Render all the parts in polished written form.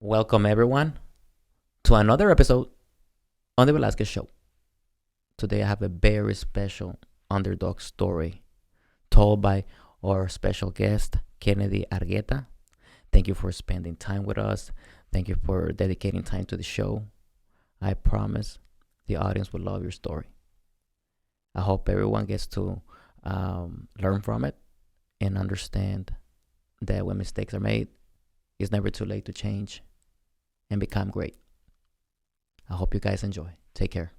Welcome, everyone, to another episode on the Velasquez Show. Today, I have a very special underdog story told by our special guest, Kennedy Argueta. Thank you for spending time with us. Thank you for dedicating time to the show. I promise the audience will love your story. I hope everyone gets to learn from it and understand that when mistakes are made, it's never too late to change and become great. I hope you guys enjoy. Take care.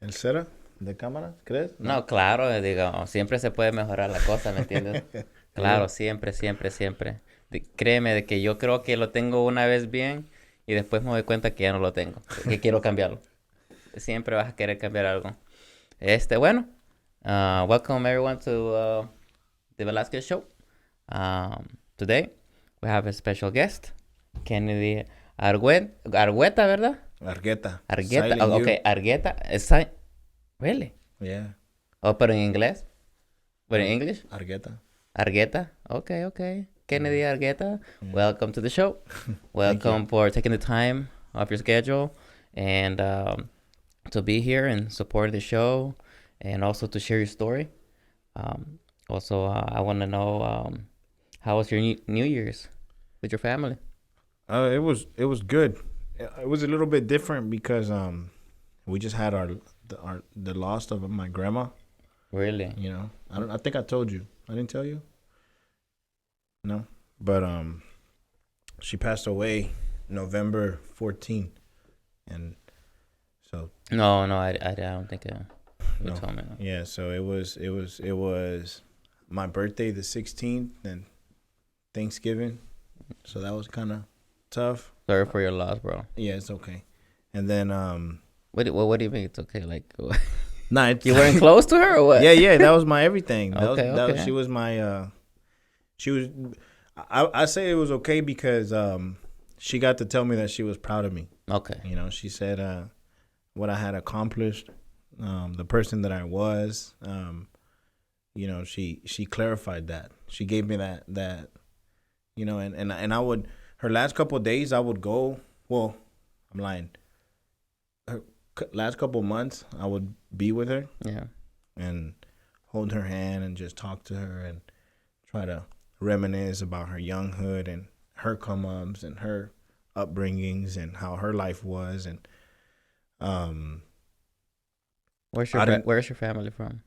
¿El cera de cámara, crees? No, claro, digo, siempre se puede mejorar la cosa, ¿me entiendes? Claro, siempre, siempre, siempre. Créeme de que yo creo que lo tengo una vez bien y después me doy cuenta que ya no lo tengo, que quiero cambiarlo. Siempre vas a querer cambiar algo. Bueno, welcome everyone to the Velasquez Show. Today we have a special guest, Kennedy Argueta, ¿verdad? Argueta. Argueta, Silent U. okay, Argueta. Really? Yeah. Oh, pero en inglés? But in English? Argueta. Argueta? Okay. Kennedy Argueta, welcome to the show. Welcome you. for taking the time off your schedule and to be here and support the show and also to share your story. I want to know how was your New Year's with your family? It was good. It was a little bit different because we just had the loss of my grandma. Really? You know, I think I told you. I didn't tell you. No, but she passed away November 14th, and so No, I don't think you no. told me. Yeah, so it was my birthday the 16th and Thanksgiving, so that was kind of tough. Sorry for your loss, bro. Yeah, it's okay. And then What do you mean it's okay? Like, nah, you weren't close to her or what? yeah, that was my everything. Okay. She was my I say it was okay because she got to tell me that she was proud of me. Okay. You know, she said what I had accomplished, the person that I was. You know, she clarified that. She gave me that you know, and I would, her last couple of days I would go, well, I'm lying. Her last couple of months I would be with her. Yeah. And hold her hand and just talk to her and try to reminisce about her younghood and her come-ups and her upbringings and how her life was. And Where's your family from?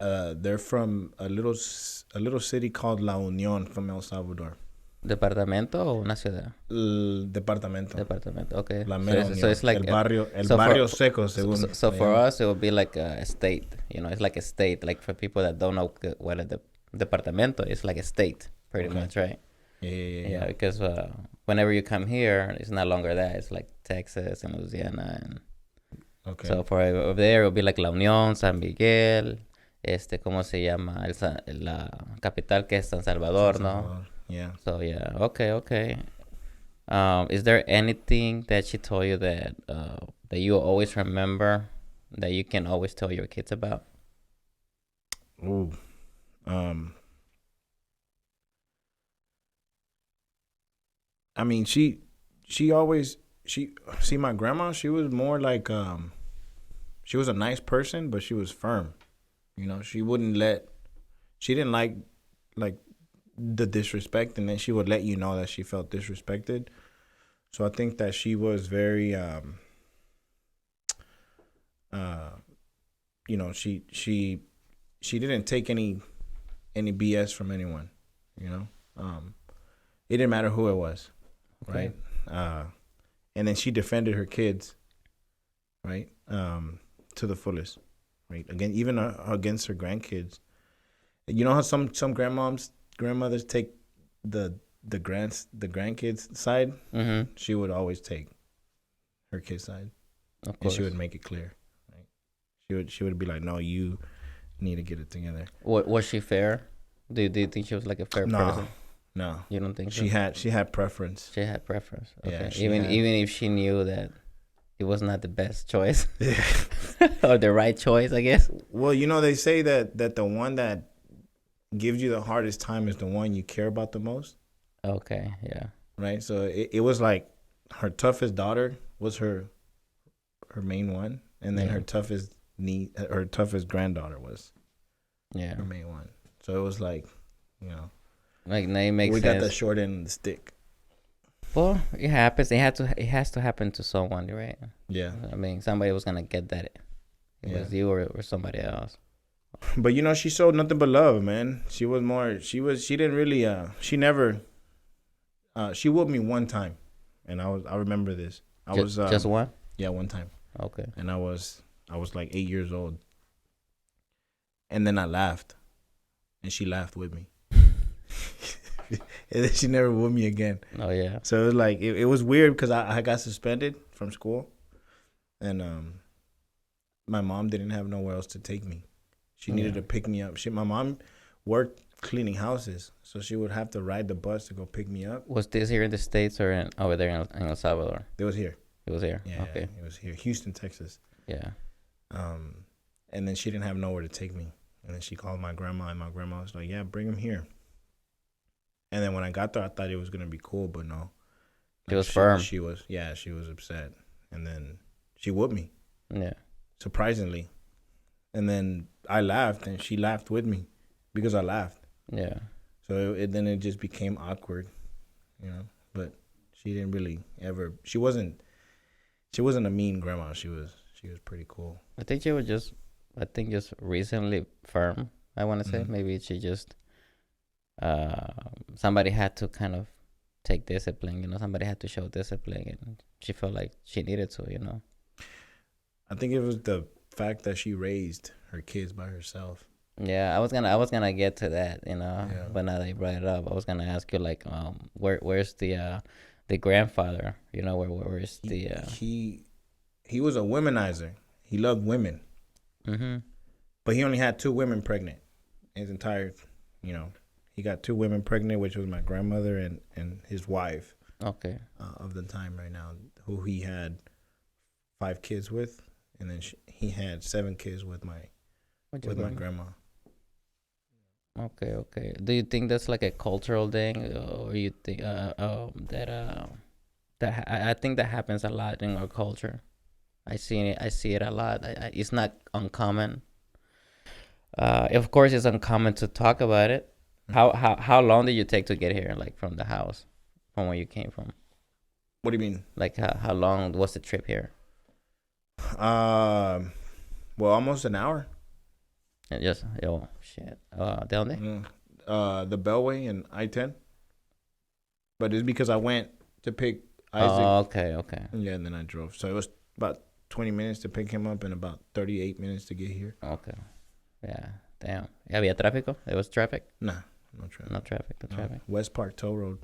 they're from a little city called La Unión from El Salvador. ¿Departamento o una ciudad? El departamento. Okay. La mera Unión. So it's like el barrio seco, según. So for us, it would be like a state. You know, it's like a state. Like for people that don't know what a departamento is, like a state, pretty much, right? Yeah. Because whenever you come here, it's no longer that. It's like Texas and Louisiana, and so for over there, it would be like La Unión, San Miguel. ¿Cómo se llama? La capital que es San Salvador, ¿no? Yeah. So yeah, okay. Is there anything that she told you that that you always remember that you can always tell your kids about? Ooh. I mean, she always see my grandma. She was more like she was a nice person, but she was firm. You know, she didn't like the disrespect, and then she would let you know that she felt disrespected. So I think that she was very you know, she didn't take any BS from anyone, you know. It didn't matter who it was, right? And then she defended her kids, right? To the fullest, right? Again, even against her grandkids. You know how some grandmothers take the grandkids side. Mm-hmm. She would always take her kid's side, and she would make it clear. Right? She would be like, "No, you need to get it together." Was she fair? Do you think she was like a fair person? No. You don't think so? She had preference. She had preference. Yeah, Okay. she Even had- even if she knew that it was not the best choice Yeah. or the right choice, I guess. Well, they say that the one that gives you the hardest time is the one you care about the most, Okay. Yeah. right? So it was like her toughest daughter was her main one, and then Yeah. her toughest granddaughter was Yeah. her main one. So it was like, Like now it makes we sense. got the short end of the stick. Well, it happens. It has to happen to someone, right? Yeah. I mean, somebody was gonna get that. It was you or somebody else. But she showed nothing but love, man. She didn't really she never she whooped me one time, and I remember this. I was just one. Yeah, one time. Okay. And I was like 8 years old. And then I laughed, and she laughed with me. And then she never whooped me again. Oh yeah. So it was like it was weird because I got suspended from school, and my mom didn't have nowhere else to take me. She needed to pick me up. My mom worked cleaning houses, so she would have to ride the bus to go pick me up. Was this here in the States or over there in El Salvador? It was here. It was here. Yeah, Okay. it was here, Houston, Texas. Yeah. And then she didn't have nowhere to take me, and then she called my grandma, and my grandma was like, "Yeah, bring him here." And then when I got there, I thought it was gonna be cool, but no. It was firm. She was upset, and then she whooped me. Yeah. Surprisingly, and then I laughed, and she laughed with me because I laughed. Yeah. So then it just became awkward, But she didn't really ever. She wasn't a mean grandma. She was pretty cool. I think she was just recently firm. I want to say maybe she just somebody had to kind of take discipline. Somebody had to show discipline, and she felt like she needed to. I think it was the fact that she raised her kids by herself. Yeah, I was gonna get to that, Yeah. but now that you brought it up, I was gonna ask you like, where's the grandfather? Where's the He was a womanizer. He loved women. Mm-hmm. But he only had 2 women pregnant. His entire, he got 2 women pregnant, which was my grandmother and his wife. Okay. Of the time right now, who he had 5 kids with, and then he had 7 kids with my grandma. Okay. Do you think that's like a cultural thing, or you think I think that happens a lot in our culture? I see it a lot. It's not uncommon. Of course, it's uncommon to talk about it. How long did you take to get here, like from the house, from where you came from? What do you mean? Like how long was the trip here? Well, almost an hour. And just shit. ¿De dónde? The Bellway and I-10. But it's because I went to pick Isaac. Oh, okay. Yeah, and then I drove. So it was about 20 minutes to pick him up and about 38 minutes to get here. Okay. Yeah. Damn. ¿Había tráfico? There was traffic? Nah, no traffic. No traffic. West Park Toll Road.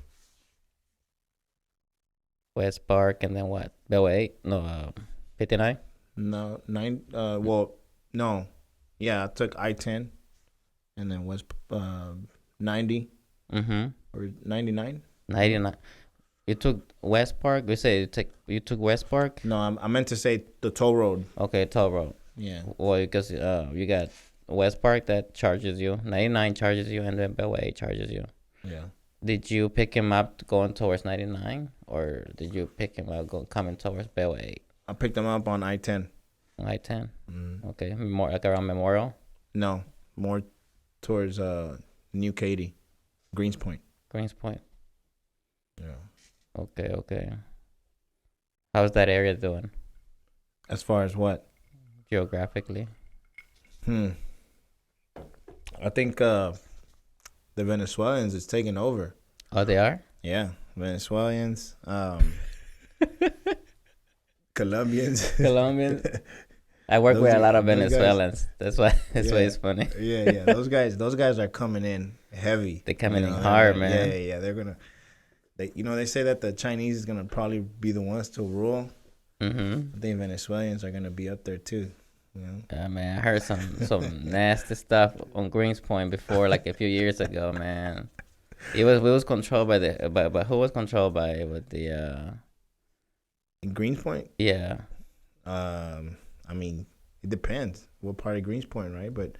West Park and then what? Bellway 8? No, 59? No, 9. Well, no. Yeah, I took I-10 and then West 90 Mm-hmm. or 99. 99. You took West Park? You say you took West Park? No, I meant to say the toll road. Okay, toll road. Yeah. Well, because you got West Park that charges you, 99 charges you, and then Bellway 8 charges you. Yeah. Did you pick him up going towards 99, or did you pick him up coming towards Bellway 8? I picked him up on I-10. I-10? Mm. Okay, like around Memorial? No, more towards New Katy, Greens Point. Greens Point. Yeah. Okay. How's that area doing? As far as what? Geographically? I think the Venezuelans is taking over. Oh, they are? Yeah, Venezuelans, Colombians. Colombians? I work with a lot of Venezuelans. That's why it's funny. Yeah. Those guys are coming in heavy. They're coming in hard, man. Yeah. They're gonna. They say that the Chinese is gonna probably be the ones to rule. Mm-hmm. I think Venezuelans are gonna be up there too. Yeah, man. I heard some nasty stuff on Greens Point before, like a few years ago, man. It was controlled by the but who was controlled by with the In Greenspoint, yeah. I mean, it depends what part of Greenspoint, right? But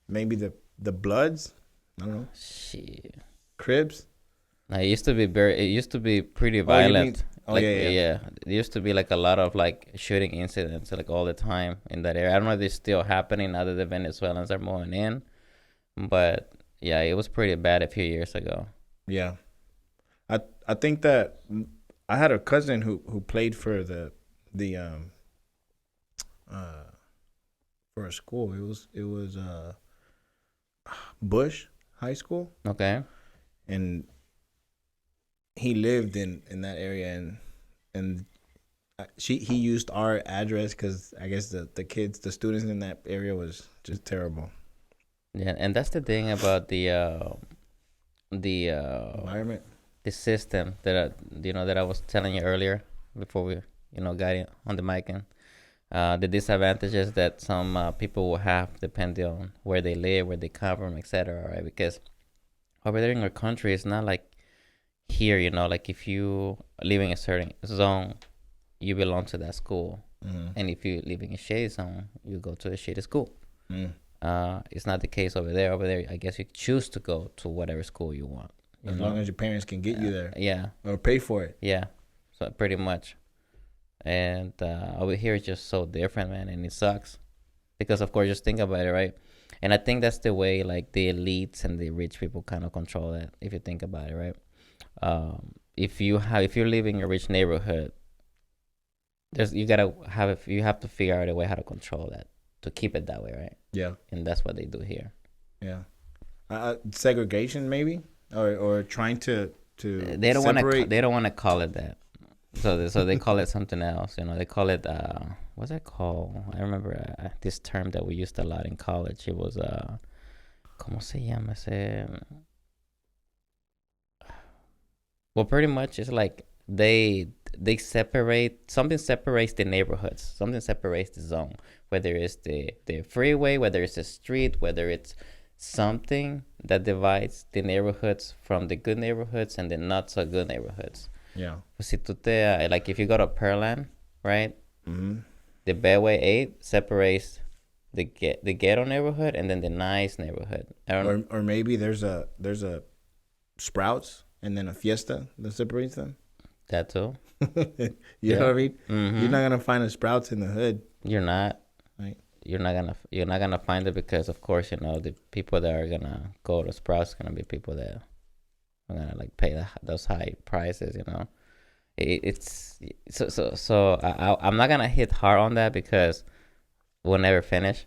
maybe the Bloods, I don't know, Shit. Cribs. No, it used to be pretty Oh, you mean? violent. Oh Like yeah, yeah, yeah, there used to be like a lot of like shooting incidents like all the time in that area. I don't know if it's still happening now that the Venezuelans are moving in, but yeah, it was pretty bad a few years ago. yeah. I think that I had a cousin who played for the uh for a school. It was Bush High School, Okay. and he lived in that area, and he used our address because I guess the students in that area was just terrible Yeah, and that's the thing about the environment. the system that that I was telling you earlier before we got in on the mic, and the disadvantages that some people will have depending on where they live, where they come from, etc. Right? Because over there in our country, it's not like here. Like if you live in a certain zone, you belong to that school, Mm-hmm. and if you live in a shady zone, you go to a shady school. Mm. It's not the case over there. Over there, I guess you choose to go to whatever school you want. As long as your parents can get you there Yeah, or pay for it. yeah. So pretty much, and over here it's just so different, man, and it sucks because of course just think about it, right? And I think that's the way like the elites and the rich people kind of control that. If you think about it, right? If you live in a rich neighborhood, you have to figure out a way how to control that to keep it that way, right? Yeah, And that's what they do here. yeah. Segregation maybe, or trying to They don't want to. separate. They don't want to call it that. So they call it something else. They call it what's it called? I remember this term that we used a lot in college. It was ¿cómo se llama ese? Well, pretty much it's like they separate something separates the neighborhoods. Something separates the zone. Whether it's the freeway, whether it's a street, whether it's something that divides the neighborhoods from the good neighborhoods and the not so good neighborhoods. Yeah. Si tú like if you go to Pearland, right? Mm-hmm. The Bedway 8 separates the ghetto neighborhood and then the nice neighborhood. Or maybe there's a Sprouts and then a Fiesta that separates them. That too. You know what I mean? Mm-hmm. You're not gonna find a Sprouts in the hood. You're not. Right. You're not gonna find it because of course the people that are gonna go to Sprouts are gonna be people that are gonna like pay those high prices. It's so I'm not gonna hit hard on that because we'll never finish.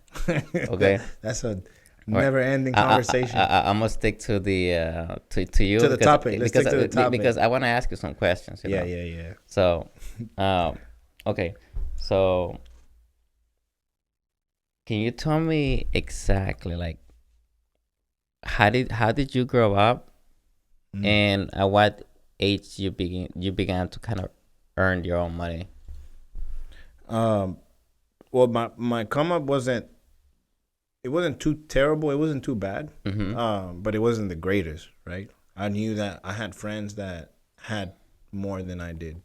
Okay. That's a never-ending conversation. I'm gonna stick to the to you To the topic. Let's stick to the topic. because I want to ask you some questions. Yeah, yeah. So, okay, so can you tell me exactly like how did you grow up, and at what age you began to kind of earn your own money? Well, my come up wasn't too terrible. It wasn't too bad. Mm-hmm. But it wasn't the greatest, right? I knew that I had friends that had more than I did.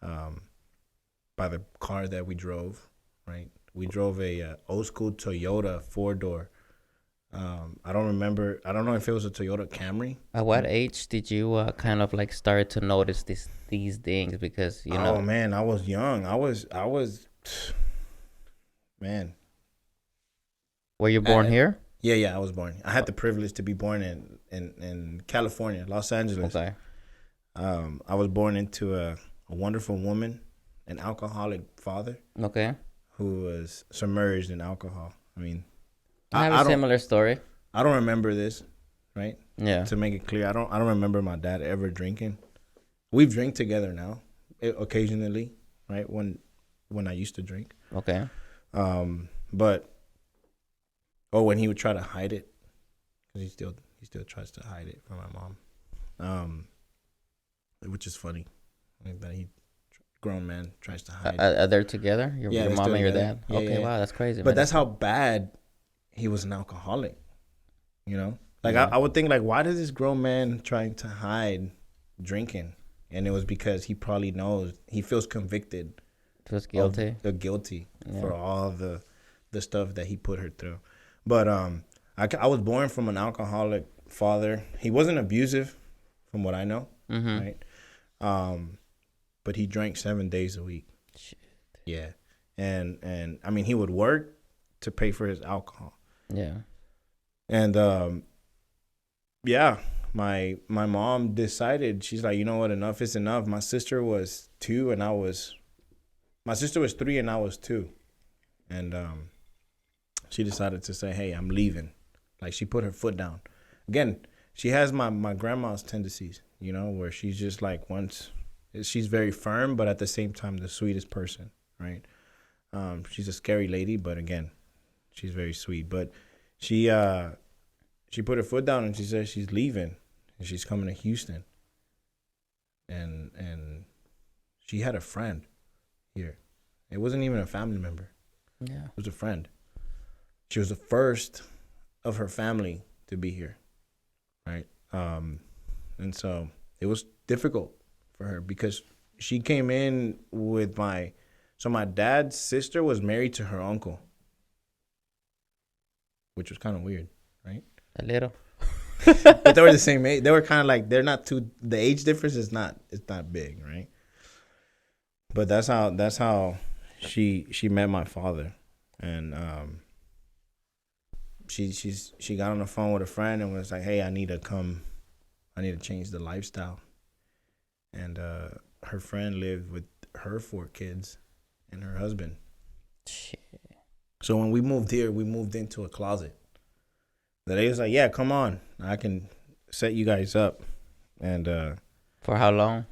By the car that we drove, right? We drove a old school Toyota 4-door. I don't remember. I don't know if it was a Toyota Camry. At what age did you kind of like start to notice these things? Because Oh man, I was young. I was man. Were you born here? Yeah, I was born. I had the privilege to be born in California, Los Angeles. Okay. I was born into a wonderful woman, an alcoholic father. Okay. Who was submerged in alcohol. I mean, I have a similar story. I don't remember this, right? Yeah. To make it clear, I don't remember my dad ever drinking. We drink together now, occasionally, right? When I used to drink. Okay. But when he would try to hide it, because he still tries to hide it from my mom, which is funny, like that grown man tries to hide. Are they together? Your mom and your together. dad? Yeah, Okay, yeah. wow, that's crazy. But man. that's how bad he was an alcoholic, Like Yeah. I would think like, why does this grown man trying to hide drinking? And it was because he probably knows he feels convicted Feels of guilty. the guilty for Yeah. all the stuff that he put her through. But I was born from an alcoholic father. He wasn't abusive, from what I know, Mm-hmm. right? But he drank 7 days a week. Shit. Yeah, and I mean he would work to pay for his alcohol. Yeah. And yeah, my mom decided, she's like, you know what, enough is enough. My sister was 3 and I was 2, and she decided to say, hey, I'm leaving. Like she put her foot down. Again, she has my grandma's tendencies, you know, where she's just like she's very firm, but at the same time the sweetest person, right? She's a scary lady, but again, she's very sweet. But she put her foot down and she said she's leaving and she's coming to Houston. And she had a friend here. It wasn't even a family member. Yeah. It was a friend. She was the first of her family to be here, right? And so it was difficult for her because she came in with my dad's sister was married to her uncle, which was kind of weird, right? A little. But they were the same age. They were kind of like, they're not too, the age difference is not, it's not big, right? But that's how she met my father. And she got on the phone with a friend and was like, hey, I need to change the lifestyle. And her friend lived with her 4 kids and her husband. Shit. So when we moved here, we moved into a closet. The lady was like, yeah, come on, I can set you guys up. And For how long?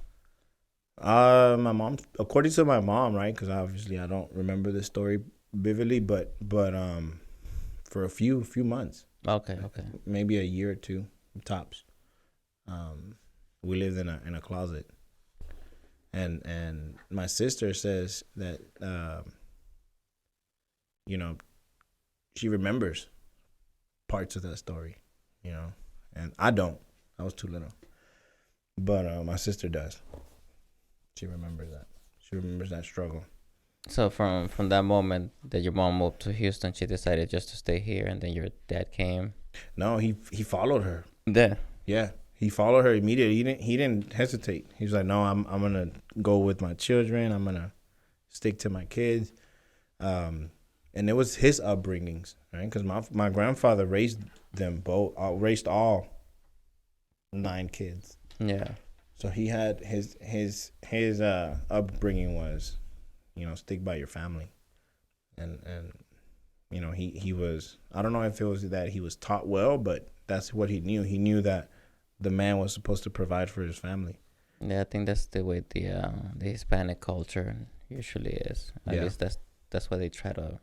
my mom, according to my mom, right, because obviously I don't remember the story vividly, but for a few months, Okay. maybe a year or 2 tops, we lived in a closet. And my sister says that you know, she remembers parts of that story, you know, and I don't. I was too little, but my sister does. She remembers that. She remembers that struggle. So from that moment that your mom moved to Houston, she decided just to stay here, and then your dad came. No, he followed her. There. Yeah, he followed her immediately. He didn't hesitate. He was like, no, I'm gonna go with my children. I'm gonna stick to my kids. And it was his upbringings, right? Because my grandfather raised them both, raised all 9 kids. Yeah. So he had his upbringing was, you know, stick by your family, and you know he was, I don't know if it was that he was taught well, but that's what he knew. He knew that the man was supposed to provide for his family. Yeah, I think that's the way the Hispanic culture usually is. At Yeah. least that's why they try to,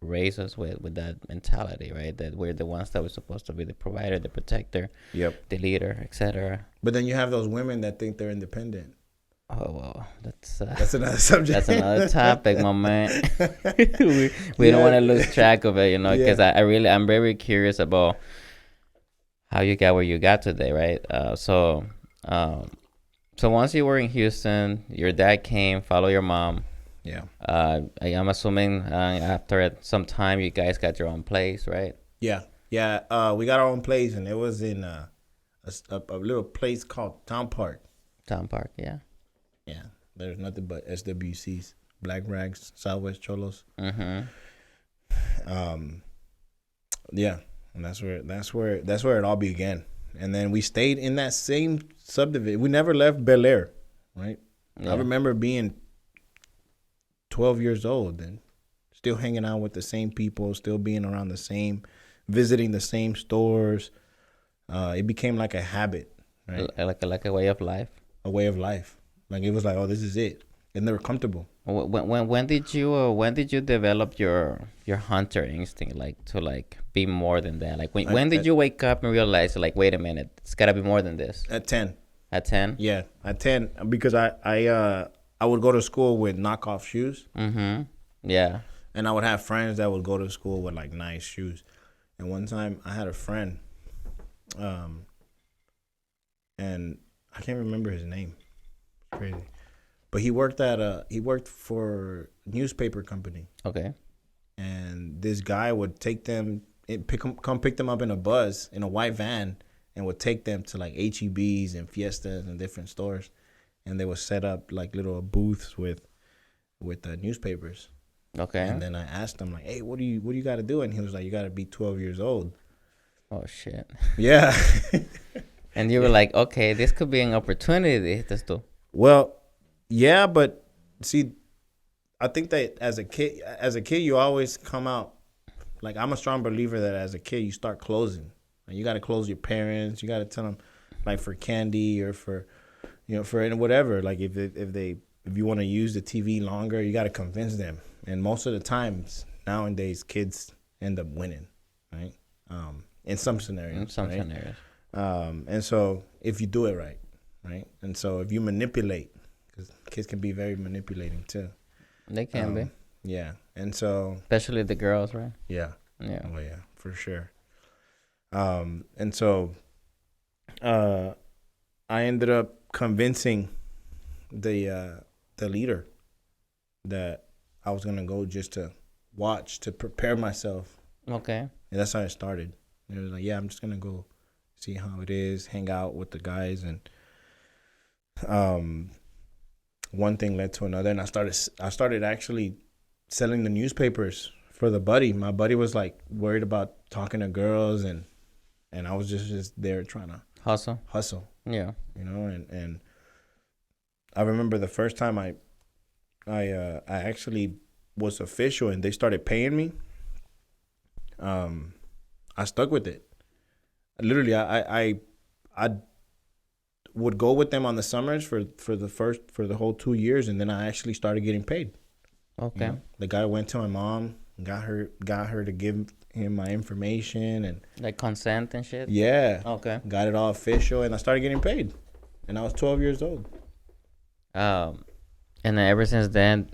raise us with that mentality, right? That we're the ones that we're supposed to be the provider, the protector, Yep. the leader, etc. But then you have those women that think they're independent. Oh well, that's another subject. that's another topic, my man. we don't want to lose track of it, because I'm very curious about how you got where you got today, right? So once you were in Houston, your dad came, follow your mom. Yeah. I'm assuming after some time you guys got your own place, right? Yeah. We got our own place, and it was in a little place called Town Park. Town Park, yeah. Yeah. There's nothing but SWCs, Black Rags, Southwest Cholos. Mm-hmm. Yeah, and that's where it all began. And then we stayed in that same subdivision. We never left Bel Air, right? Yeah. I remember being 12 years old and still hanging out with the same people, still being around the same, visiting the same stores. It became like a habit, right? Like a way of life. A way of life. Like it was like, oh, this is it, and they were comfortable. When did you develop your hunter instinct, like to be more than that? Like when did you wake up and realize, like, wait a minute, it's gotta be more than this? At 10. At 10? Yeah, at 10, because I would go to school with knockoff shoes. Mm-hmm. Yeah. And I would have friends that would go to school with like nice shoes. And one time I had a friend, and I can't remember his name. It's crazy. But he worked for a newspaper company. Okay. And this guy would take them, come pick them up in a white van, and would take them to like HEBs and Fiestas and different stores, and they would set up like little booths with newspapers. Okay. And then I asked him like, "Hey, what do you got to do?" And he was like, "You got to be 12 years old." Oh shit. Yeah. And you were like, okay, this could be an opportunity. Esto. Well, yeah, but see, I think that as a kid, you always come out. Like, I'm a strong believer that as a kid, you start closing. Like, you got to close your parents. You got to tell them, like, for candy or for whatever. Like, if you want to use the TV longer, you got to convince them. And most of the times nowadays, kids end up winning, right? In some scenarios. And so if you do it right, and so if you manipulate, because kids can be very manipulating too. They can be. Yeah, and so especially the girls, right? Yeah. Yeah. Oh yeah, for sure. And so, I ended up convincing the leader that I was gonna go just to watch, to prepare myself. Okay. And that's how it started. It was like, yeah, I'm just gonna go see how it is, hang out with the guys, and one thing led to another, and I started actually selling the newspapers for the buddy. My buddy was like worried about talking to girls, and I was just there trying to hustle. Yeah. And I remember the first time I actually was official and they started paying me. I stuck with it. Literally, I would go with them on the summers for the whole 2 years, and then I actually started getting paid. Okay. The guy went to my mom, got her to give him my information and like consent and shit. Yeah. Okay. Got it all official, and I started getting paid, and I was 12 years old. And then ever since then,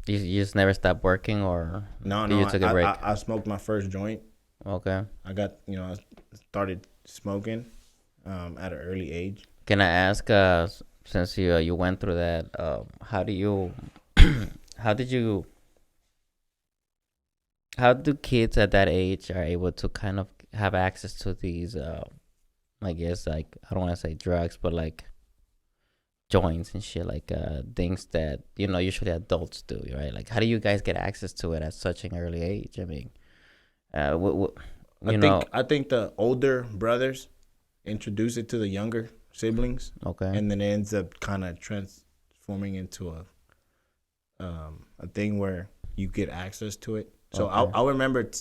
you just never stopped working, or No, you took a break? I smoked my first joint. Okay. I started smoking at an early age. Can I ask, since you went through that, how do kids at that age are able to kind of have access to these, I guess, like, I don't want to say drugs, but like joints and shit, like things that usually adults do, right? Like, how do you guys get access to it at such an early age? I mean, I think the older brothers introduce it to the younger siblings. Okay. And then it ends up kind of transforming into a thing where you get access to it. So okay. I remember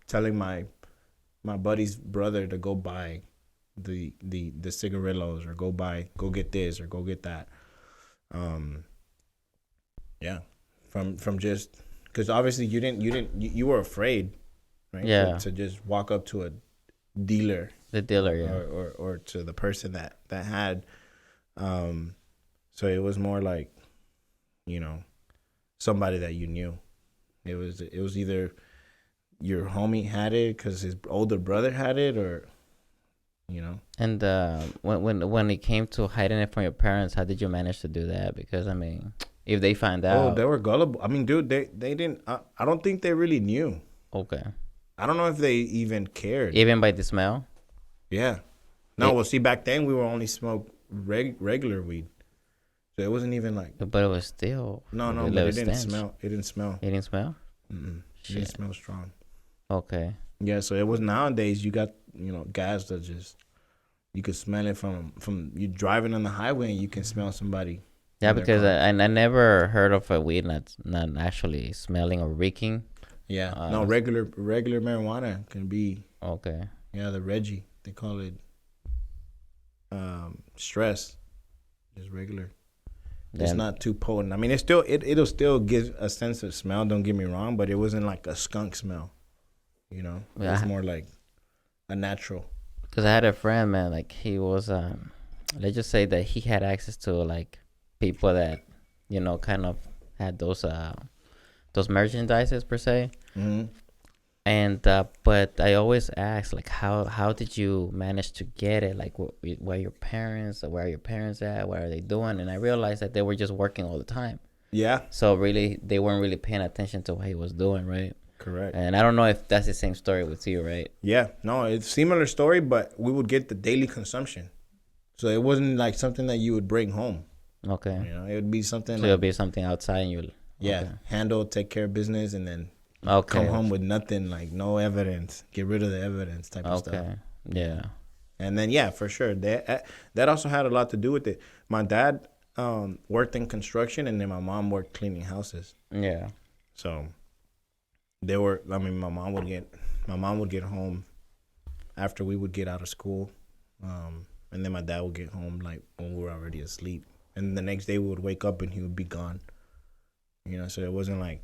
telling my buddy's brother to go buy the cigarillos, or go get this or go get that. Yeah. From just because obviously you were afraid, right? Yeah. To just walk up to a dealer. The dealer, yeah. Or to the person that had. So it was more like, somebody that you knew. It was either your homie had it because his older brother had it, or, And when it came to hiding it from your parents, how did you manage to do that? Because I mean, if they find out, they were gullible. I mean, dude, they didn't. I don't think they really knew. Okay. I don't know if they even cared. Even by the smell. Yeah. No, well, see, back then we were only smoke regular weed, so it wasn't even like. But it was still. No, but it didn't smell. It didn't smell. It didn't smell. It didn't smell strong. Okay. Yeah, so it was nowadays. You got gas that just you could smell it from you driving on the highway, and you can smell somebody. Yeah, because I never heard of a weed not actually smelling or reeking. Yeah, no, regular marijuana can be. Okay. Yeah, the Reggie, they call it stress. Just regular. It's not too potent. I mean, it'll still give a sense of smell. Don't get me wrong, but it wasn't like a skunk smell. It was more like a natural. Because I had a friend, man, like he was, let's just say that he had access to like people that, kind of had those merchandises per se. Mm-hmm. And but I always ask, like, how did you manage to get it? Like, where your parents, where are your parents at? What are they doing? And I realized that they were just working all the time. Yeah, So really, they weren't really paying attention to what he was doing, right? correct. And I don't know if that's the same story with you, right? Yeah, no, it's similar story, but we would get the daily consumption, so it wasn't like something that you would bring home. Okay. You know, it would be something So it'll like, be something outside, and you'll. yeah, Okay. handle, take care of business, and then come Okay. home with nothing, like no evidence, get rid of the evidence type of stuff. Okay. Yeah. And then yeah, for sure, that also had a lot to do with it. My dad worked in construction, and then my mom worked cleaning houses. Yeah. So they were. I mean, my mom would get home after we would get out of school, and then my dad would get home like when we were already asleep. And the next day we would wake up and he would be gone. You know, so it wasn't like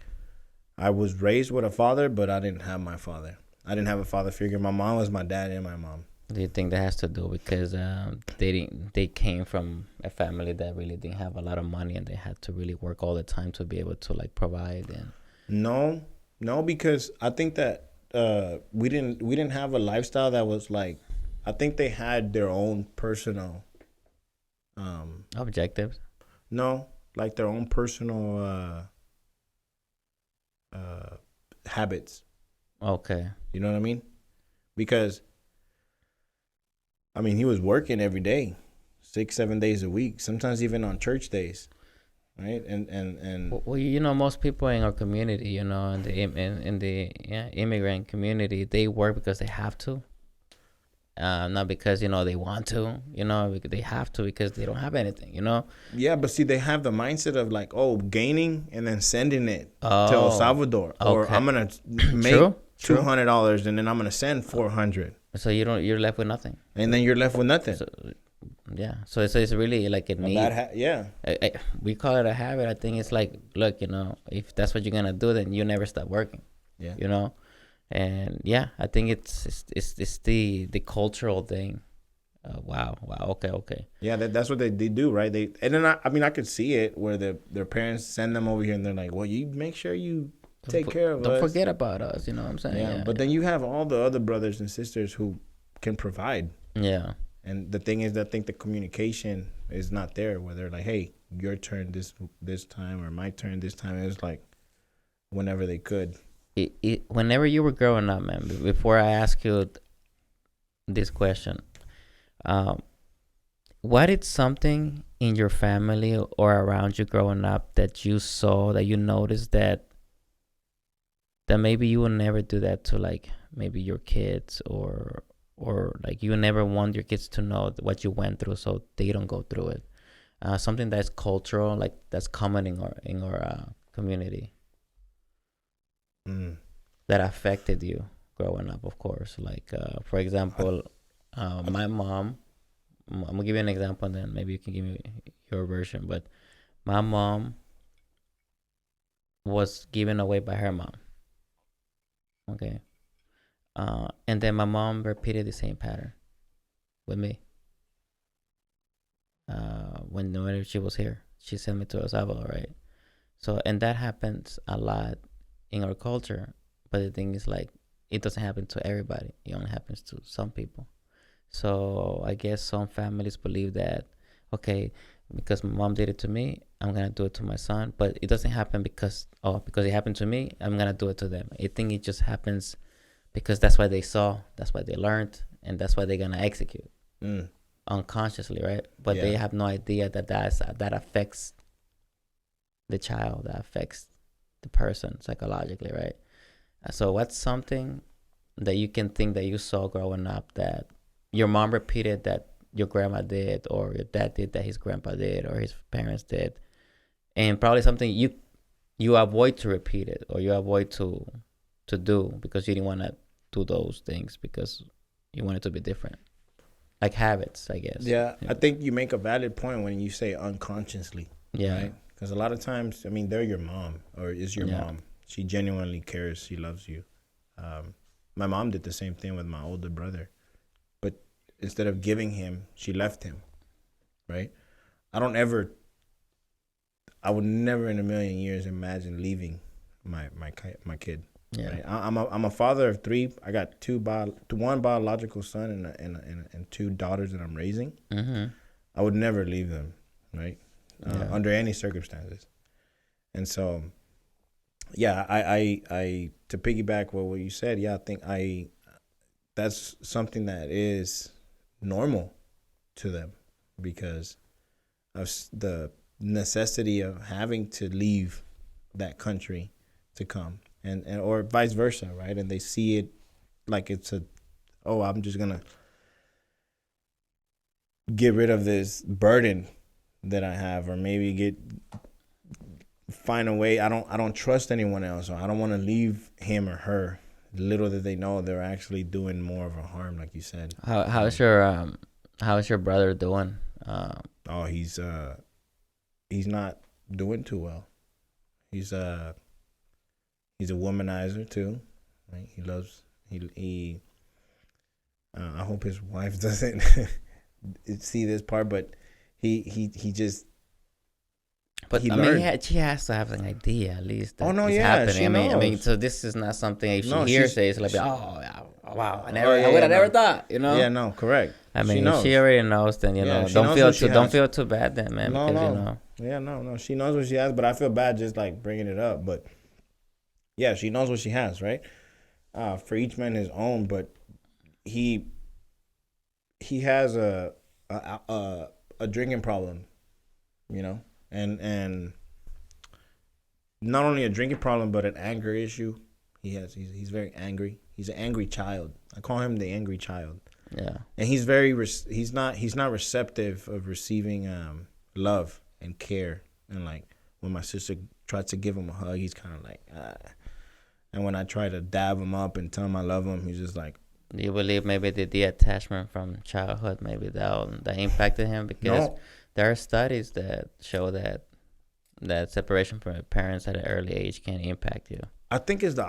I was raised with a father, but I didn't have my father. I didn't have a father figure. My mom was my dad and my mom. Do you think that has to do because they came from a family that really didn't have a lot of money and they had to really work all the time to be able to like provide and No, no, because I think that we didn't have a lifestyle that was like. I think they had their own personal. objectives? No, like their own personal habits. Okay. You know what I mean? Because I mean, he was working every day, 6, 7 days a week, sometimes even on church days, right? And Well, you know, most people in our community, you know, in the yeah, immigrant community, they work because they have to, not because you know they want to, you know, because they have to because they don't have anything, you know. yeah, but see, they have the mindset of like, oh, gaining and then sending it to El Oh, Salvador, or okay. I'm gonna make True. True. $200 and then I'm gonna send 400, So you're left with nothing. and then you're left with nothing. So yeah, so it's really like a A need. bad yeah, We call it a habit. I think it's like, look, you know, if that's what you're gonna do, then you never stop working. yeah. You know, and yeah, I think it's the cultural thing. Wow, wow, okay, okay. Yeah, that's what they do, right? They and then I mean I could see it where their parents send them over here and they're like, well, you make sure you take care of Don't us. forget about us. You know what I'm saying? Yeah, but then you have all the other brothers and sisters who can provide. yeah, And the thing is, I think the communication is not there. Where they're like, "Hey, your turn this time, or my turn this time." It's like whenever they could. whenever you were growing up, man. Before I ask you this question, um, what is something in your family or around you growing up that you saw that you noticed that maybe you will never do that to like maybe your kids or like you never want your kids to know what you went through so they don't go through it, something that's cultural, like that's common in our community Mm. that affected you growing up, of course, like for example, my mom, I'm gonna give you an example and then maybe you can give me your version, but my mom was given away by her mom. Okay. And then my mom repeated the same pattern with me. Whenever she was here, she sent me to El Salvador, right? So, and that happens a lot in our culture. But the thing is, like, it doesn't happen to everybody. It only happens to some people. So I guess some families believe that, okay, because my mom did it to me, I'm gonna do it to my son. But it doesn't happen because it happened to me, I'm gonna do it to them. I think it just happens because that's what they saw, that's what they learned, and that's what they're gonna execute Mm. unconsciously, right? But they Yeah. have no idea that affects the child, that affects the person psychologically, right? So what's something that you can think that you saw growing up that your mom repeated that your grandma did, or your dad did that his grandpa did, or his parents did, and probably something you avoid to repeat it, or you avoid to do because you didn't want to do those things because you want it to be different, like habits, I guess. Yeah, Yeah. I think you make a valid point when you say unconsciously, Yeah. right? Because a lot of times, I mean, they're your mom or is your Yeah. mom. She genuinely cares. She loves you. My mom did the same thing with my older brother, but instead of giving him, she left him, right? I don't ever, I would never in a million years imagine leaving my kid. Yeah. Right? I'm a father of three. I got one biological son and two daughters that I'm raising. Mm-hmm. I would never leave them, right? Yeah. Under any circumstances. And so, yeah, I to piggyback what you said, yeah, I think that's something that is normal to them because of the necessity of having to leave that country to come and or vice versa, right? And they see it like it's I'm just gonna get rid of this burden that I have, or maybe find a way. I don't trust anyone else, or I don't want to leave him or her. Little that they know, they're actually doing more of a harm, like you said. How's your brother doing? Oh, he's not doing too well. He's he's a womanizer too. Right? He loves he. I hope his wife doesn't see this part, but he just But he I mean, learned. she has to have an idea at least Oh that no, it's yeah, happening. she I mean, knows. so this is not something if she No, hears it, it's like, she oh, yeah, oh, wow, oh I yeah, would yeah, have never no. thought, you know. Yeah, no, correct. I She mean, if she knows. already knows, then Yeah, she knows what she don't has. feel too bad then, man, No, because no. Yeah, no, no. She knows what she has, but I feel bad just like bringing it up. But yeah, she knows what she has, right? For each man his own. But he he has a drinking problem, you know, and not only a drinking problem but an anger issue. He's very angry. He's an angry child. I call him the angry child. yeah, And he's not receptive of receiving love and care. And like when my sister tries to give him a hug, he's kind of like and when I try to dab him up and tell him I love him, he's just like, do you believe maybe the attachment from childhood maybe that impacted him? Because no. there are studies that show that separation from your parents at an early age can impact you. I think it's the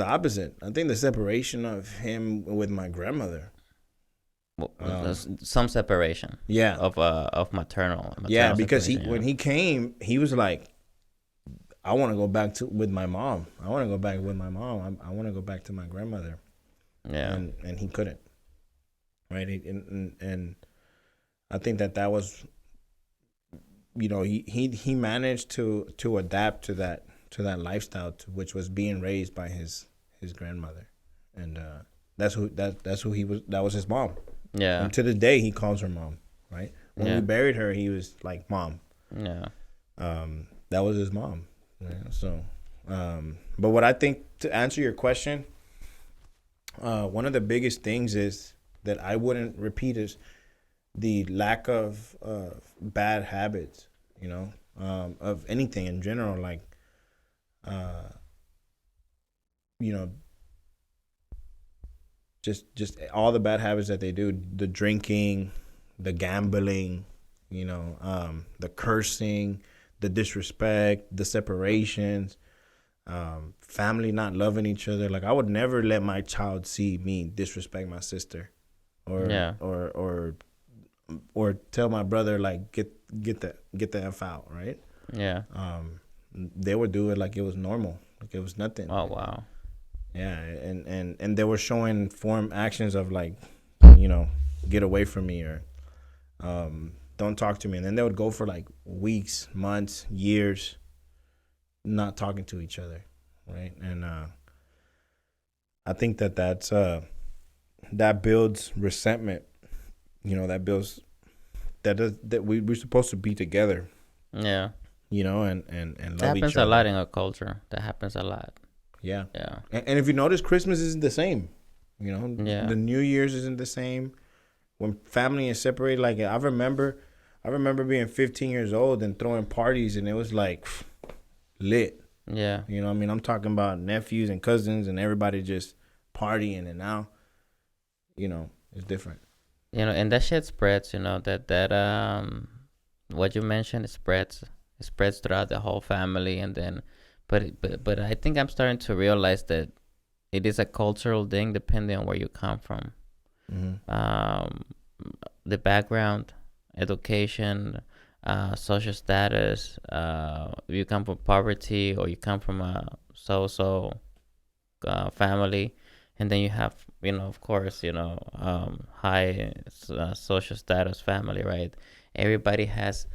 opposite. I think the separation of him with my grandmother. Well, Um, some separation yeah, of maternal yeah, because separation. when he came, he was like, I want to go back to with my mom. I want to go back with my mom. I want to go back to my grandmother, Yeah, and he couldn't. Right, and I think that was, he managed to adapt to that lifestyle, which was being raised by his grandmother, and that's who he was. That was his mom. yeah, And to this day, he calls her mom. Right. When we yeah, buried her, he was like, "Mom." yeah, That was his mom. Yeah, so, but what I think, to answer your question, one of the biggest things is that I wouldn't repeat is the lack of bad habits. Of anything in general, like, uh, you know, just all the bad habits that they do, the drinking, the gambling, the cursing, the disrespect, the separations, family not loving each other. Like, I would never let my child see me disrespect my sister, or yeah, or tell my brother like get the f out, right? yeah. They would do it like it was normal, like it was nothing. Oh wow. Yeah, and they were showing form actions of like, get away from me, or don't talk to me, and then they would go for like weeks, months, years, not talking to each other, right? And I think that builds resentment. That builds that we're supposed to be together, Yeah, and that love happens each a other. lot in our culture. That happens a lot. Yeah, Yeah, and if you notice, Christmas isn't the same. yeah, The New Year's isn't the same. When family is separated, like I remember being 15 years old and throwing parties, and it was like lit. yeah. You know what I mean? I'm talking about nephews and cousins and everybody just partying, and now, it's different. And that shit spreads. What you mentioned, it spreads throughout the whole family, and then, but I think I'm starting to realize that it is a cultural thing depending on where you come from. Mm-hmm. The background, education, social status. If you come from poverty or you come from a so family, and then you have, of course, high social status family, right? Everybody has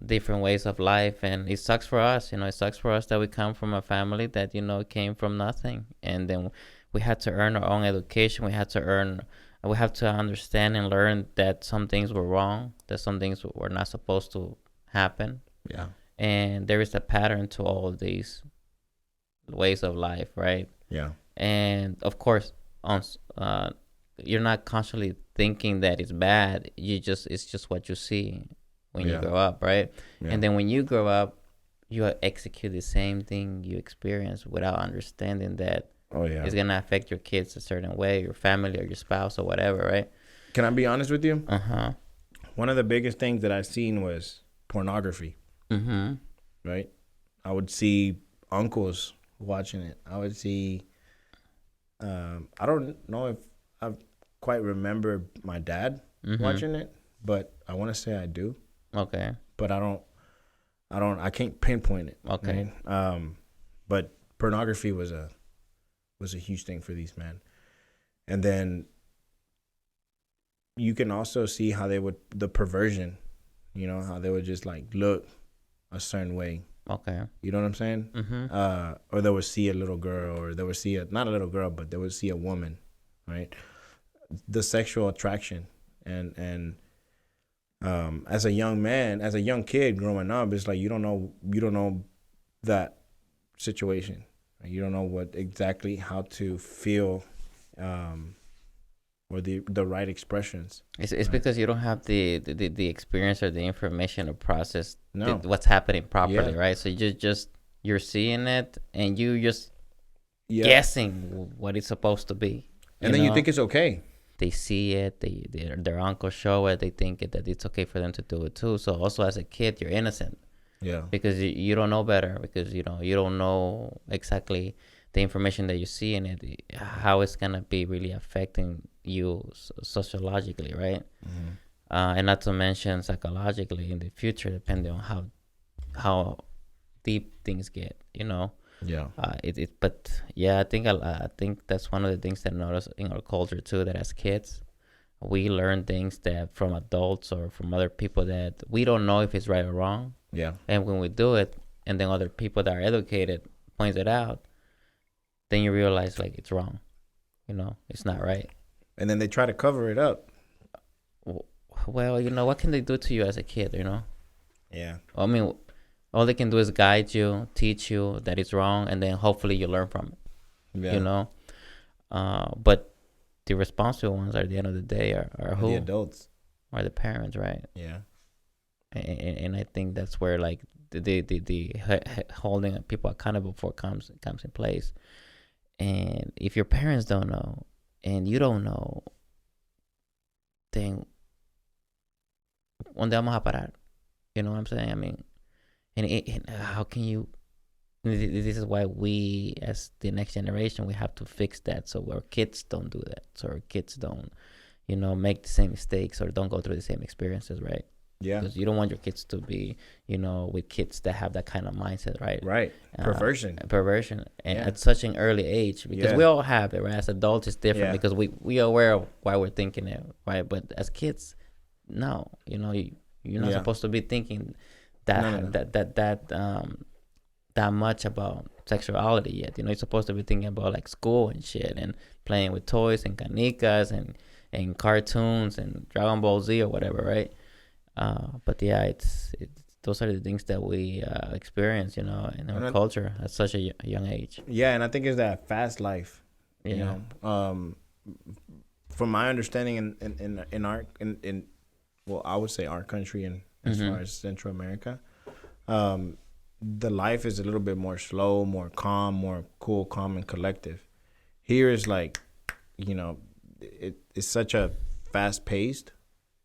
different ways of life, and it sucks for us. It sucks for us that we come from a family that came from nothing, and then we had to earn our own education. We have to understand and learn that some things were wrong, that some things were not supposed to happen, Yeah. and there is a pattern to all of these ways of life, right? Yeah. And of course, on you're not constantly thinking that it's bad. It's just what you see when you Yeah. grow up, right? Yeah. And then when you grow up, you execute the same thing you experience without understanding that Oh yeah. it's gonna affect your kids a certain way, your family or your spouse or whatever, right? Can I be honest with you? Uh-huh. One of the biggest things that I've seen was pornography. Mm-hmm. Right. I would see uncles watching it. I would see. I don't know if I quite remember my dad watching it, but I want to say I do. Okay. But I don't. I can't pinpoint it. Okay. Right? But pornography was a huge thing for these men, and then you can also see how the perversion. How they would just like look a certain way. Okay. You know what I'm saying? Mm-hmm. Or they would see a little girl, or they would see not a little girl, but they would see a woman, right? The sexual attraction, and as a young man, as a young kid growing up, it's like you don't know that situation. Right? You don't know what exactly how to feel, or the right expressions. It's right? because you don't have the experience or the information to process No. what's happening properly, Yeah. right? So you just you're seeing it and you just Yeah. guessing what it's supposed to be. And then you think it's okay. They see it, their uncle show it, they think that it's okay for them to do it too. So also as a kid, you're innocent. Yeah. Because you don't know better, because you don't know exactly the information that you see in it, how it's gonna be really affecting you sociologically, right? Mm-hmm. And not to mention psychologically in the future, depending on how deep things get, Yeah. But yeah, I think that's one of the things that I notice in our culture too, that as kids we learn things that from adults or from other people that we don't know if it's right or wrong. Yeah. And when we do it, and then other people that are educated points it out, then you realize like it's wrong. It's not right. And then they try to cover it up. Well, what can they do to you as a kid? Yeah. I mean, all they can do is guide you, teach you that it's wrong, and then hopefully you learn from it. Yeah. But the responsible ones at the end of the day are who? The adults. Are the parents, right? Yeah. And I think that's where like the holding people accountable for comes in place. And if your parents don't know and you don't know, then ¿dónde vamos a parar? You know what I'm saying? I mean, and how can you? This is why we, as the next generation, we have to fix that so our kids don't do that, so our kids don't, make the same mistakes or don't go through the same experiences, right? Yeah. Because you don't want your kids to be, with kids that have that kind of mindset, right? Right. Perversion. And at such an early age, because we all have it, right? As adults, it's different because we are aware of why we're thinking it, right? But as kids, no, you're not supposed to be thinking that much about sexuality yet. You're supposed to be thinking about like school and shit and playing with toys and canicas and cartoons and Dragon Ball Z or whatever, right? But yeah, it's those are the things that we experience, in our culture at such a young age. Yeah, and I think it's that fast life. Yeah. From my understanding in our well, I would say our country and as far as Central America, the life is a little bit more slow, more calm, more cool, calm, and collective. Here is like, it's such a fast paced,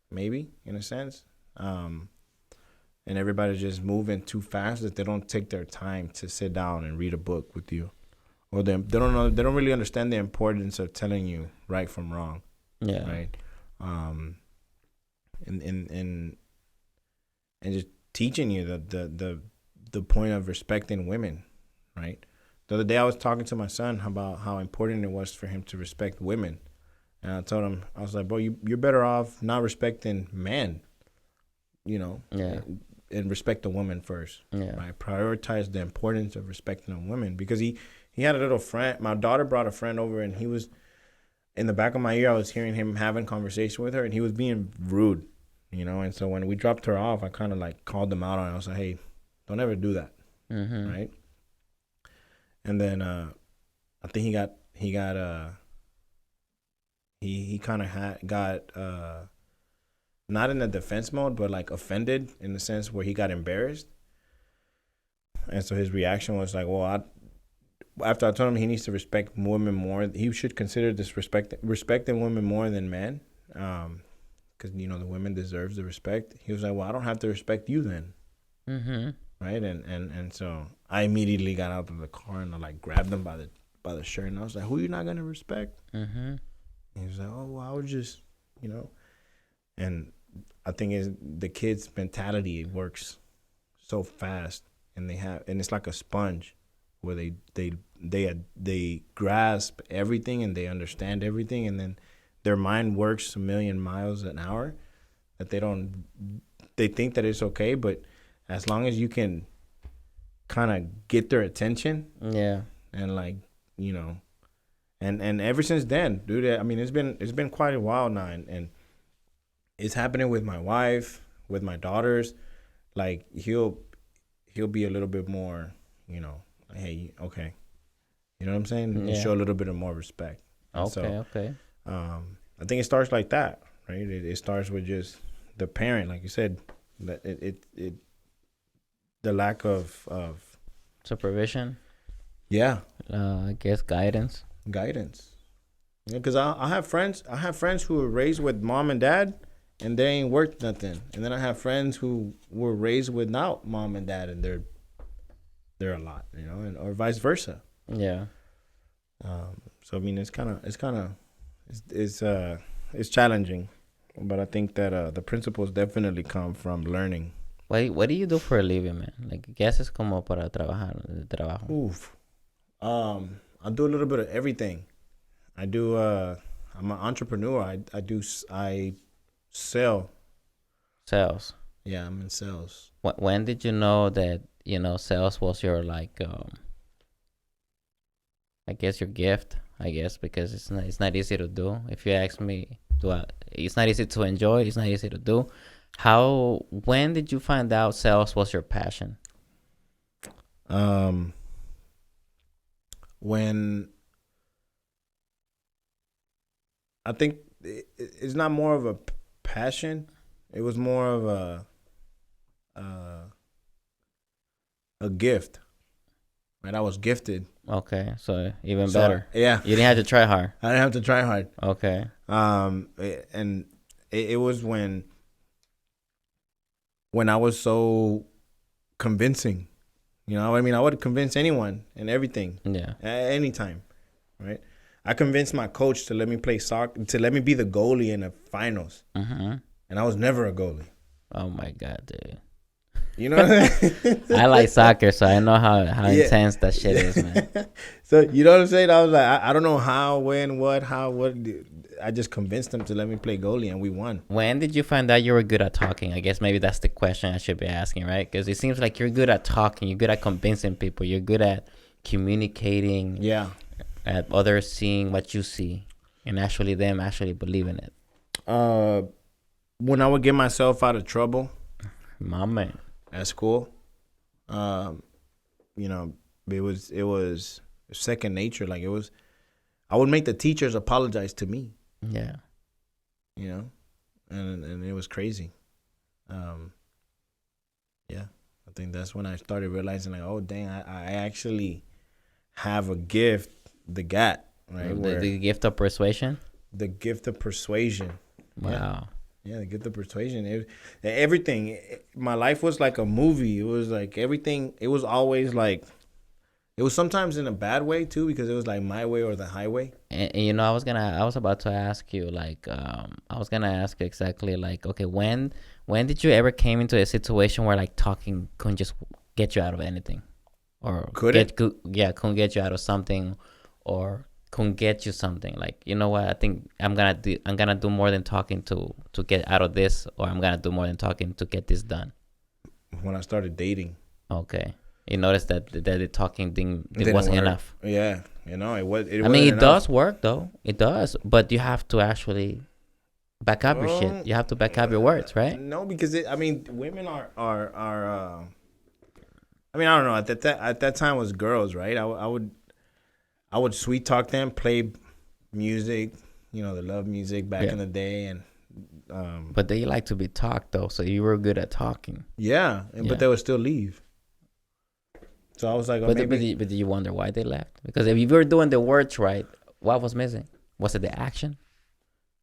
maybe in a sense, and everybody's just moving too fast that they don't take their time to sit down and read a book with you, or they don't really understand the importance of telling you right from wrong. Yeah. Right. And just teaching you the point of respecting women, right? The other day I was talking to my son about how important it was for him to respect women. And I told him, I was like, bro, you're better off not respecting men, you know, Yeah. and respect the woman first. Yeah. Right? Prioritize the importance of respecting a woman, because he had a little friend. My daughter brought a friend over, and he was in the back of my ear. I was hearing him having conversation with her, and he was being rude, you know. And so when we dropped her off, I kind of like called them out on it. I was like, hey, don't ever do that, right? And then I think he kind of got not in a defense mode, but like offended in the sense where he got embarrassed. And so his reaction was like, well, after I told him he needs to respect women more, he should consider respecting women more than men, because you know the women deserves the respect. He was like, well, I don't have to respect you then, right? And so I immediately got out of the car and I like grabbed him by the shirt, and I was like, who you not gonna respect? And he was like, oh, well, I would just, you know. And I think the kids' mentality works so fast, and it's like a sponge, where they grasp everything and they understand everything, and then their mind works a million miles an hour, that they think that it's okay, but as long as you can kind of get their attention, and like, you know, and ever since then, dude, I mean, it's been quite a while now, and it's happening with my wife, with my daughters. Like he'll be a little bit more, you know, hey, okay, you know what I'm saying? Yeah. Show a little bit of more respect. Okay. I think it starts like that, right? It starts with just the parent, like you said, that the lack of supervision. Yeah. I guess guidance. Yeah, because I have friends who were raised with mom and dad, and they ain't worth nothing. And then I have friends who were raised without mom and dad, and they're a lot, you know, and or vice versa. Yeah. So I mean, it's challenging, but I think that the principles definitely come from learning. What do you do for a living, man? Like, ¿qué haces como para trabajar, de trabajo? Oof. I do a little bit of everything. I do. I'm an entrepreneur. I sell. Sales. Yeah, I'm in sales. When did you know that, you know, sales was your, like, I guess your gift, I guess, because it's not easy to do. If you ask me, it's not easy to enjoy. It's not easy to do. When did you find out sales was your passion? When I think it's not more of a passion. It was more of a gift. Right, I was gifted. Okay, so even better. Yeah, you didn't have to try hard. I didn't have to try hard. Okay. And it was when I was so convincing. You know, I mean, I would convince anyone and everything. Yeah. At any time, right? I convinced my coach to let me play soccer, to let me be the goalie in the finals. And I was never a goalie. Oh my God, dude. You know what I'm saying? I like soccer, so I know how intense that shit is, man. So, you know what I'm saying? I was like, I don't know how, when, what. I just convinced them to let me play goalie, and we won. When did you find out you were good at talking? I guess maybe that's the question I should be asking, right? Because it seems like you're good at talking. You're good at convincing people. You're good at communicating. Yeah. At others seeing what you see, and actually them actually believing it. When I would get myself out of trouble. My man. At school, you know, it was second nature. Like I would make the teachers apologize to me. Yeah. You know, and it was crazy. Yeah, I think that's when I started realizing, like, oh dang, I actually have a gift, the GAT, right? The gift of persuasion. The gift of persuasion. Wow. Yeah, the gift of persuasion. Everything. My life was like a movie. It was like everything. It was always like, it was sometimes in a bad way too, because it was like my way or the highway. And you know, I was about to ask you, like, I was gonna ask you exactly, like, okay, when did you ever came into a situation where like talking couldn't just get you out of anything? or Could it? couldn't get you out of something, or couldn't get you something. Like, you know what? I think I'm gonna do more than talking to get out of this, or I'm gonna do more than talking to get this done. When I started dating, Okay, you noticed that the talking thing it didn't wasn't work. enough. Yeah, it was. It I mean, wasn't it enough. does work though. It does, but you have to actually back up your shit. You have to back up your words, right? No, because women are. I mean, I don't know. At that time was girls, right? I would sweet talk them, play music, the love music back Yeah. in the day, and But they like to be talked though, so you were good at talking. yeah, Yeah. but they would still leave. So I was like, oh, But maybe. but did you wonder why they left? Because if you were doing the words right, what was missing? Was it the action?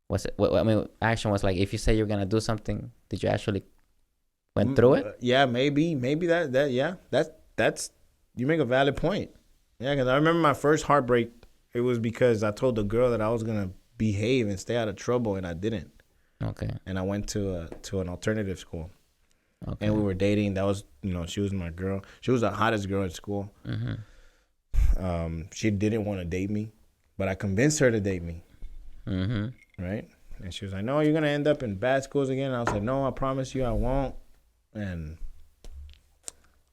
Was it? I mean, action was like if you say you're gonna do something, did you actually went through it? Yeah, maybe yeah, that's you make a valid point. Yeah, because I remember my first heartbreak. It was because I told the girl that I was gonna behave and stay out of trouble, and I didn't. Okay. And I went to an alternative school, Okay. and we were dating. That was she was my girl. She was the hottest girl at school. She didn't want to date me, but I convinced her to date me. Right? And she was like, "No, you're gonna end up in bad schools again." And I was like, "No, I promise you, I won't." And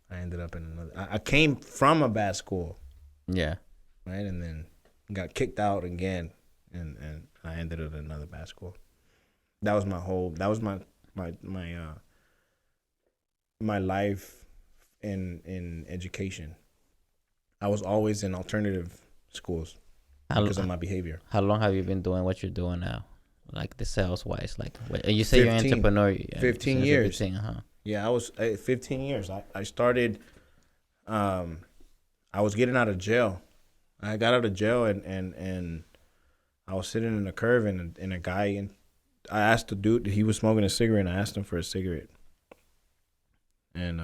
I ended up in another. I came from a bad school. Yeah. Right, and then got kicked out again, and I ended up in another bad school. That was my whole. That was my life in education. I was always in alternative schools because of my behavior. How long have you been doing what you're doing now? Like the sales wise, like you say 15, you're an entrepreneur. Yeah, 15 years. 15, huh? Yeah, I was 15 years. I started. I was getting out of jail. I got out of jail and I was sitting in a curve and a guy and I asked the dude, he was smoking a cigarette, and I asked him for a cigarette. And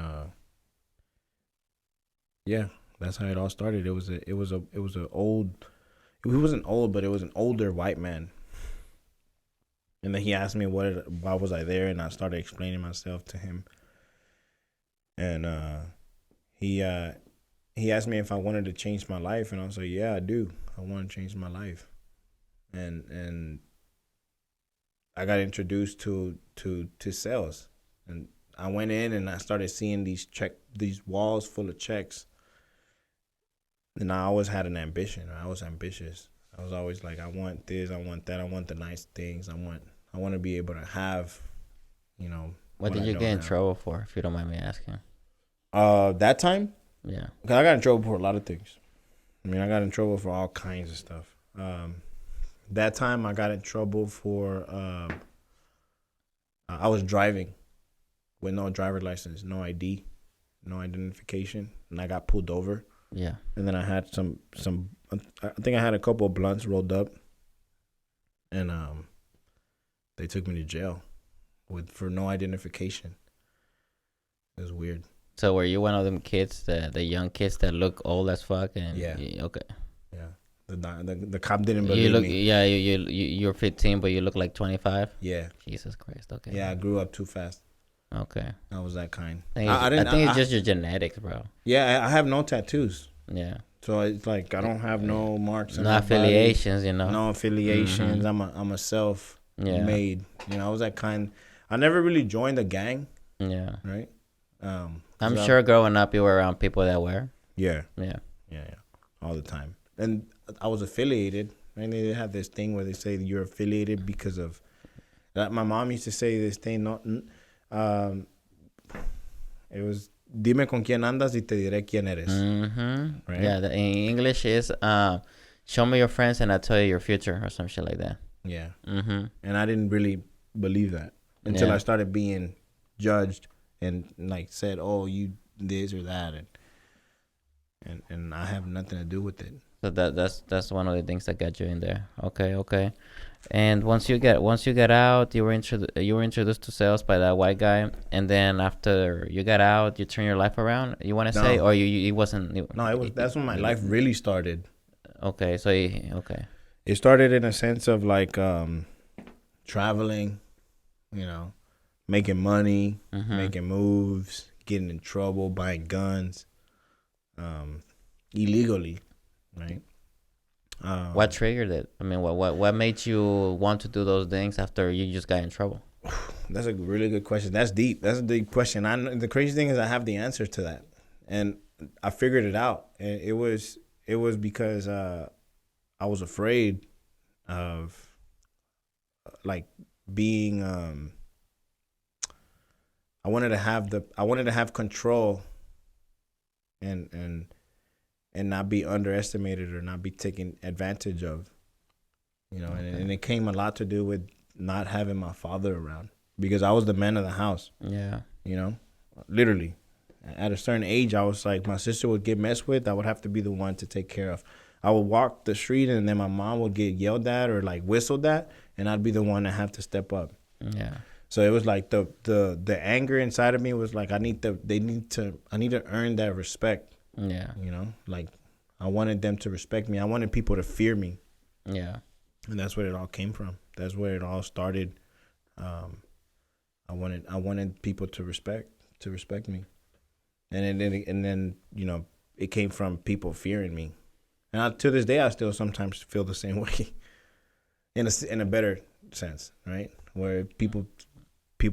yeah, that's how it all started. It was an old, he wasn't old, but it was an older white man. And then he asked me why was I there, and I started explaining myself to him. And he asked me if I wanted to change my life, and I was like, yeah, I do. I want to change my life. And I got introduced to sales, and I went in and I started seeing these walls full of checks. And I always had an ambition. I was ambitious. I was always like, I want this, I want that, I want the nice things, I want to be able to have, What did you get in trouble for, if you don't mind me asking? That time? Yeah. Because I got in trouble for a lot of things. I mean, I got in trouble for all kinds of stuff. That time I got in trouble for I was driving with no driver license, no ID, no identification, and I got pulled over. Yeah. And then I had some I think I had a couple of blunts rolled up, and they took me to jail for no identification. It was weird. So were you one of them kids, the young kids that look old as fuck? And yeah. Okay. Yeah. The cop didn't believe me. Yeah, you're 15, but you look like 25. Yeah. Jesus Christ. Okay. Yeah, I grew up too fast. Okay. I was that kind. I think it's just your genetics, bro. Yeah, I have no tattoos. Yeah. So it's like I don't have no marks. No affiliations, you know. No affiliations. Mm-hmm. I'm a self-made. I was that kind. I never really joined a gang. Yeah. Right. I'm sure growing up you were around people that were. Yeah. Yeah. Yeah. All the time. And I was affiliated. And they have this thing where they say you're affiliated because of. My mom used to say this thing. It was dime con quién andas y te diré quién eres. Mm-hmm. Right? Yeah. In English is show me your friends and I'll tell you your future or some shit like that. Yeah. Mm-hmm. And I didn't really believe that until I started being judged and like said, "Oh, you this or that," and I have nothing to do with it. So that's one of the things that got you in there. Okay. And once you get out, you were introduced to sales by that white guy, and then after you got out, you turned your life around. You want to say, or it wasn't? That's when my life really started. Okay, so okay. It started in a sense of like traveling, making money, making moves, getting in trouble, buying guns. illegally, right? What triggered it? I mean, what made you want to do those things after you just got in trouble? That's a really good question. That's deep. That's a deep question. The crazy thing is I have the answer to that, and I figured it out. And it was because I was afraid of like being. I wanted to have control, and not be underestimated or not be taken advantage of. And it came a lot to do with not having my father around because I was the man of the house. Yeah. Literally. At a certain age, I was like, my sister would get messed with. I would have to be the one to take care of. I would walk the street and then my mom would get yelled at or like whistled at, and I'd be the one that have to step up. Yeah. So it was like the anger inside of me was like, I need to earn that respect. Yeah. Like I wanted them to respect me. I wanted people to fear me. Yeah. And that's where it all came from. That's where it all started. I wanted people to respect me, and then it came from people fearing me, and to this day I still sometimes feel the same way, in a better sense, right? Where people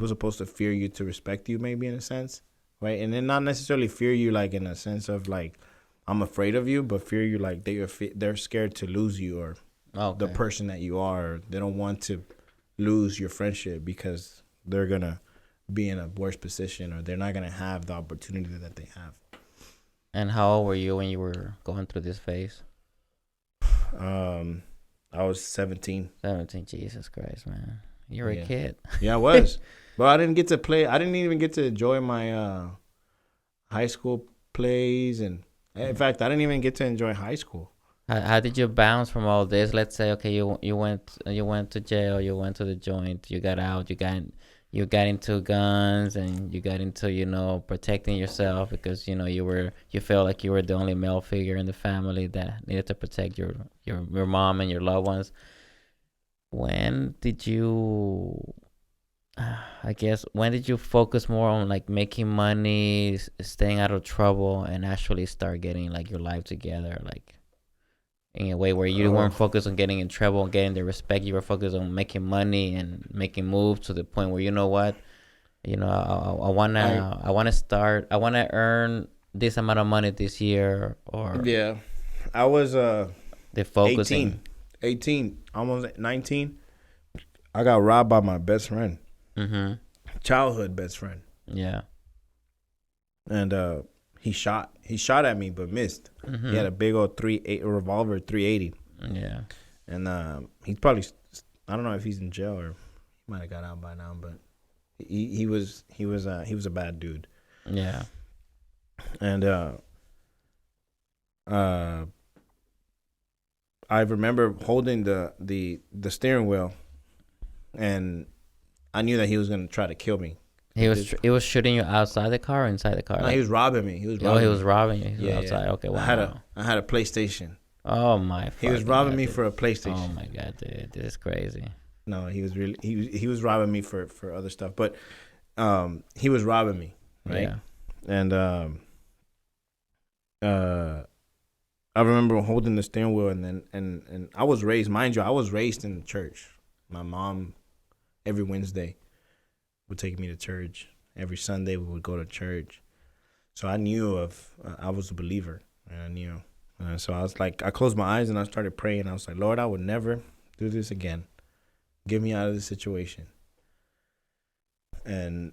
supposed to fear you to respect you, maybe in a sense, right? And then not necessarily fear you like in a sense of like I'm afraid of you, but fear you like they're scared to lose you or the person that you are. They don't want to lose your friendship because they're gonna be in a worse position or they're not gonna have the opportunity that they have. And how old were you when you were going through this phase? I was 17. 17. Jesus Christ, man. You were a kid. Yeah, I was. But I didn't get to play. I didn't even get to enjoy my high school plays. And in fact, I didn't even get to enjoy high school. How did you bounce from all this? Let's say, okay, you went to jail, you went to the joint, you got out, you got into guns, and you got into protecting yourself because you felt like you were the only male figure in the family that needed to protect your mom and your loved ones. When did you? When did you focus more on like making money, staying out of trouble, and actually start getting like your life together, like? In a way where you weren't focused on getting in trouble and getting the respect, you were focused on making money and making moves to the point where I wanna earn this amount of money this year, or I was the focusing 18, almost 19. I got robbed by my best friend, childhood best friend. Yeah, and he shot at me but missed. He had a big old revolver 380. Yeah. And he's probably, I don't know if he's in jail or he might have got out by now, but he was a bad dude. Yeah. And I remember holding the steering wheel, and I knew that he was going to try to kill me. He was shooting you outside the car or inside the car? No, he was robbing me. He was robbing you. He was outside. Yeah. Okay, wow. I had a PlayStation. Oh my! He was robbing me for a PlayStation. Oh my God, dude, this is crazy. No, he was really he was robbing me for other stuff, but he was robbing me, right? Yeah. And I remember holding the steering wheel, and I was raised, mind you, I was raised in the church. My mom, every Wednesday, would take me to church. Every Sunday we would go to church. So I knew I was a believer, and I knew. So I was like, I closed my eyes and I started praying. I was like, Lord, I would never do this again. Get me out of this situation. And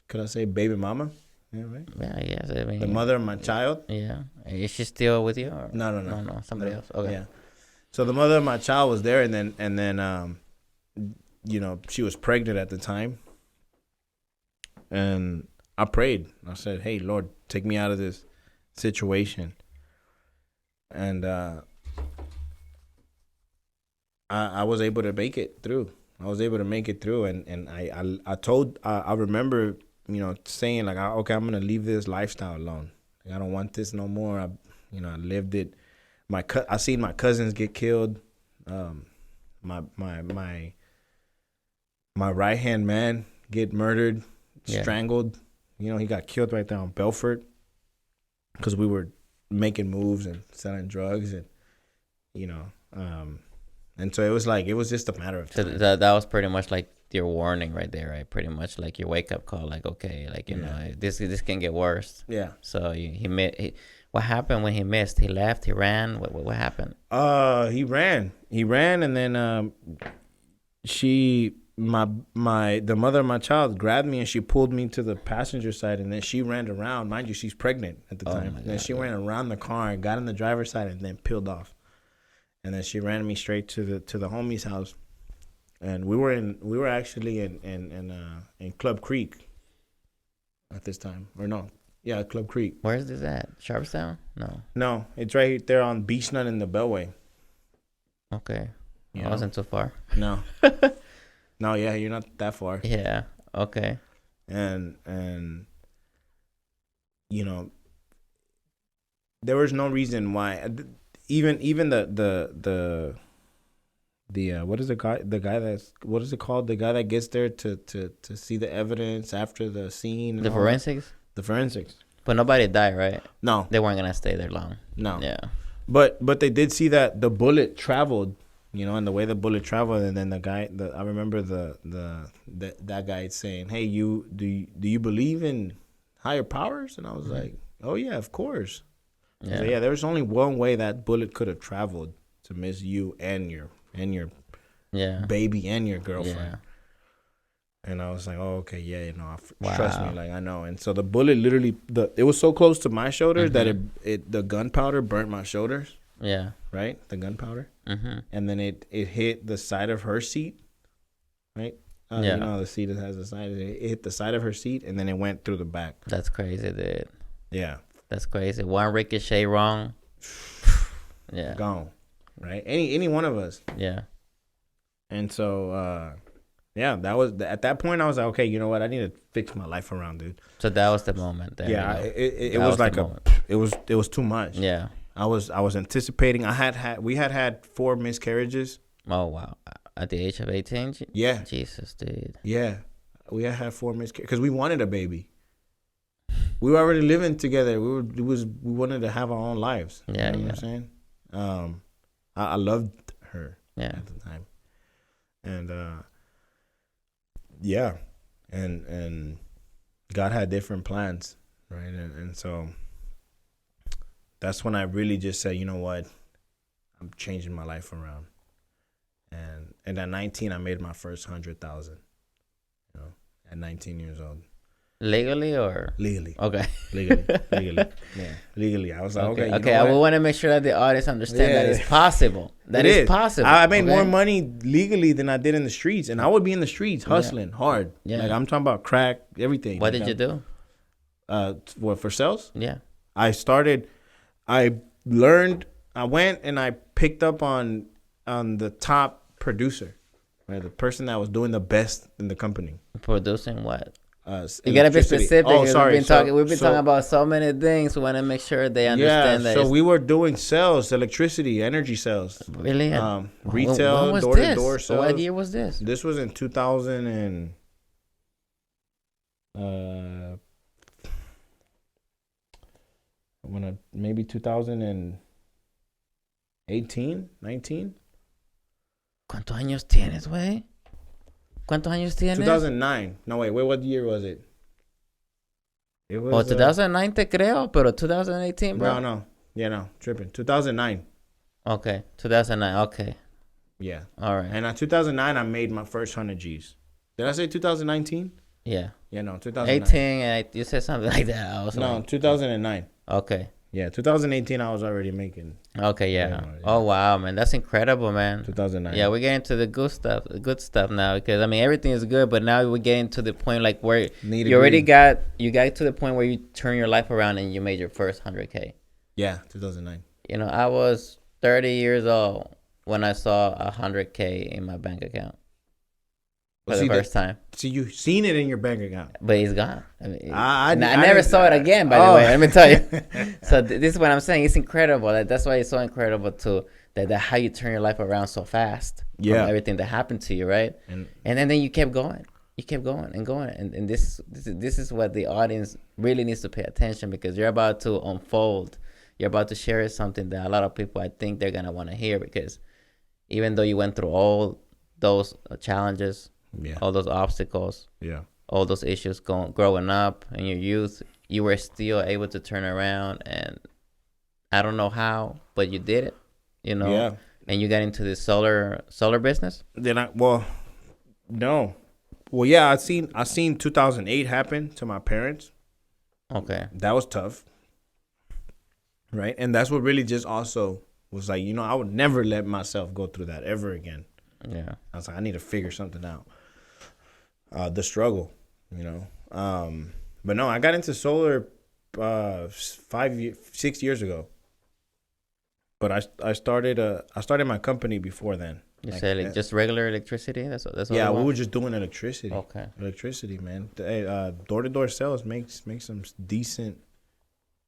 could I say baby mama? Yeah, right? Yeah, yes. I mean, the mother of my child. Yeah. Is she still with you? Or? No. Somebody else. Okay. Yeah. So the mother of my child was there, and then she was pregnant at the time, and I prayed. I said, "Hey, Lord, take me out of this situation." And I was able to make it through. And I remember, saying like, okay, I'm gonna leave this lifestyle alone. Like, I don't want this no more. I lived it. I seen my cousins get killed. My right hand man get murdered. strangled. You know, he got killed right there on Belfort because we were making moves and selling drugs, and you know, and so it was just a matter of time. So that was pretty much like your warning right there, right? Pretty much like your wake up call, like, okay, like, you know, this can get worse. Yeah. So what happened when he missed? He left. He ran. What happened? He ran, and then the mother of my child grabbed me and she pulled me to the passenger side, and then she ran around. Mind you, she's pregnant at the time. My God, then she ran around the car and got in the driver's side and then peeled off. And then she ran me straight to the homie's house. And we were actually in Club Creek at this time. Or no. Yeah, Club Creek. Where's this at? Sharpstown? No, it's right there on Beach Nut in the Beltway. Okay. You I know? wasn't too far. No. No, yeah, you're not that far. Yeah. Okay. And you know, there was no reason why. Even the what is the guy that's, what is it called? The guy that gets there to see the evidence after the scene. The forensics. The forensics. But nobody died, right? No, they weren't gonna stay there long. No. Yeah. But they did see that the bullet traveled. You know, and the way the bullet traveled, and then I remember that guy saying, "Hey, do you believe in higher powers?" And I was like, "Oh yeah, of course." Yeah. So, yeah, there was only one way that bullet could have traveled to miss you and your baby and your girlfriend. Yeah. And I was like, "Oh, okay, yeah, you know, trust me, like I know." And so the bullet literally, it was so close to my shoulder that the gunpowder burnt my shoulders. Yeah. Right? The gunpowder. And then it hit the side of her seat. Right? You know, the seat that has the side. It hit the side of her seat, and then it went through the back. That's crazy, dude. Yeah. That's crazy. One ricochet wrong. Yeah. Gone. Right? Any one of us. Yeah. And so, that was, at that point, I was like, okay, you know what? I need to fix my life around, dude. So that was the moment. There, yeah. You know? It was like it was too much. Yeah. I was anticipating. We had 4 miscarriages. Oh wow! At the age of 18. Yeah. Jesus, dude. Yeah, we had 4 miscarriages because we wanted a baby. We were already living together. We wanted to have our own lives. Yeah, you know what I'm saying? I loved her at the time, and and God had different plans, right? And so. That's when I really just said, you know what, I'm changing my life around. And at 19, I made my first 100,000. You know, at 19 years old. Legally or legally? Okay. Legally. Yeah, legally. I was like, okay. Okay. I want to make sure that the audience understand that it's possible. That it is possible. I made more money legally than I did in the streets, and I would be in the streets hustling hard. Yeah. Like I'm talking about crack, everything. What did you do? What, for sales? Yeah. I learned. I went and I picked up on the top producer, right? The person that was doing the best in the company. Producing what? You gotta be specific. Oh, sorry. We've been talking about so many things. We want to make sure they understand that. So we were doing sales, electricity, energy sales. Really? Retail, door-to-door sales. What year was this? This was in 2000 and maybe 2018, 19. ¿Cuántos años tienes, güey? ¿Cuántos años tienes? 2009. No, wait, what year was it? It was 2009 te creo, pero 2018, bro. No. Yeah, no, tripping. 2009. Okay, 2009. Okay. Yeah. All right. And in 2009, I made my first 100 G's. Did I say 2019? Yeah. Yeah, no, 2009. 18, and you said something like that. I was like, 2009. Okay. Yeah, 2018, I was already making. Okay, yeah. Oh, wow, man. That's incredible, man. 2009. Yeah, we're getting to the good stuff now, because, I mean, everything is good, but now we're getting to the point, like, where you got to the point where you turn your life around and you made your first 100K. Yeah, 2009. You know, I was 30 years old when I saw 100K in my bank account. For the first time. So you seen it in your bank account, but it's gone. I mean, I never saw it again. By the way, let me tell you. So this is what I'm saying. It's incredible. That's why it's so incredible too. That how you turn your life around so fast. Yeah. From everything that happened to you, right? And then you kept going. you kept going and going, and this is what the audience really needs to pay attention, because you're about to unfold, you're about to share something that a lot of people, I think, they're gonna want to hear, because even though you went through all those challenges, Yeah. all those obstacles, Yeah. all those issues growing up in your youth, you were still able to turn around, and I don't know how, but you did it, Yeah. and you got into the solar business. Well, no. Well, yeah, I seen 2008 happen to my parents. Okay. That was tough. Right? And that's what really just also was like, I would never let myself go through that ever again. Yeah. I was like, I need to figure something out. The struggle, but no, I got into solar 6 years ago. But I started my company before then. You said just regular electricity. That's all. Yeah, you we want? were just doing electricity. Okay. Electricity, man. Hey, door-to-door sales makes some decent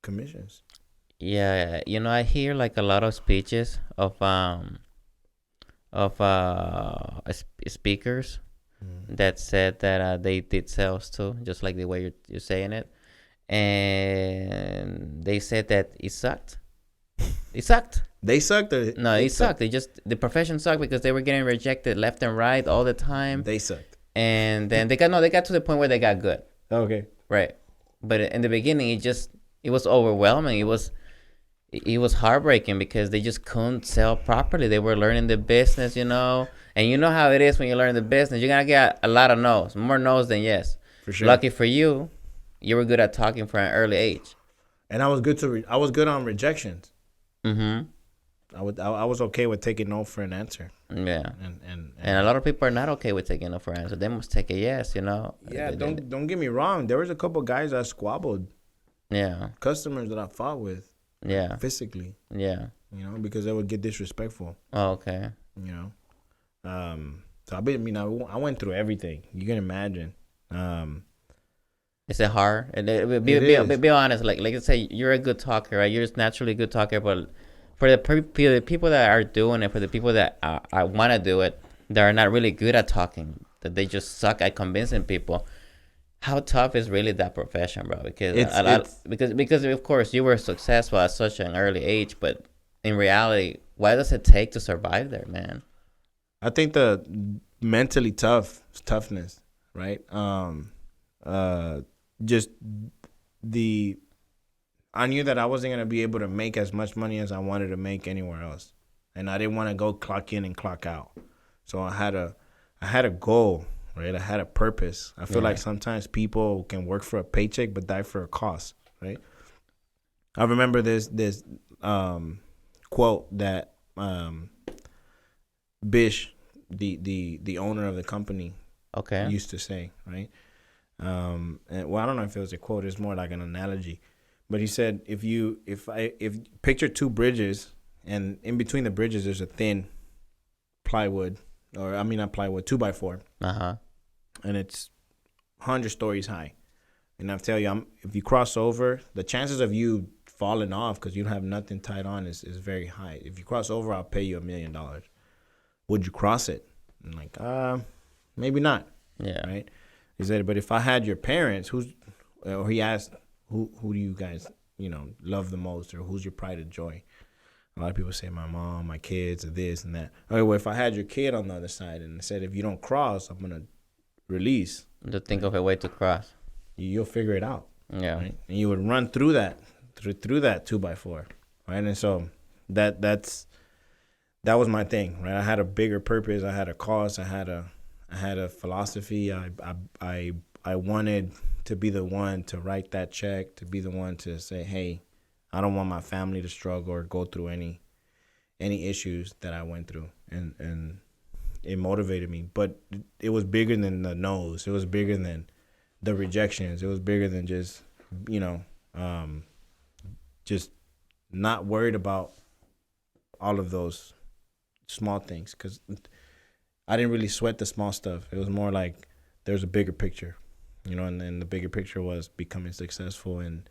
commissions. Yeah, I hear like a lot of speeches of speakers that said that they did sales too, just like the way you're saying it, and they said that it sucked. It sucked. They sucked. No, it sucked. The profession sucked because they were getting rejected left and right all the time. They sucked. And then they got to the point where they got good. Okay. Right. But in the beginning, it was overwhelming. It was heartbreaking because they just couldn't sell properly. They were learning the business, and you know how it is when you learn the business. You're gonna get a lot of no's, more no's than yes. For sure. Lucky for you, you were good at talking for an early age. And I was good on rejections. Mm-hmm. I was okay with taking no for an answer. Yeah. And a lot of people are not okay with taking no for an answer. They must take a yes, Yeah, don't get me wrong. There was a couple guys that squabbled. Yeah. Customers that I fought with. Yeah. Physically. Yeah. Because they would get disrespectful. Oh, okay. So I went through everything. You can imagine. Is it hard? Be honest. Like let's say you're a good talker, right? You're just naturally a good talker, but for the people that are doing it, for the people that I want to do it, that are not really good at talking, that they just suck at convincing people. How tough is really that profession, bro? Because of course you were successful at such an early age, but in reality, what does it take to survive there, man? I think the mentally toughness, right? Just I knew that I wasn't gonna be able to make as much money as I wanted to make anywhere else, and I didn't want to go clock in and clock out. So I had a goal. Right, I had a purpose. I feel like sometimes people can work for a paycheck but die for a cause. Right. I remember this quote that Bish, the owner of the company, used to say. Right. And I don't know if it was a quote. It's more like an analogy. But he said, if picture two bridges, and in between the bridges there's a thin plywood, or I mean not plywood, 2x4. And it's 100 stories high. And I tell you, if you cross over, the chances of you falling off because you don't have nothing tied on is very high. If you cross over, I'll pay you $1 million. Would you cross it? I'm like, maybe not. Yeah. Right. He said, but if I had your parents, he asked, who do you guys, love the most, or who's your pride and joy? A lot of people say my mom, my kids, or this and that. Okay, well, if I had your kid on the other side and said, if you don't cross, I'm going to release. To think of a way to cross. You'll figure it out. Yeah. Right? And you would run through that 2x4. Right. And so that was my thing. Right. I had a bigger purpose. I had a cause. I had a philosophy. I wanted to be the one to write that check, to be the one to say, hey, I don't want my family to struggle or go through any issues that I went through. And it motivated me. But it was bigger than the no's. It was bigger than the rejections. It was bigger than just, just not worried about all of those small things. Because I didn't really sweat the small stuff. It was more like there's a bigger picture, and then the bigger picture was becoming successful in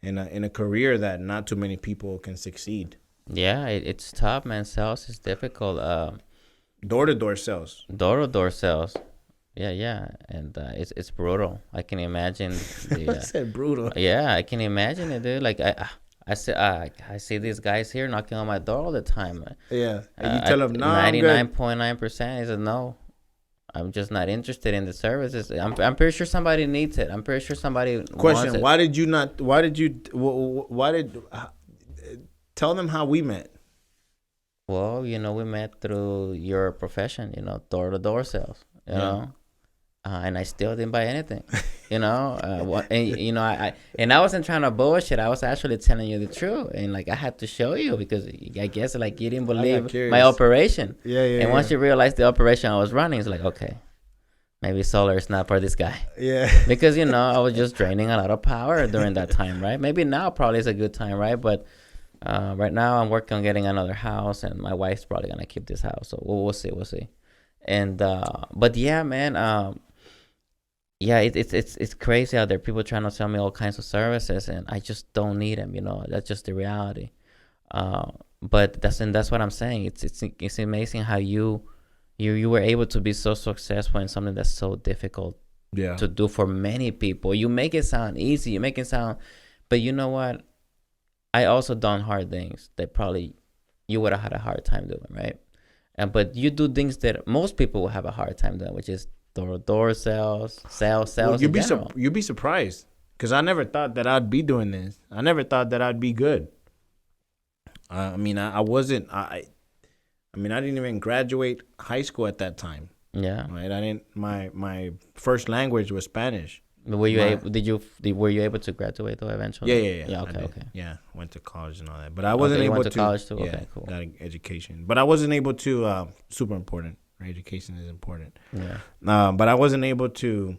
a career that not too many people can succeed. Yeah, it's tough, man. Sales is difficult. Door-to-door sales. Door-to-door sales. yeah, and it's brutal. I can imagine I the said brutal. yeah, I can imagine it, dude. Like I see these guys here knocking on my door all the time. Yeah, and you tell them, "Nah, I'm good." 99.9% is a no. I'm just not interested in the services. I'm pretty sure somebody needs it. I'm pretty sure somebody wants Question: it. why did you not? Why did you? Why did? Tell them how we met. Well, we met through your profession, door to door sales, Yeah. and I still didn't buy anything, and and I wasn't trying to bullshit. I was actually telling you the truth, and like I had to show you because I guess like you didn't I got believe my curious. operation, Yeah, yeah, and once yeah. you realized the operation I was running, it's like okay, maybe solar is not for this guy. Yeah. Because I was just draining a lot of power during that time, right? Maybe now probably is a good time, right? But right now I'm working on getting another house, and my wife's probably gonna keep this house, so we'll see, we'll see. And but yeah, man, yeah, it's crazy out there. People trying to sell me all kinds of services, and I just don't need them. That's just the reality. But that's what I'm saying. It's amazing how you were able to be so successful in something that's so difficult Yeah. to do for many people. You make it sound easy. You make it sound, but you know what? I also done hard things that probably you would have had a hard time doing, right? And but you do things that most people will have a hard time doing, which is door sales, Well, sales in general. you'd be surprised because I never thought that I'd be doing this. I never thought that I'd be good. I mean, I wasn't. I mean, I didn't even graduate high school at that time. Yeah. Right. I didn't. My first language was Spanish. But were you My able? Were you able to graduate though eventually? yeah. Yeah. I Okay. did. Okay. Yeah, went to college and all that, but I wasn't Okay. You able went to to. college too. Yeah, Okay. Cool. got an education, but I wasn't able to. Super important. Right? Education is important. Yeah. But I wasn't able to.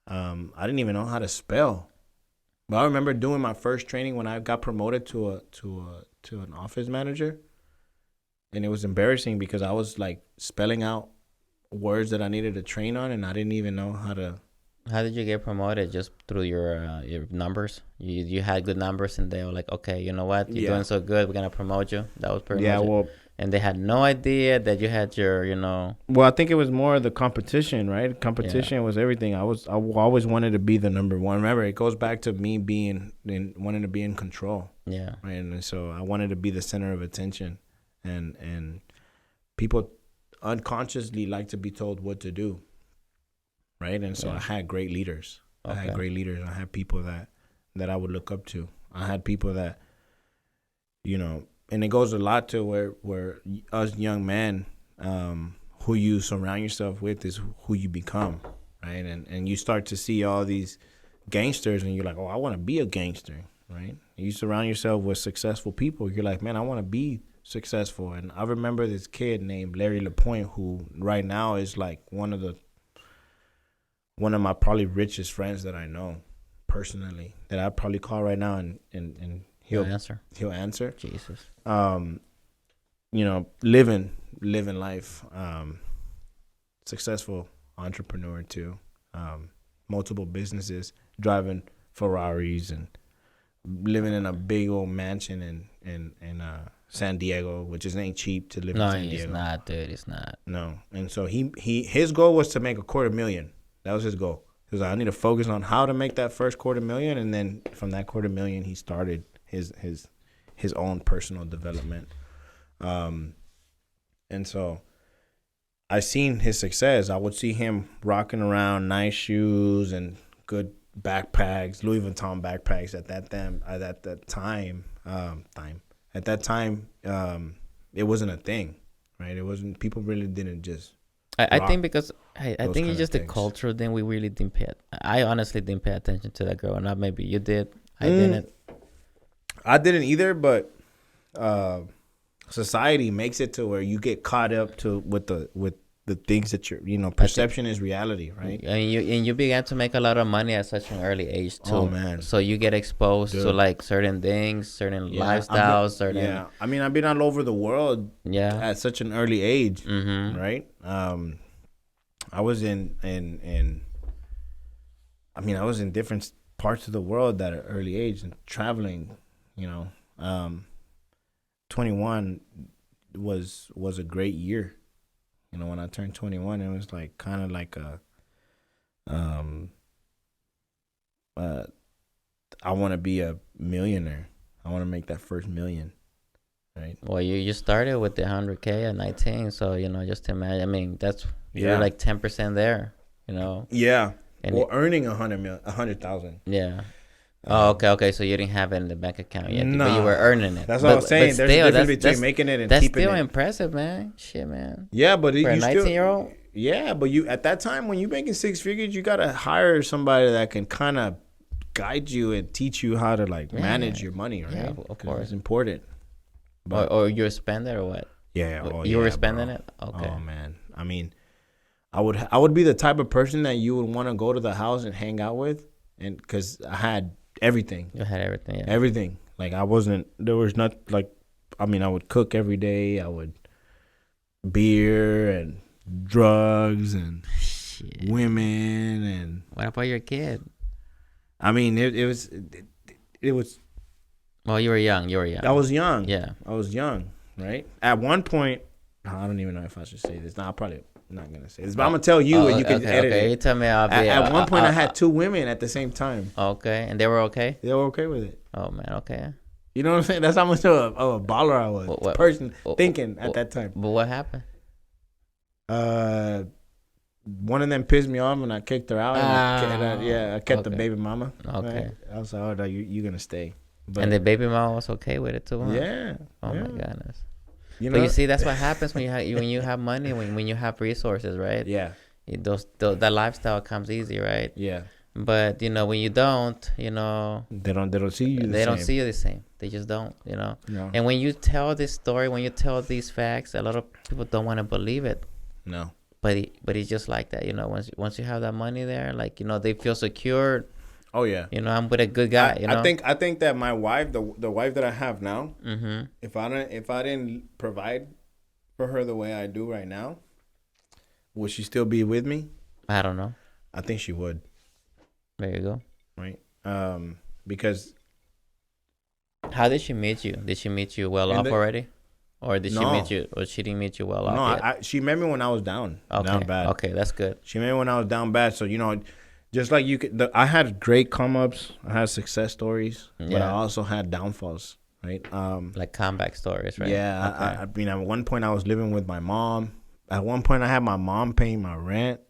I didn't even know how to spell. But I remember doing my first training when I got promoted to an office manager, and it was embarrassing because I was like spelling out words that I needed to train on, and I didn't even know how to. How did you get promoted? Just through your numbers? You had good numbers, and they were like, okay, you know what? You're Yeah. doing so good. We're gonna promote you. That was pretty Yeah, much it. well, And they had no idea that you had your, well, I think it was more the competition, right? yeah, Competition was everything. I always wanted to be the number one. Remember, it goes back to me wanting to be in control, yeah, right? And so I wanted to be the center of attention, and people unconsciously like to be told what to do, right? And so yeah. I had great leaders. I had Okay. great leaders. I had people that I would look up to. I had people that, and it goes a lot to where us young men, who you surround yourself with is who you become, right? And you start to see all these gangsters, and you're like, oh, I want to be a gangster, right? You surround yourself with successful people. You're like, man, I want to be successful. And I remember this kid named Larry LaPointe, who right now is like one of my probably richest friends that I know personally, that I probably call right now, and Your answer. he'll answer. Jesus. Living life, successful entrepreneur too, multiple businesses, driving Ferraris, and living in a big old mansion in San Diego, which ain't cheap to live in No, San it's Diego. not, dude. It's not. No, and so his goal was to make $250,000. That was his goal. He was like, I need to focus on how to make that first $250,000, and then from that $250,000, he started his own personal development. And so I seen his success. I would see him rocking around nice shoes and good backpacks, Louis Vuitton backpacks at that time. At that time, it wasn't a thing, right? It wasn't. People really didn't just. I think because I those think kind it's of just the things. culture. Then we really didn't pay. I honestly didn't pay attention to that growing up. Maybe you did. I didn't. I didn't either, but society makes it to where you get caught up with the things that perception is reality, right? And you began to make a lot of money at such an early age too. Oh, man. So you get exposed to Dude. like certain things, certain Yeah, lifestyles, certain Yeah, I mean, I've been all over the world yeah. at such an early age, Mm-hmm. right? I was in I was in different parts of the world at an early age and traveling. 21 was a great year. You know, when I turned 21, it was like kind of like a um uh I want to be a millionaire. I want to make that first million, right? Well, you started with the 100K at 19, so just imagine. I mean, you're Yeah. like 10% there. Yeah. And Well, earning 100,000. yeah. Oh, okay. So you didn't have it in the bank account yet, but you were Nah, earning it. that's what I was saying. There's a still, difference between making it and that's keeping still it. impressive, man. Shit, man. Yeah, but For a you still 19-year-old. Yeah, but you at that time when you're making six figures, you gotta hire somebody that can kind of guide you and teach you how to like manage your money, right? Yeah, of course. It's important. But Or you're spending or what? yeah, You were spending bro. it. Okay. Oh man, I mean, I would be the type of person that you would want to go to the house and hang out with, and because I had everything. You had everything. Yeah. Everything. Like there was not like, I mean, I would cook every day. I would beer and drugs and Shit. women and. What about your kid? I mean, it was. Well, you were young. I was young. Yeah. I was young, right? At one point, I don't even know if I should say this. No, I'm probably not gonna say this, but I'm gonna tell you, and you can edit it. You tell me. At one point, I had two women at the same time. Okay, and they were okay. They were okay with it. Oh man, okay. You know what I'm saying? That's how much of a baller I was. What person thinking at that time. But what happened? One of them pissed me off and I kicked her out. I kept the baby mama. Okay. Right? I was like, oh, no, you're gonna stay. But, and the baby mama was okay with it too, huh? Yeah. Oh my goodness. But you see, that's what happens when you have money, when you have resources, right? Yeah. That lifestyle comes easy, right? Yeah. But when you don't, they don't see you. Don't see you the same. They just don't, No. And when you tell this story, when you tell these facts, a lot of people don't want to believe it. No. But it's just like that, Once you have that money there, like they feel secure. Oh yeah. I'm with a good guy. I think that my wife, the wife that I have now, mm-hmm. if I didn't provide for her the way I do right now, would she still be with me? I don't know. I think she would. There you go. Right. Because. How did she meet you? Did she meet you well off already? Or did she meet you? Or she didn't meet you well off yet? She met me when I was down bad. Okay, that's good. She met me when I was down bad. So just like you could, I had great come ups. I had success stories, but I also had downfalls. Right. Like comeback stories, right? Yeah. Okay. I mean, at one point I was living with my mom. At one point I had my mom paying my rent.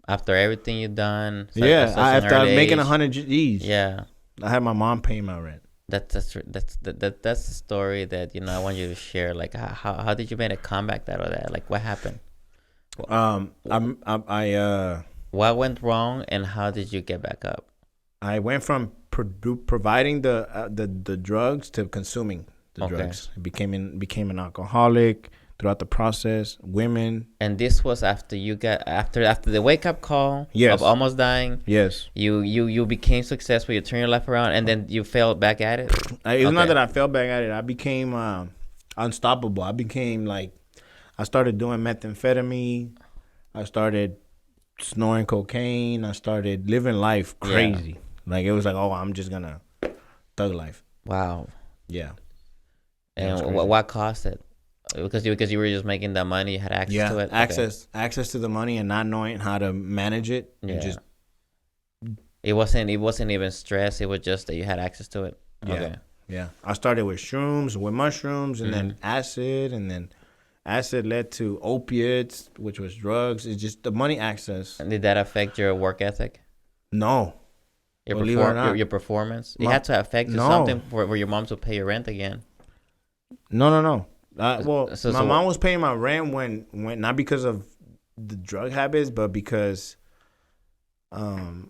After everything you've done. After I was making 100 G's. Yeah. I had my mom paying my rent. That's the story that I want you to share. Like how did you make a comeback out of that? Like what happened? What went wrong and how did you get back up? I went from providing the drugs to consuming the drugs. I became an alcoholic throughout the process. Women. And this was after you got after the wake up call of almost dying. Yes. You became successful. You turned your life around, and then you fell back at it. It's not that I fell back at it. I became unstoppable. I became I started doing methamphetamine. I started snoring cocaine. I started living life crazy. Yeah. Like it was like, oh, I'm just gonna thug life. Wow. Yeah. And what caused it? Because you were just making that money, you had access to it. Access to the money and not knowing how to manage it. Yeah. It wasn't even stress. It was just that you had access to it. Yeah. Okay. Yeah. I started with shrooms, with mushrooms, and then acid, and then acid led to opiates, which was drugs. It's just the money access. And did that affect your work ethic? No. Your performance? It had to affect something for your mom to pay your rent again. No. My mom was paying my rent when not because of the drug habits, but because, how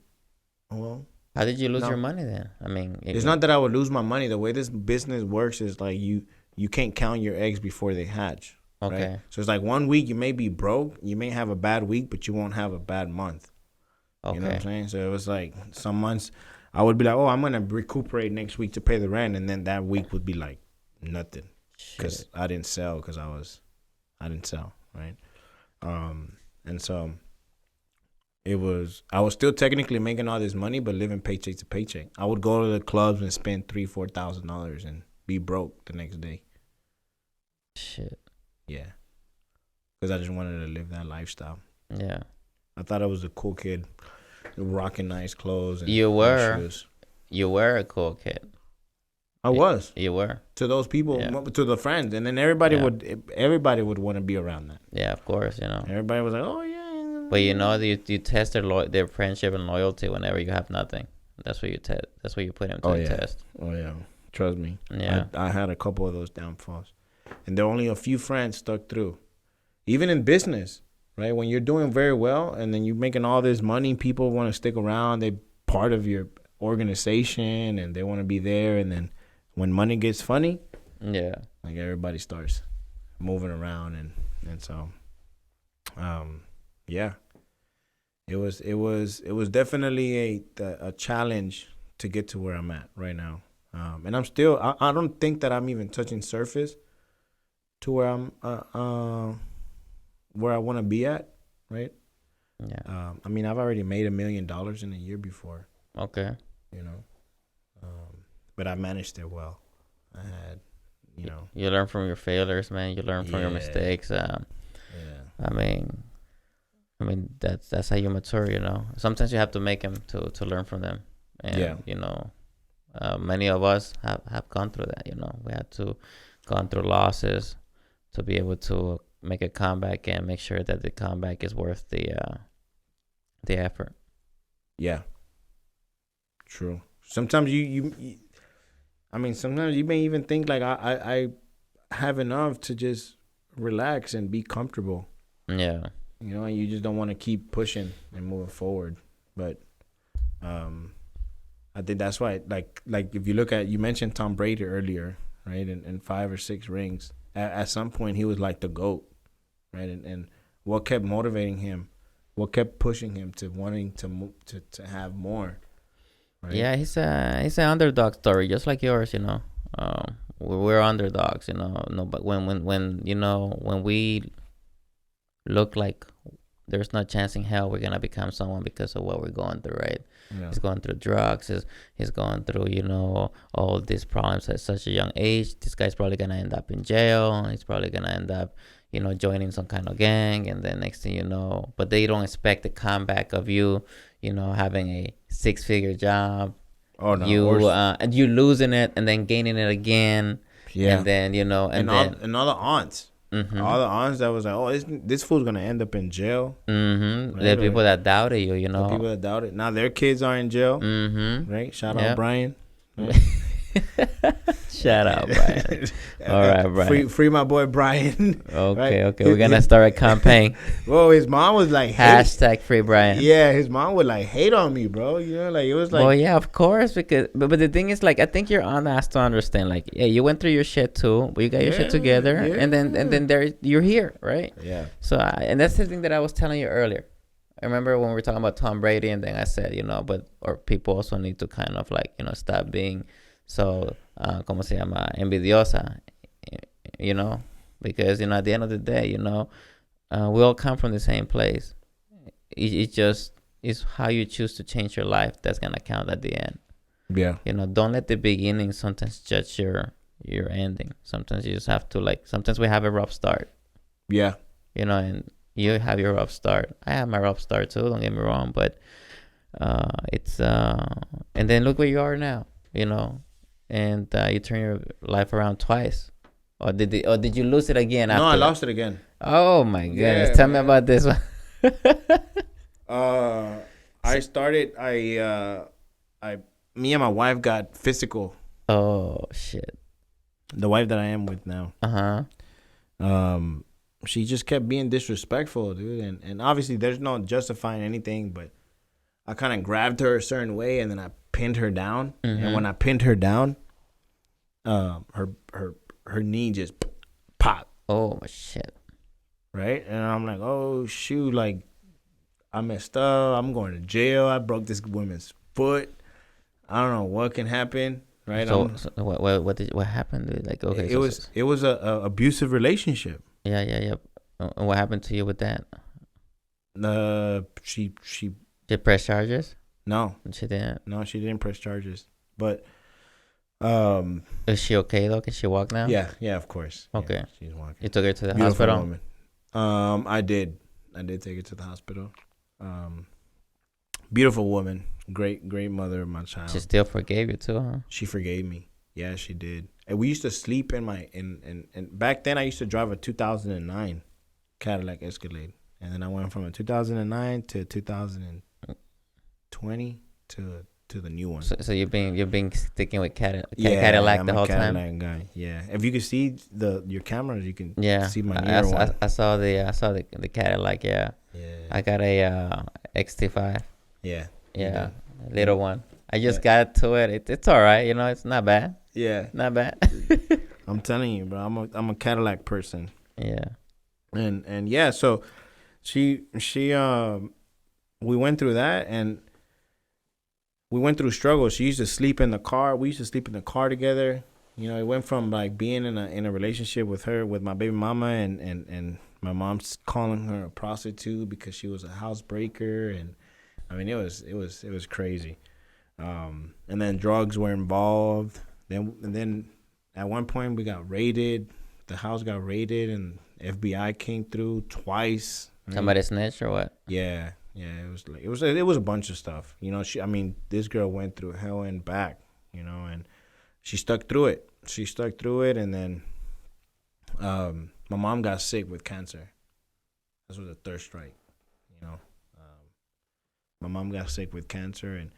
did you lose your money then? I mean, it's not that I would lose my money. The way this business works is like you can't count your eggs before they hatch. Okay. Right? So it's like 1 week you may be broke, you may have a bad week, but you won't have a bad month. Okay. You know what I'm saying? So it was like some months I would be like, oh, I'm gonna recuperate next week to pay the rent, and then that week would be like nothing. Because I didn't sell I didn't sell, right? And so I was still technically making all this money, but living paycheck to paycheck. I would go to the clubs and spend $3,000-$4,000 and be broke the next day. Shit. Yeah. because I just wanted to live that lifestyle. Yeah. I thought I was a cool kid, rocking nice clothes and You nice were. shoes. You were a cool kid. I was You were. to those people, Yeah. to the friends, and then everybody Yeah. would want to be around that. Yeah, of course, you know. Everybody was like, "Oh yeah." But you know, you test their friendship and loyalty whenever you have nothing. That's what you test. That's what you put them to the test. Oh yeah, trust me. Yeah. I had a couple of those downfalls, and there were only a few friends stuck through. Even in business, right? When you're doing very well, and then you're making all this money, people want to stick around. They're part of your organization, and they want to be there. And then when money gets funny, Yeah. like everybody starts moving around, and so, yeah. It was definitely a challenge to get to where I'm at right now, and I'm still. I don't think that I'm even touching surface to where I'm where I want to be at, right? Yeah. I mean, I've already made $1 million in a year before, Okay. you know, but I managed it well. I had, You learn from your failures, man. You learn from your mistakes. yeah. I mean that's how you mature, you know. Sometimes you have to make them to learn from them, and you know, many of us have gone through that. You know, we had to gone through losses to be able to make a comeback and make sure that the comeback is worth the effort. Yeah. True. Sometimes I mean, sometimes you may even think like I have enough to just relax and be comfortable. Yeah. You know, and you just don't want to keep pushing and moving forward. But I think that's why, like if you look at, you mentioned Tom Brady earlier, right? And 5 or 6 rings. At some point, he was like the GOAT, right? And what kept motivating him, what kept pushing him to wanting to have more. Right? Yeah, he's an underdog story, just like yours. You know, we're underdogs. You know, no, but when you know, when we look like there's no chance in hell we're gonna become someone because of what we're going through, right? Yeah. He's going through drugs. He's going through, you know, all these problems at such a young age. This guy's probably gonna end up in jail. He's probably gonna end up, you know, joining some kind of gang, and then next thing you know, but they don't expect the comeback of you, you know, having a 6-figure job. Oh no, and you losing it and then gaining it again. Yeah. And then, you know, and then all the aunts. Mm-hmm. All the aunts that was like, oh, this fool's gonna end up in jail. Mm-hmm. Right? The people that doubted you, you know. The people that doubted. Now their kids are in jail. Mm-hmm. Right? Shout out Brian. Right? Shout out, Brian. All right, Brian. Free my boy Brian. Okay, right? Okay. We're gonna start a campaign. Well, his mom was like, hashtag free Brian. Yeah, his mom would like hate on me, bro. You know, like it was like. Well, yeah, of course, because but the thing is, like, I think your aunt has to understand, like, yeah, you went through your shit too, but you got your shit together, and then there you're here, right? Yeah. So and that's the thing that I was telling you earlier. I remember when we were talking about Tom Brady, and then I said, you know, or people also need to kind of like, you know, stop being so, ¿cómo se llama? Envidiosa, you know, because, you know, at the end of the day, you know, we all come from the same place. It just is how you choose to change your life that's gonna count at the end. Yeah. You know, don't let the beginning sometimes judge your ending. Sometimes you just have to, like, sometimes we have a rough start. Yeah. You know, and you have your rough start. I have my rough start too, don't get me wrong, but it's and then look where you are now, you know, and you turn your life around twice. Or did you lose it again after? No, I lost it again. Oh my goodness. Tell me about this one. Me and my wife got physical. Oh shit. The wife that I am with now. She just kept being disrespectful, dude, and obviously there's no justifying anything, but I kind of grabbed her a certain way and then I pinned her down, and when I pinned her down, her knee just popped. Oh shit. Right, and I'm like, oh shoot, like I messed up. I'm going to jail. I broke this woman's foot. I don't know what can happen. Right. So what happened, dude? Like, okay, it was a abusive relationship. Yeah. And what happened to you with that? She did press charges? No, she didn't. No, she didn't press charges. But is she okay though? Can she walk now? Yeah, of course. Okay, yeah, she's walking. You took her to the Beautiful hospital. Woman. I did take her to the hospital. Um, Beautiful woman, great mother of my child. She still forgave you too, huh? She forgave me. Yeah, she did. And we used to sleep in my back then I used to drive a 2009 Cadillac Escalade, and then I went from a 2009 to 2020 to the new one. So you've been sticking with Yeah, Cadillac I'm the a whole Cadillac time. guy. Yeah, if you can see your cameras, you can Yeah, see my newer one. I saw the Cadillac. Yeah, Yeah, I got a XT5. yeah, Yeah, did. little one. I just Yeah. got to it. It's all right. You know, it's not bad. Yeah. Not bad. I'm telling you, bro. I'm a Cadillac person. Yeah. And yeah, so she we went through that, and we went through struggles. She used to sleep in the car. We used to sleep in the car together. You know, it went from like being in a relationship with my baby mama, and my mom's calling her a prostitute because she was a housebreaker, and I mean it was crazy. And then drugs were involved. Then at one point we got raided. The house got raided, and FBI came through twice. Right? Somebody snitched or what? Yeah. It was a bunch of stuff. You know, this girl went through hell and back. You know, and she stuck through it. And then my mom got sick with cancer. This was a third strike. You know, my mom got sick with cancer, and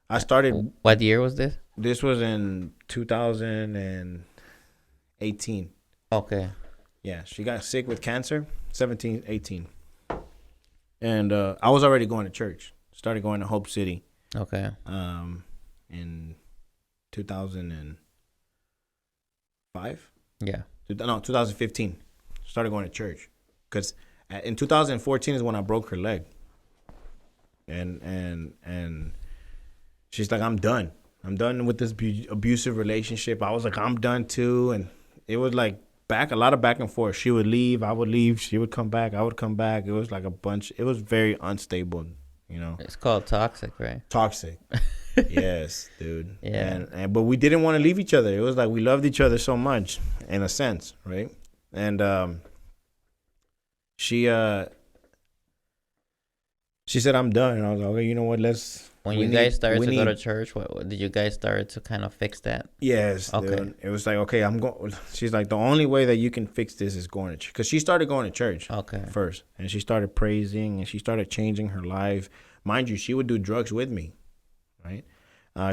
I started. What year was this? This was in 2018. Okay. Yeah, she got sick with cancer, 17, 18. And I was already going to church. Started going to Hope City. Okay. In 2005. Yeah. No, 2015. Started going to church, because in 2014 is when I broke her leg. And she's like, I'm done with this abusive relationship. I was like, I'm done too. And it was like a lot of back and forth. She would leave, I would leave. She would come back, I would come back. It was like a bunch. It was very unstable, you know. It's called toxic, right? Toxic. Yes, dude. Yeah. And but we didn't want to leave each other. It was like we loved each other so much, in a sense, right? And she said, I'm done. And I was like, okay, you know what? When you guys started to go to church, what did you guys start to kind of fix that? Yes. Okay. Dude. It was like, okay, I'm going. She's like, the only way that you can fix this is going to church. Because she started going to church first. And she started praising, and she started changing her life. Mind you, she would do drugs with me, right?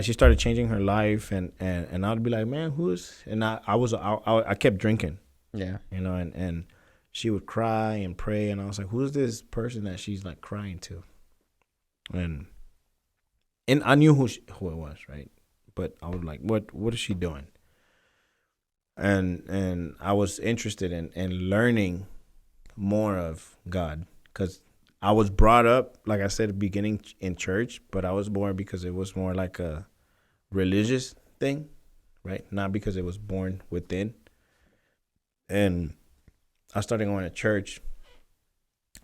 She started changing her life, and I'd be like, man, who's? And I kept drinking. Yeah. You know, and she would cry and pray, and I was like, who's this person that she's like crying to? And I knew who it was, right? But I was like, what is she doing? And I was interested in learning more of God, because I was brought up, like I said at the beginning, in church, but I was born because it was more like a religious thing, right? Not because it was born within. And I started going to church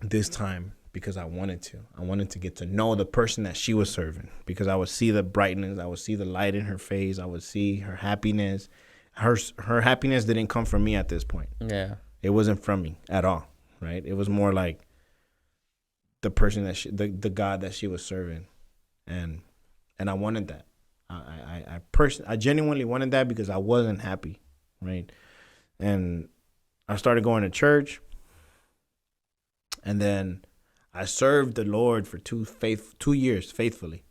this time because I wanted to. I wanted to get to know the person that she was serving, because I would see the brightness, I would see the light in her face, I would see her happiness. Her happiness didn't come from me at this point. Yeah. It wasn't from me at all, right? It was more like the person that the God that she was serving, and I wanted that. I genuinely wanted that because I wasn't happy, right? And I started going to church, and then I served the Lord for 2 years faithfully.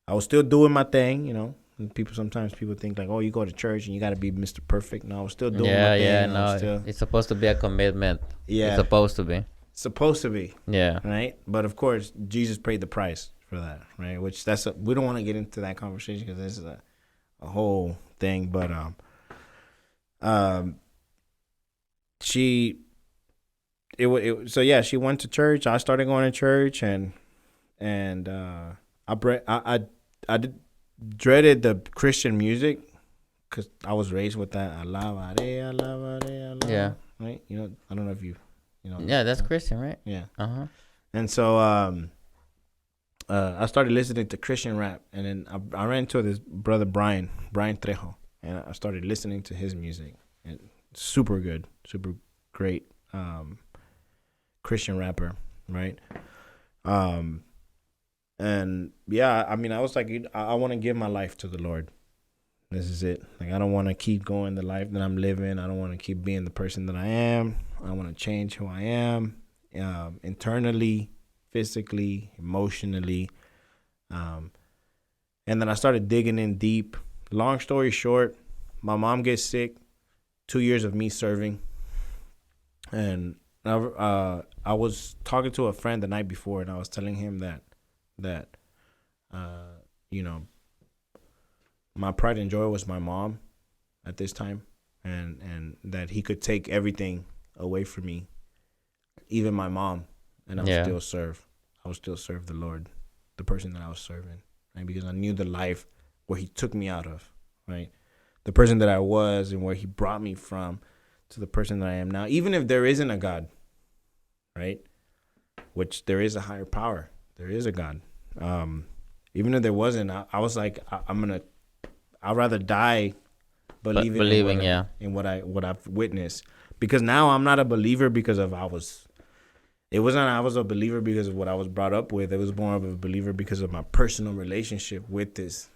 I was still doing my thing, you know. And sometimes people think like, oh, you go to church and you got to be Mr. Perfect. No, I was still doing my thing. Yeah, no. It's supposed to be a commitment. Yeah. It's supposed to be. Supposed to be. Yeah. Right? But of course, Jesus paid the price for that, right? Which we don't want to get into that conversation because this is a whole thing. But she went to church. I started going to church, and I dreaded the Christian music because I was raised with that. Alabare, alabare, alabare. Yeah. Right? You know, I don't know if you know. Yeah, that's Christian, right? Yeah. Uh-huh. And so I started listening to Christian rap, and then I ran into this brother Brian Trejo, and I started listening to his music, and super good, super great. Christian rapper, right? Um, and yeah, I mean, I was like, I want to give my life to the Lord. This is it. Like, I don't want to keep going the life that I'm living. I don't want to keep being the person that I am. I want to change who I am, internally, physically, emotionally. And then I started digging in deep. Long story short, my mom gets sick. 2 years of me serving, and I was talking to a friend the night before, and I was telling him that you know, my pride and joy was my mom at this time, and that he could take everything away from me, even my mom, and I would still serve. I would still serve the Lord, the person that I was serving, right? Because I knew the life where he took me out of, right? The person that I was and where he brought me from to the person that I am now. Even if there isn't a God, right? Which there is a higher power. There is a God. Even if there wasn't, I was like, I'd rather die believing in what I've witnessed. Because now I'm not a believer because of I was a believer because of what I was brought up with. It was more of a believer because of my personal relationship with this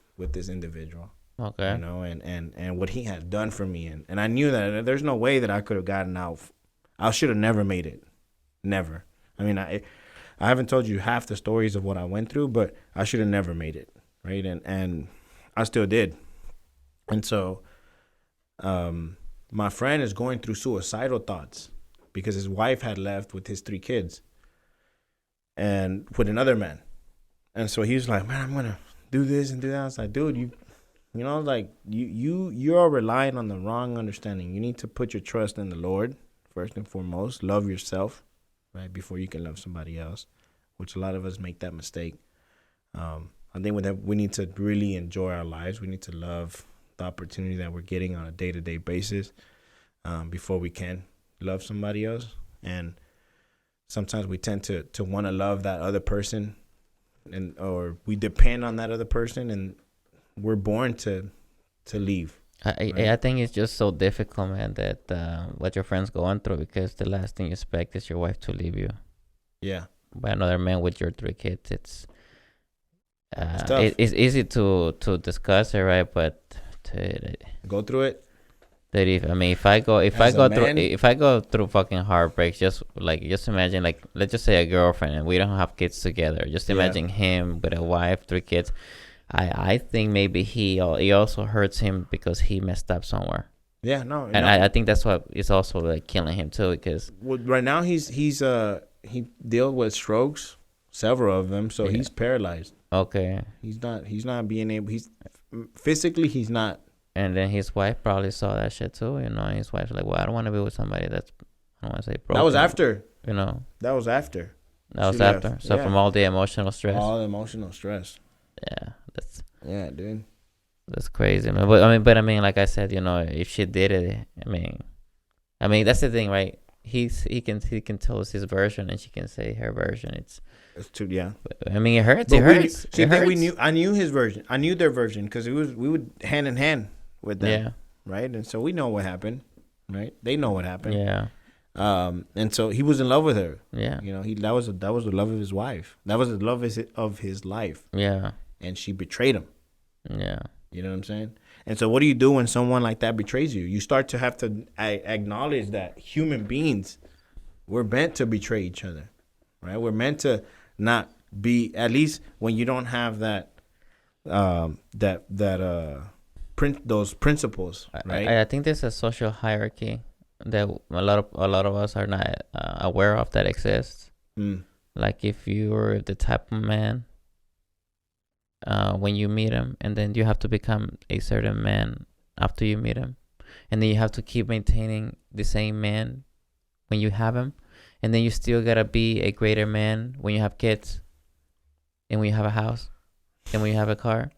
individual. Okay. You know, and what he had done for me. And I knew that there's no way that I could have gotten out. I should have never made it. Never. I mean, I haven't told you half the stories of what I went through, but I should have never made it. Right. And I still did. And so my friend is going through suicidal thoughts because his wife had left with his 3 kids and with another man. And so he was like, man, I'm going to do this and do that. I was like, dude, you know, like you are relying on the wrong understanding. You need to put your trust in the Lord first and foremost. Love yourself, right, before you can love somebody else, which a lot of us make that mistake. I think we need to really enjoy our lives. We need to love the opportunity that we're getting on a day-to-day basis before we can love somebody else. And sometimes we tend to want to love that other person, or we depend on that other person, and we're born to leave. I think it's just so difficult, man, that what your friend's going through, because the last thing you expect is your wife to leave you. Yeah. By another man with your 3 kids. It's easy to discuss it, right? But to go through it. That if I go through fucking heartbreaks, just imagine, like, let's just say a girlfriend and we don't have kids together. Just imagine him with a wife, 3 kids. I think maybe he also hurts him because he messed up somewhere. Yeah, no. And I think that's what is also like killing him too, because right now he deals with strokes, several of them, so he's paralyzed. Okay. He's not being able. He's physically he's not. And then his wife probably saw that shit too. You know, his wife's like, well, I don't want to be with somebody that's, I don't want to say broken. That was after. You know. That was after. So from all the emotional stress. All the emotional stress. Yeah, dude. That's crazy, man. But I mean, like I said, you know, if she did it, I mean, that's the thing, right? He can tell us his version, and she can say her version. It's too, yeah. I mean, it hurts. It hurts. I knew his version. I knew their version because we would hand in hand with them. Yeah. Right, and so we know what happened. Right, they know what happened. Yeah. And so he was in love with her. Yeah. You know, that was the love of his wife. That was the love of his life. Yeah. And she betrayed him. Yeah. You know what I'm saying? And so what do you do when someone like that betrays you? You start to have to acknowledge that human beings, we're meant to betray each other, right? We're meant to not be, at least when you don't have that, those principles, right? I think there's a social hierarchy that a lot of us are not aware of that exists. Like if you're the type of man, when you meet him, and then you have to become a certain man after you meet him, and then you have to keep maintaining the same man when you have him, and then you still gotta be a greater man when you have kids, and when you have a house, and when you have a car.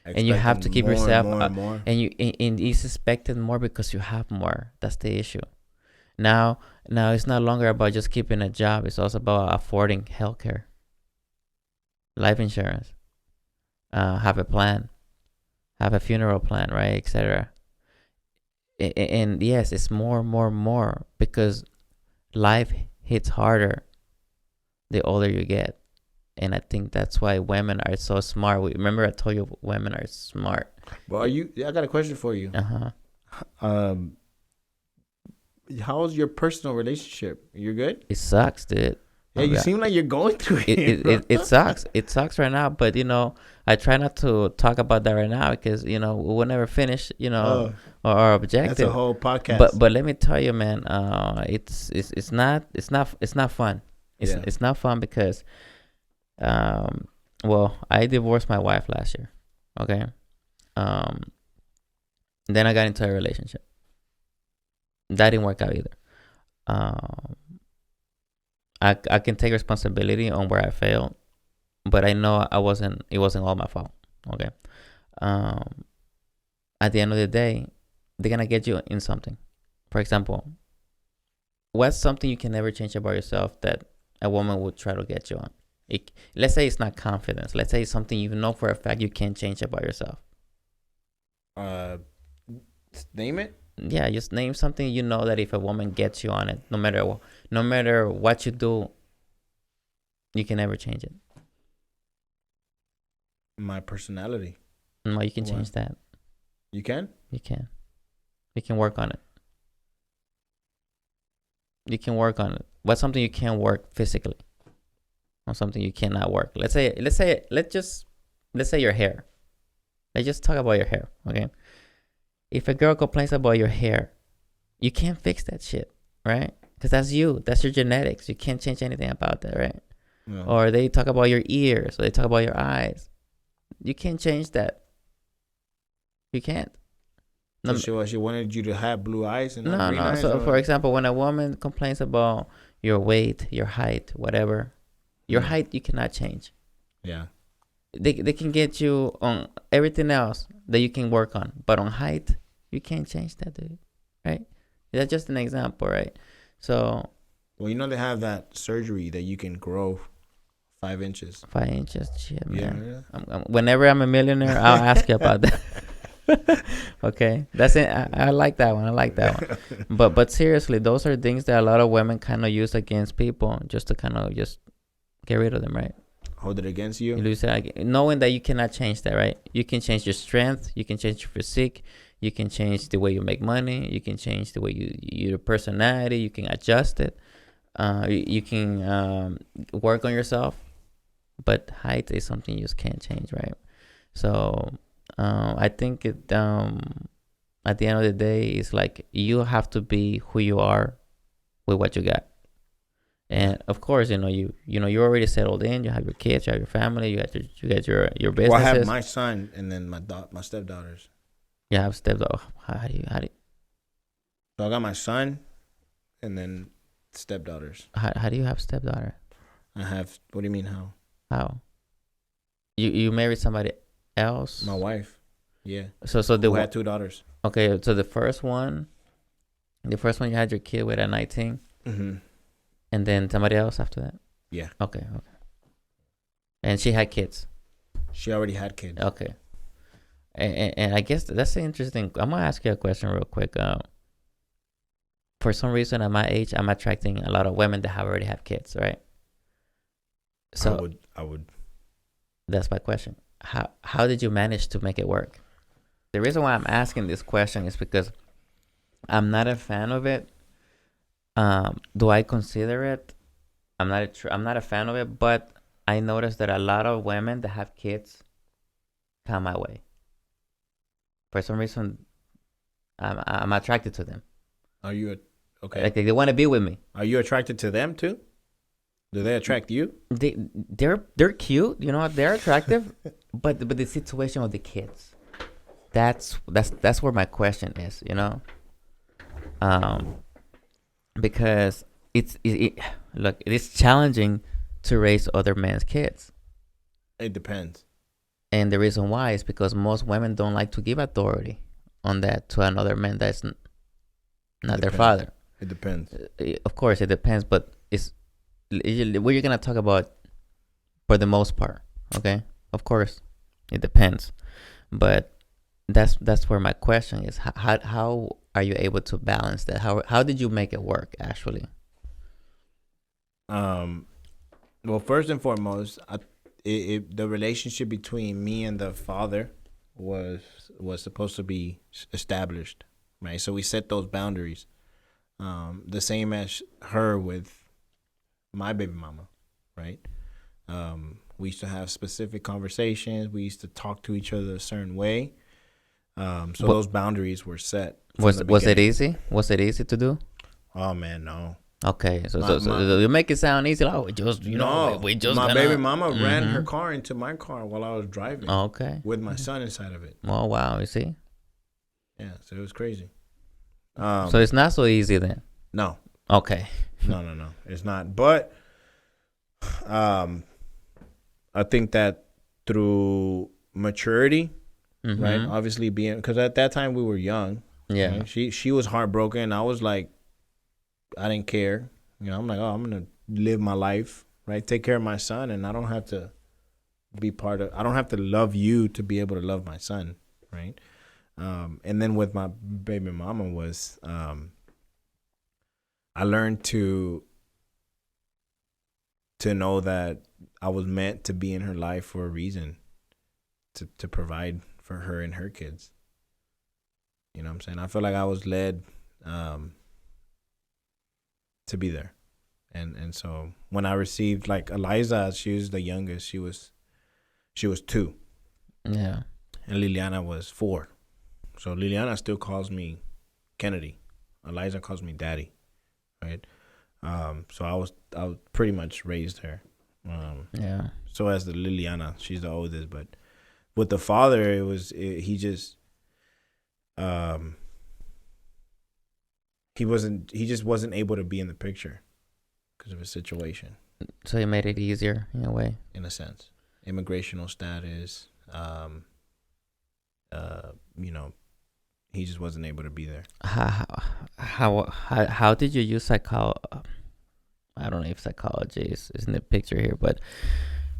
And you have to keep yourself more. And it's expected more because you have more. That's the issue. Now it's no longer about just keeping a job. It's also about affording healthcare, life insurance, have a plan, have a funeral plan, right, etc. And yes, it's more because life hits harder the older you get. And I think that's why women are so smart. Remember I told you women are smart. But are you? I got a question for you. Um, how's your personal relationship? You're good? It sucks, dude. Yeah, you seem like you're going through it. It sucks. It sucks right now. But I try not to talk about that right now because we'll never finish. Our objective. That's a whole podcast. But let me tell you, man. It's not fun. It's not fun because, well, I divorced my wife last year. Okay. Then I got into a relationship. That didn't work out either. I can take responsibility on where I failed, but I know it wasn't all my fault. Okay. At the end of the day, they're gonna get you in something. For example, what's something you can never change about yourself that a woman would try to get you on? Let's say it's not confidence. Let's say it's something you know for a fact you can't change about yourself. Name it. Yeah, just name something you know that if a woman gets you on it, no matter what you do, you can never change it. My personality. No, you can change that. You can? You can. You can work on it. You can work on it. What's something you can't work physically? Or something you cannot work? Let's say your hair. Let's just talk about your hair, okay? If a girl complains about your hair, you can't fix that shit, right? Because that's you. That's your genetics. You can't change anything about that, right? No. Or they talk about your ears, or they talk about your eyes. You can't change that. You can't. So she wanted you to have blue eyes and no. Eyes, so, for example, when a woman complains about your weight, your height, whatever, your height you cannot change. Yeah. They can get you on everything else that you can work on, but on height, you can't change that, dude. Right? That's just an example, right? So. Well, they have that surgery that you can grow 5 inches. 5 inches, shit, man. Yeah. Whenever I'm a millionaire, I'll ask you about that. Okay, that's it. I like that one. But seriously, those are things that a lot of women kind of use against people just to kind of just get rid of them, right? Hold it against you. Knowing that you cannot change that, right? You can change your strength. You can change your physique. You can change the way you make money. You can change the way your personality. You can adjust it. You can work on yourself. But height is something you just can't change, right? So I think at the end of the day, it's like you have to be who you are with what you got. And of course, you're already settled in. You have your kids, you have your family, you got your businesses. Well, I have my son and then my stepdaughters. You have stepdaughters. How do you? So I got my son, and then stepdaughters. How do you have stepdaughter? I have. What do you mean how? How? You married somebody else? My wife. Yeah. So who had 2 daughters. Okay, so the first one you had your kid with at 19. Mm-hmm. And then somebody else after that? Yeah. Okay. And she had kids? She already had kids. Okay. And I guess that's interesting. I'm going to ask you a question real quick. For some reason, at my age, I'm attracting a lot of women that already have kids, right? So I would. That's my question. How did you manage to make it work? The reason why I'm asking this question is because I'm not a fan of it. Do I consider it? I'm not a fan of it, but I noticed that a lot of women that have kids come my way. For some reason, I'm attracted to them. Are you okay? Like they want to be with me. Are you attracted to them too? Do they attract you? They're cute. You know what? They're attractive, but the situation with the kids, that's where my question is. Because look, it is challenging to raise other men's kids. It depends. And the reason why is because most women don't like to give authority on that to another man that's not their father. It depends. Of course, it depends, but we're gonna talk about for the most part. Okay, of course, it depends, but that's where my question is: how are you able to balance that? How did you make it work actually? Well, first and foremost, the relationship between me and the father was supposed to be established, right? So we set those boundaries, the same as her with my baby mama, right? We used to have specific conversations. We used to talk to each other a certain way. So those boundaries were set. Was it easy? Was it easy to do? Oh man, no. Okay, so you make it sound easy. Like, we just my baby mama ran her car into my car while I was driving. Okay. With my son inside of it. Oh wow, you see. Yeah, so it was crazy. So it's not so easy then. No. Okay. No, it's not. But, I think that through maturity, right? Obviously because at that time we were young. Yeah. Right? She was heartbroken. I was like, I didn't care. I'm like, I'm gonna live my life, right? Take care of my son, and I don't have to I don't have to love you to be able to love my son, right? And then with my baby mama was, I learned to know that I was meant to be in her life for a reason, to provide for her and her kids. You know what I'm saying? I feel like I was led to be there. And so when I received, like, Eliza, she was the youngest. She was 2. Yeah. And Liliana was 4. So Liliana still calls me Kennedy. Eliza calls me Daddy, right? So I was pretty much raised her. Yeah. So as the Liliana, she's the oldest, but with the father, he just wasn't able to be in the picture because of his situation. So it made it easier in a way. In a sense, immigrational status. He just wasn't able to be there. How did you use psychology? I don't know if psychology is in the picture here, but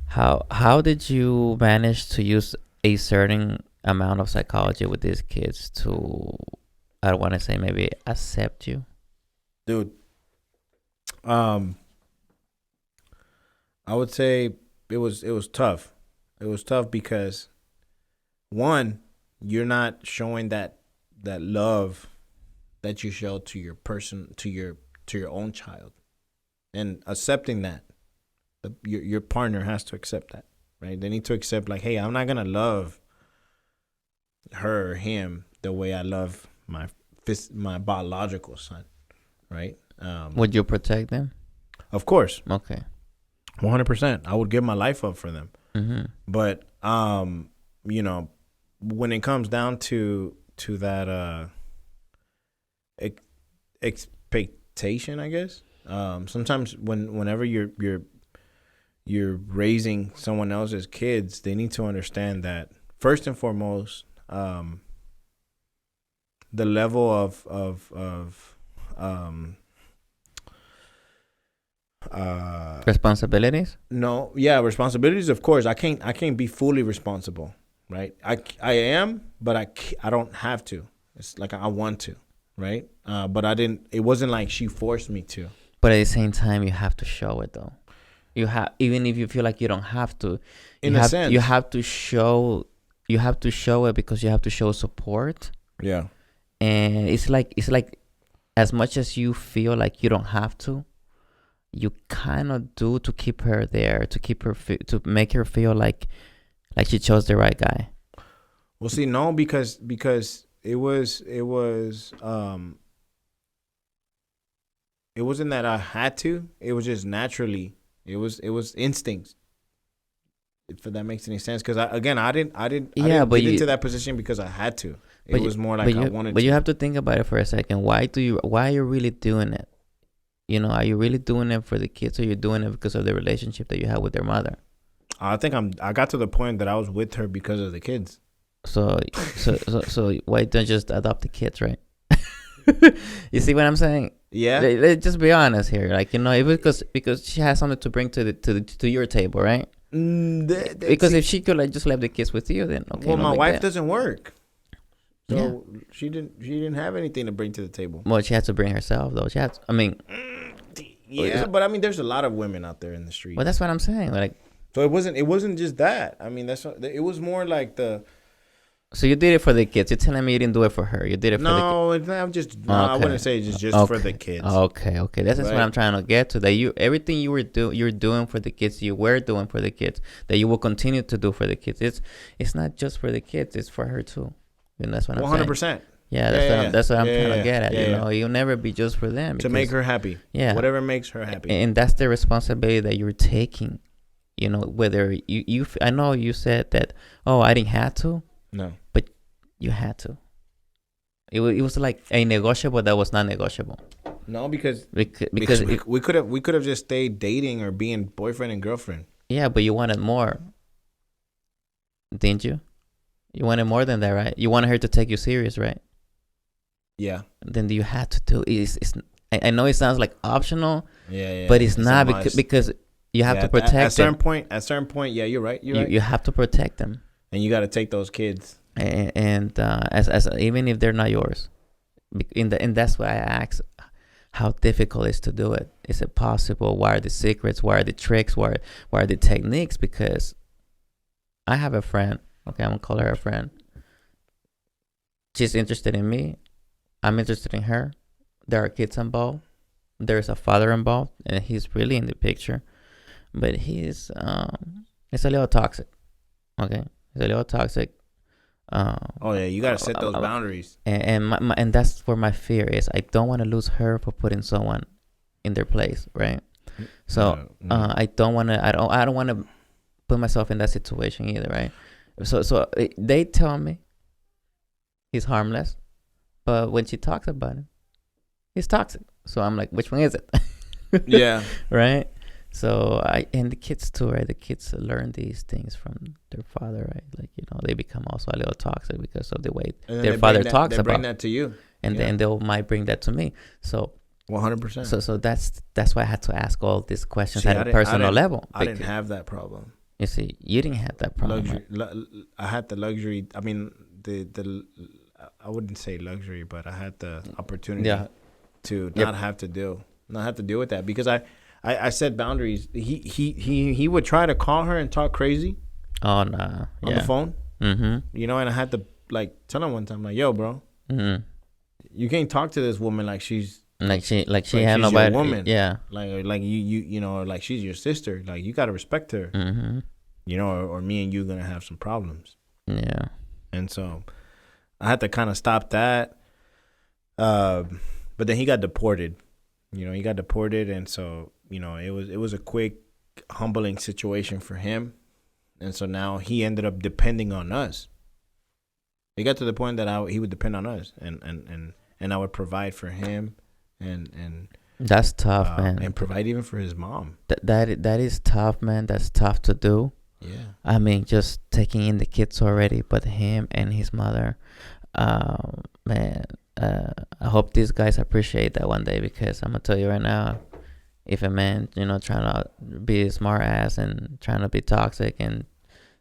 how did you manage to use a certain amount of psychology with these kids to, I don't want to say maybe accept you? Dude, I would say it was tough. It was tough because, one, you're not showing that love that you show to your person, to your own child, and accepting that your partner has to accept that, right? They need to accept, like, hey, I'm not gonna love her or him the way I love my biological son, right? Would you protect them? Of course. Okay. 100%. I would give my life up for them. Mm-hmm. But when it comes down to that expectation, I guess, sometimes whenever you're raising someone else's kids, they need to understand that first and foremost, the level of responsibilities? No, yeah, responsibilities. Of course, I can't be fully responsible, right? I am, but I don't have to. It's like I want to, right? But I didn't. It wasn't like she forced me to. But at the same time, you have to show it though. You have, even if you feel like you don't have to. In a sense, you have to show. You have to show it because you have to show support. Yeah. And it's like as much as you feel like you don't have to, you kind of do to keep her there, to keep her to make her feel like she chose the right guy. Well, see, no, because it wasn't that I had to. It was just naturally. It was instincts. If that makes any sense, because I didn't get into that position because I had to. It was more like I wanted to. But you have to think about it for a second. Why are you really doing it? Are you really doing it for the kids, or you're doing it because of the relationship that you have with their mother? I think I got to the point that I was with her because of the kids. So why don't you just adopt the kids, right? You see what I'm saying? Yeah. Let's just be honest here. Like, it was because she has something to bring to your table, right? Because if she could just leave the kids with you, then okay. Well, my wife doesn't work, so she didn't have anything to bring to the table. Well, she had to bring herself though. She had. Yeah, but I mean, there's a lot of women out there in the street. Well, that's what I'm saying. Like, so it wasn't just that. I mean, it was more like the. So you did it for the kids. You're telling me you didn't do it for her. You did it for the kids. No, I'm just. No, I wouldn't say it's just for the kids. Okay. That's what I'm trying to get to. That everything you're doing for the kids. You were doing for the kids. That you will continue to do for the kids. It's not just for the kids. It's for her too. And that's what I'm saying. 100%. Yeah, that's what I'm trying to get at. You know, you'll never be just for them. To make her happy. Yeah. Whatever makes her happy. And that's the responsibility that you're taking. You know, whether you I know you said that, oh, I didn't have to. No. But you had to. It was like a negotiable that was not negotiable. No, because we could have just stayed dating or being boyfriend and girlfriend. Yeah, but you wanted more. Didn't you? You wanted more than that, right? You wanted her to take you serious, right? Yeah. Then you had to do it. I know it sounds like optional. Yeah. But it's not because you have to protect them. At certain point, yeah, you're right. You have to protect them. And you got to take those kids. And as even if they're not yours, and that's why I ask how difficult it is to do it. Is it possible? What are the secrets? What are the tricks? What are the techniques? Because I have a friend. Okay, I'm gonna call her a friend. She's interested in me. I'm interested in her. There are kids involved. There's a father involved, and he's really in the picture. But it's a little toxic. Okay, it's a little toxic. You gotta set those boundaries. And that's where my fear is. I don't want to lose her for putting someone in their place, right? So I don't want to. I don't want to put myself in that situation either, right? So they tell me he's harmless, but when she talks about him, he's toxic. So I'm like, which one is it? Yeah. Right. So and the kids too, right? The kids learn these things from their father, right? Like, you know, they become also a little toxic because of the way their father talks about. They bring that to you, and then they might bring that to me. So 100%. So that's why I had to ask all these questions at a personal level. I didn't have that problem. You see, you didn't have that problem. I had the luxury. I mean, I wouldn't say luxury, but I had the opportunity to not have to deal with that because I set boundaries. He would try to call her and talk crazy. Oh no! On the phone. Mm-hmm. You know, and I had to tell him one time yo, bro, you can't talk to this woman like she's she had nobody. Your woman. Yeah. Like you know, like she's your sister. Like you gotta respect her. Mm-hmm. You know, or me and you gonna have some problems. Yeah. And so I had to kind of stop that. But then he got deported. You know, and so, you know, it was a quick, humbling situation for him. And so now he ended up depending on us. It got to the point that he would depend on us, and I would provide for him, and that's tough, man. And provide even for his mom. That is tough, man. That's tough to do. Yeah. I mean, just taking in the kids already, but him and his mother, man. I hope these guys appreciate that one day, because I'm gonna tell you right now, if a man, you know, trying to be a smart ass and trying to be toxic and,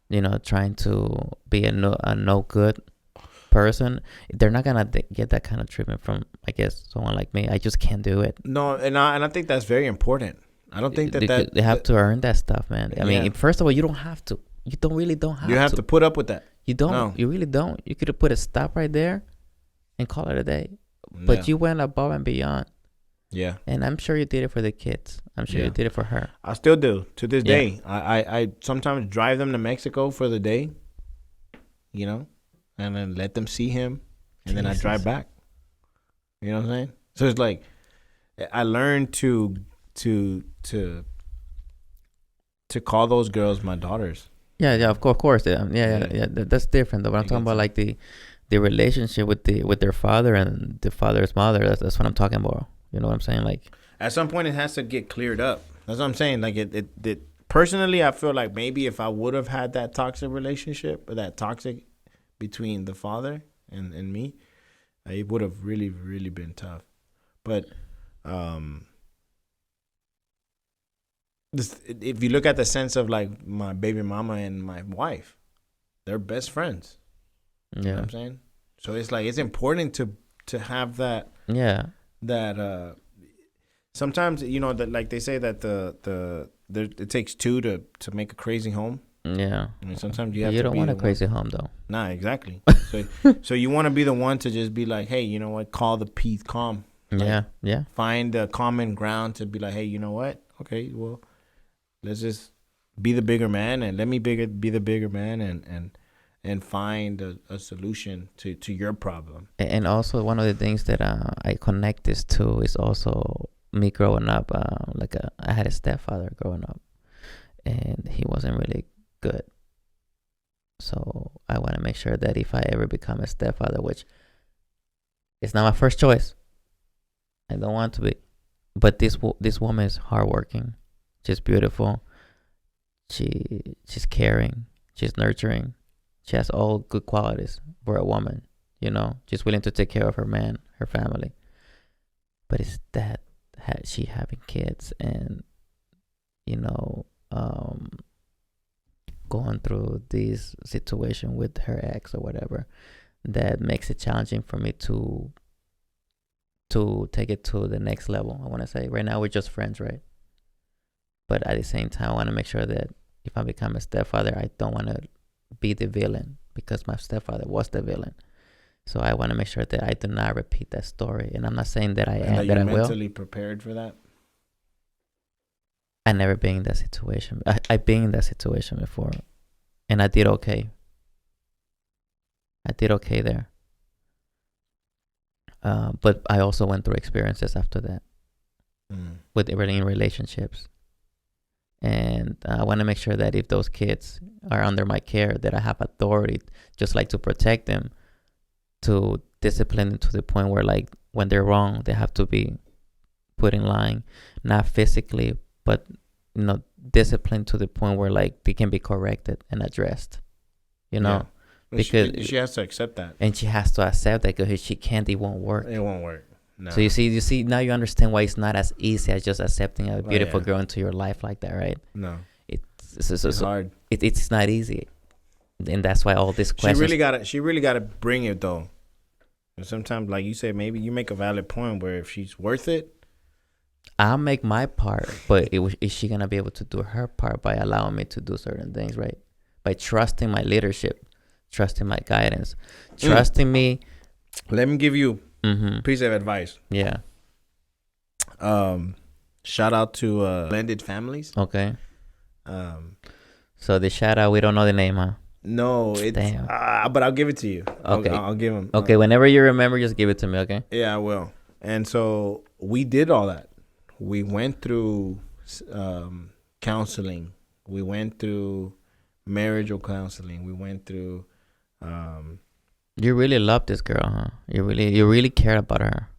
you know, trying to be a no good person, they're not gonna get that kind of treatment from, I guess, someone like me. I just can't do it. No, and I think that's very important. I don't think that they have to earn that stuff, man. I mean, first of all, you don't have to. You don't have to. You have to put up with that. You don't. No. You really don't. You could have put a stop right there and call it a day. But you went above and beyond. Yeah. And I'm sure you did it for the kids. I'm sure you did it for her. I still do to this day. I sometimes drive them to Mexico for the day, you know, and then let them see him, and then I drive back. You know what I'm saying? So it's like I learned to call those girls my daughters. Yeah, of course. Yeah. That's different though. But I'm talking about like the relationship with their father and the father's mother. That's what I'm talking about. You know what I'm saying? Like, at some point, it has to get cleared up. That's what I'm saying. Like, it personally, I feel like maybe if I would have had that toxic relationship, or that toxic between the father and me, it would have really, really been tough. But if you look at the sense of like my baby mama and my wife, they're best friends. You know what I'm saying? So it's like it's important to have that. Yeah. That sometimes that like they say that it takes two to make a crazy home. Yeah. I mean, sometimes you have You to don't be want the a crazy one. home though. Nah, exactly. So you want to be the one to just be like, hey, you know what? Call the peace calm. Like, Yeah. find a common ground to be like, hey, you know what? Okay, well, let's just be the bigger man, and let me be the bigger man, and find a solution to your problem. And also one of the things that I connect this to is also me growing up. I had a stepfather growing up, and he wasn't really good. So I want to make sure that if I ever become a stepfather, which is not my first choice, I don't want to be, but this woman is hardworking, she's beautiful, she's caring, she's nurturing, she has all good qualities for a woman. She's willing to take care of her man, her family. But it's that she having kids and going through this situation with her ex or whatever that makes it challenging for me to take it to the next level. I want to say right now we're just friends, right? But at the same time, I want to make sure that if I become a stepfather, I don't want to be the villain because my stepfather was the villain. So I want to make sure that I do not repeat that story. And I'm not saying that I am, that I will. Mentally prepared for that? I never been in that situation. I've been in that situation before, and I did okay. I did okay there. But I also went through experiences after that with in relationships. And I want to make sure that if those kids are under my care, that I have authority, just like to protect them, to discipline them to the point where, like, when they're wrong, they have to be put in line, not physically, but disciplined to the point where, like, they can be corrected and addressed. Yeah. Because she has to accept that, and she has to accept that because if she can't, it won't work. It won't work. No. So you see now you understand why it's not as easy as just accepting a beautiful girl into your life like that, right? No, it's hard. It's not easy, and that's why all these questions. She really gotta bring it though. And sometimes, like you said, maybe you make a valid point where if she's worth it, I'll make my part, but is she gonna be able to do her part by allowing me to do certain things, right? By trusting my leadership, trusting my guidance, trusting me. Let me give you a piece of advice. Yeah. Shout out to Blended Families. Okay. So the shout out, we don't know the name, huh? No, it's but I'll give it to you. Okay. I'll give him. Okay, whenever you remember, just give it to me, okay? Yeah, I will. And so we did all that. We went through counseling. We went through marital counseling. We went through. You really love this girl, huh? You really cared about her.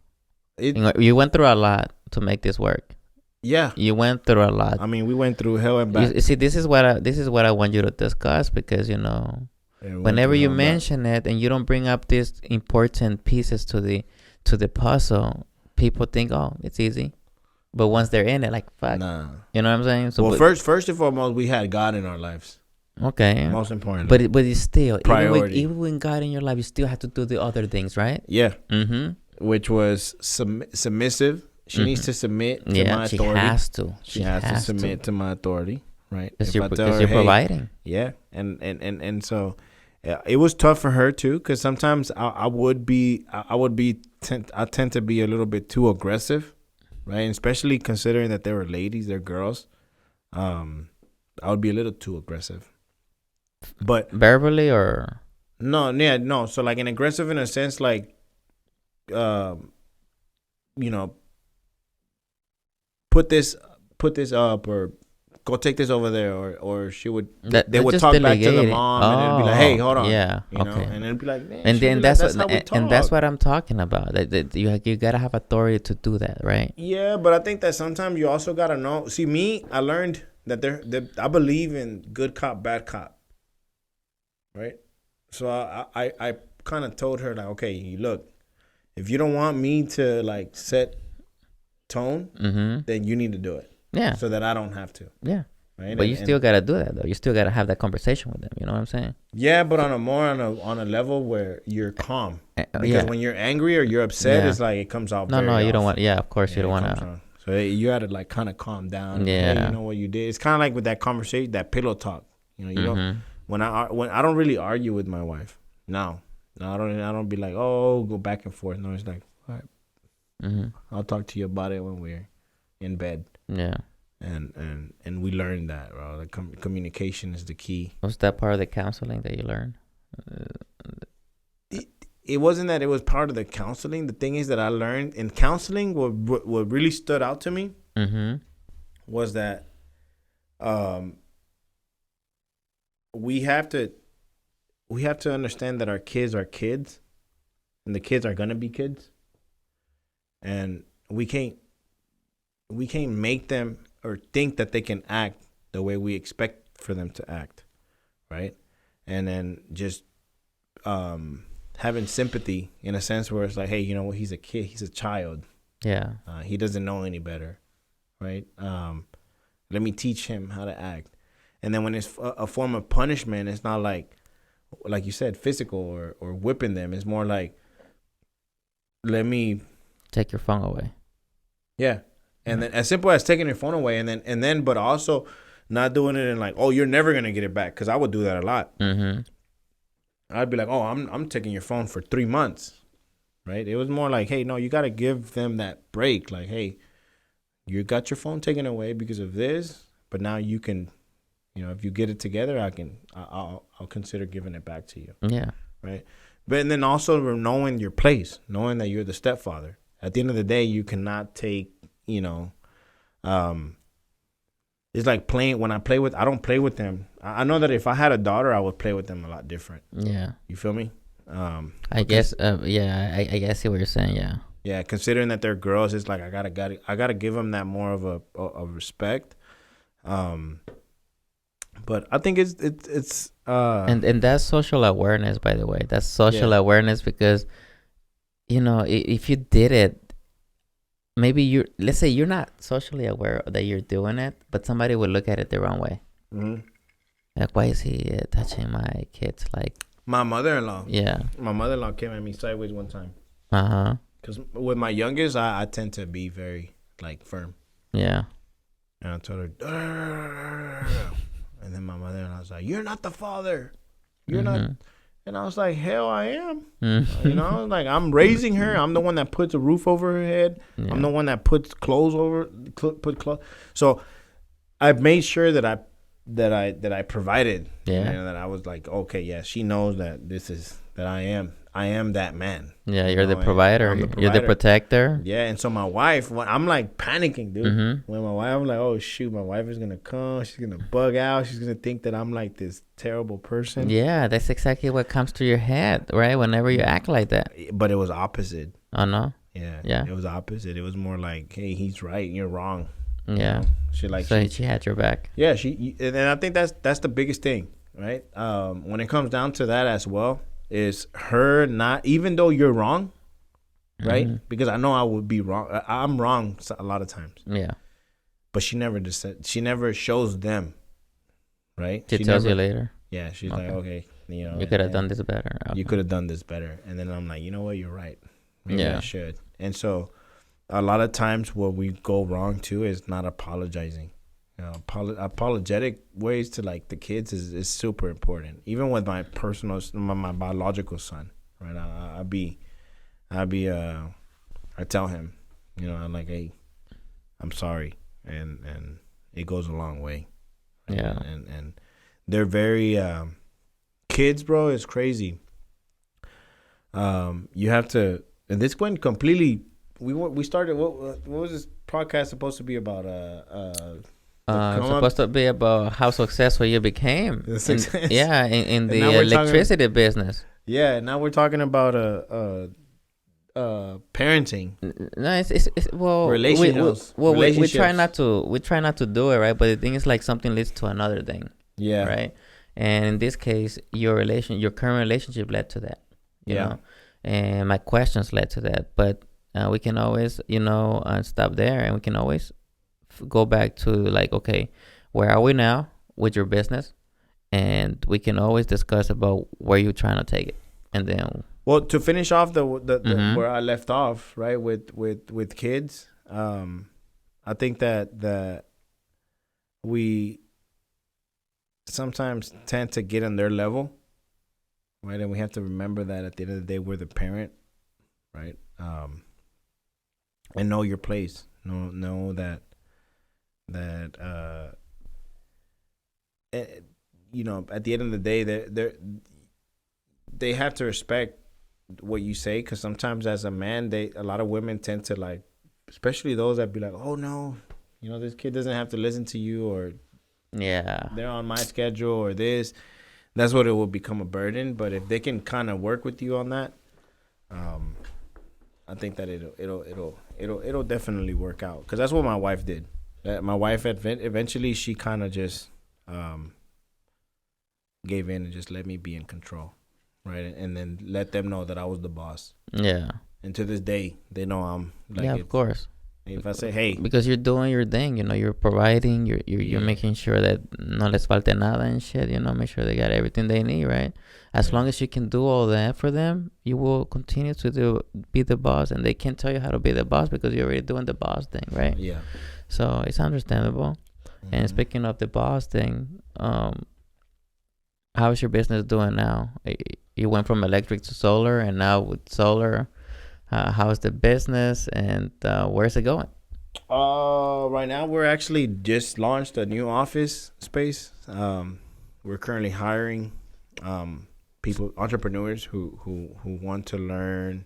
You went through a lot to make this work. Yeah, you went through a lot. I mean, we went through hell and back. You see, this is what I want you to discuss, because whenever you mention it and you don't bring up these important pieces to the puzzle, people think, oh, it's easy. But once they're in it, like, fuck. Nah. You know what I'm saying? So, first and foremost, we had God in our lives. Okay. Most important. But it's still priority. Even when God in your life, you still have to do the other things, right? Yeah. Which was submissive. She needs to submit to my authority. She has to submit to my authority, right? Because you're providing. Yeah, and so it was tough for her too, because sometimes I tend to be a little bit too aggressive, right? And especially considering that they were ladies, they're girls. I would be a little too aggressive. But verbally or no. So like an aggressive in a sense, like, put this up, or go take this over there, or she would they would talk back to the mom, and it'd be like, hey, hold on, yeah, okay, and it'd be like, and then that's what I'm talking about. That you gotta have authority to do that, right? Yeah, but I think that sometimes you also gotta know. See, me, I learned that I believe in good cop, bad cop, right? So I kind of told her, like, okay, look, if you don't want me to like set tone, then you need to do it. Yeah. So that I don't have to. Yeah. Right. But you still gotta do that though. You still gotta have that conversation with them. You know what I'm saying? Yeah, but on a level where you're calm. Because when you're angry or you're upset, it's like it comes out. No, you don't want. Yeah, of course you don't want to. So you had to like kind of calm down. Yeah. Hey, you know what you did. It's kind of like with that conversation, that pillow talk. You know, you don't when I don't really argue with my wife. No, I don't be like, oh, go back and forth. No, it's like, all right, I'll talk to you about it when we're in bed. Yeah. And we learned that, bro. Like communication is the key. Was that part of the counseling that you learned? It wasn't that it was part of the counseling. The thing is that I learned in counseling, what really stood out to me was that we have to understand that our kids are kids, and the kids are gonna be kids, and we can't make them or think that they can act the way we expect for them to act, right? And then just having sympathy in a sense where it's like, hey, you know what? He's a kid. He's a child. Yeah. He doesn't know any better, right? Let me teach him how to act. And then when it's a form of punishment, it's not like you said, physical or whipping them. It's more like, let me take your phone away. Yeah. And then as simple as taking your phone away, and then, but also not doing it in like, oh, you're never gonna get it back, because I would do that a lot. I'd be like, oh, I'm taking your phone for 3 months, right? It was more like, hey, no, you gotta give them that break. Like, hey, you got your phone taken away because of this, but now you can, you know, if you get it together, I'll consider giving it back to you. Yeah. Right. But and then also knowing your place, knowing that you're the stepfather. At the end of the day, you cannot take, you know, it's like playing. When I don't play with them. I know that if I had a daughter, I would play with them a lot different. Yeah. You feel me? I guess. Yeah. I guess see what you're saying. Yeah. Yeah. Considering that they're girls, it's like I gotta give them that more of a respect. But I think it's and that's social awareness, by the way. That's social awareness, because, you know, if you did it, maybe let's say you're not socially aware that you're doing it, but somebody would look at it the wrong way. Like, why is he touching my kids? Like, my mother-in-law. Yeah. My mother-in-law came at me sideways one time. Because with my youngest, I tend to be very, like, firm. Yeah. And I told her, and then my mother-in-law was like, you're not the father. You're not. And I was like, hell, I am. You know, like, I'm raising her. I'm the one that puts a roof over her head. Yeah. I'm the one that puts clothes put clothes. So I've made sure that I provided. Yeah. You know, that I was like, okay, yeah, she knows that I am that man. Yeah, you're the provider. You're the protector. Yeah, and so my wife, I'm like panicking, dude. When my wife, I'm like, oh shoot, my wife is gonna come. She's gonna bug out. She's gonna think that I'm like this terrible person. Yeah, that's exactly what comes to your head, right? Whenever you act like that. But it was opposite. Oh no. Yeah. It was opposite. It was more like, hey, he's right, you're wrong. Yeah. You know? She had your back. Yeah, and I think that's the biggest thing, right? When it comes down to that as well, is her not, even though you're wrong, right? Because I know I would be wrong. I'm wrong a lot of times. Yeah. But she never shows them, right? She tells you later. Yeah, she's like, okay, you know, you could have done this better. Okay. You could have done this better. And then I'm like, you know what, you're right. Maybe I should. And so a lot of times what we go wrong too is not apologizing. You know, apologetic ways to like the kids is super important. Even with my my biological son, right? I tell him, you know, I'm like, hey, I'm sorry, and it goes a long way. Right? Yeah. And they're very kids, bro. It's crazy. You have to, and this went completely. We started. What was this podcast supposed to be about? Supposed to be about how successful you became. In the electricity business. Yeah, now we're talking about parenting. No, it's well, relationships. We try not to do it, right? But the thing is, like, something leads to another thing. Yeah. Right. And in this case, your current relationship led to that. You know? And my questions led to that. But we can always, stop there, and we can always go back to, like, okay, where are we now with your business? And we can always discuss about where you're trying to take it. And then, well, to finish off the where I left off, right, with kids, I think that we sometimes tend to get on their level, right? And we have to remember that at the end of the day, we're the parent, right? And know your place. Know that eh, at the end of the day, they have to respect what you say, because sometimes as a man, a lot of women tend to, like, especially those that be like, oh no, this kid doesn't have to listen to you, or Yeah. they're on my schedule, or this. That's what it will become a burden. But if they can kind of work with you on that, I think that it'll definitely work out, because that's what my wife did. My wife eventually, she kind of just gave in and just let me be in control, right? And then let them know that I was the boss. Yeah. And to this day, they know I'm like. Yeah, of course. If I say, hey, because you're doing your thing, you're providing, you're making sure that no les falte nada and shit, make sure they got everything they need, right? As long as you can do all that for them, you will continue to be the boss, and they can't tell you how to be the boss because you're already doing the boss thing, right? Yeah. So it's understandable. Mm-hmm. And speaking of the boss thing, how's your business doing now? You went from electric to solar, and now with solar, how's the business, and where's it going? Right now we're actually just launched a new office space. We're currently hiring people, entrepreneurs who want to learn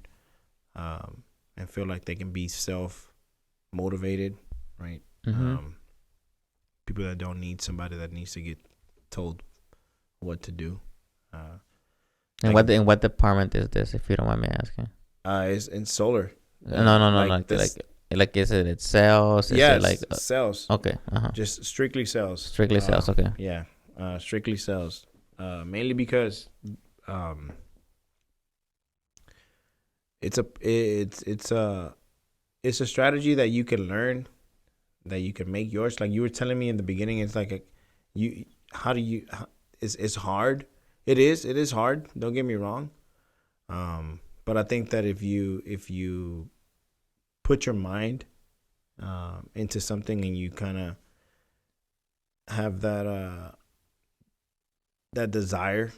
and feel like they can be self motivated, right? Mm-hmm. People that don't need somebody that needs to get told what to do. And what department is this, if you don't mind me asking? It's in solar. No. Like is it sales? Yeah, is it like sales. Okay. Just strictly sales. Strictly sales. Okay. Yeah. Strictly sales. Mainly because it's a strategy that you can learn, that you can make yours. Like you were telling me in the beginning, it's like it's hard. It is hard. Don't get me wrong. But I think that if you put your mind into something, and you kind of have that desire,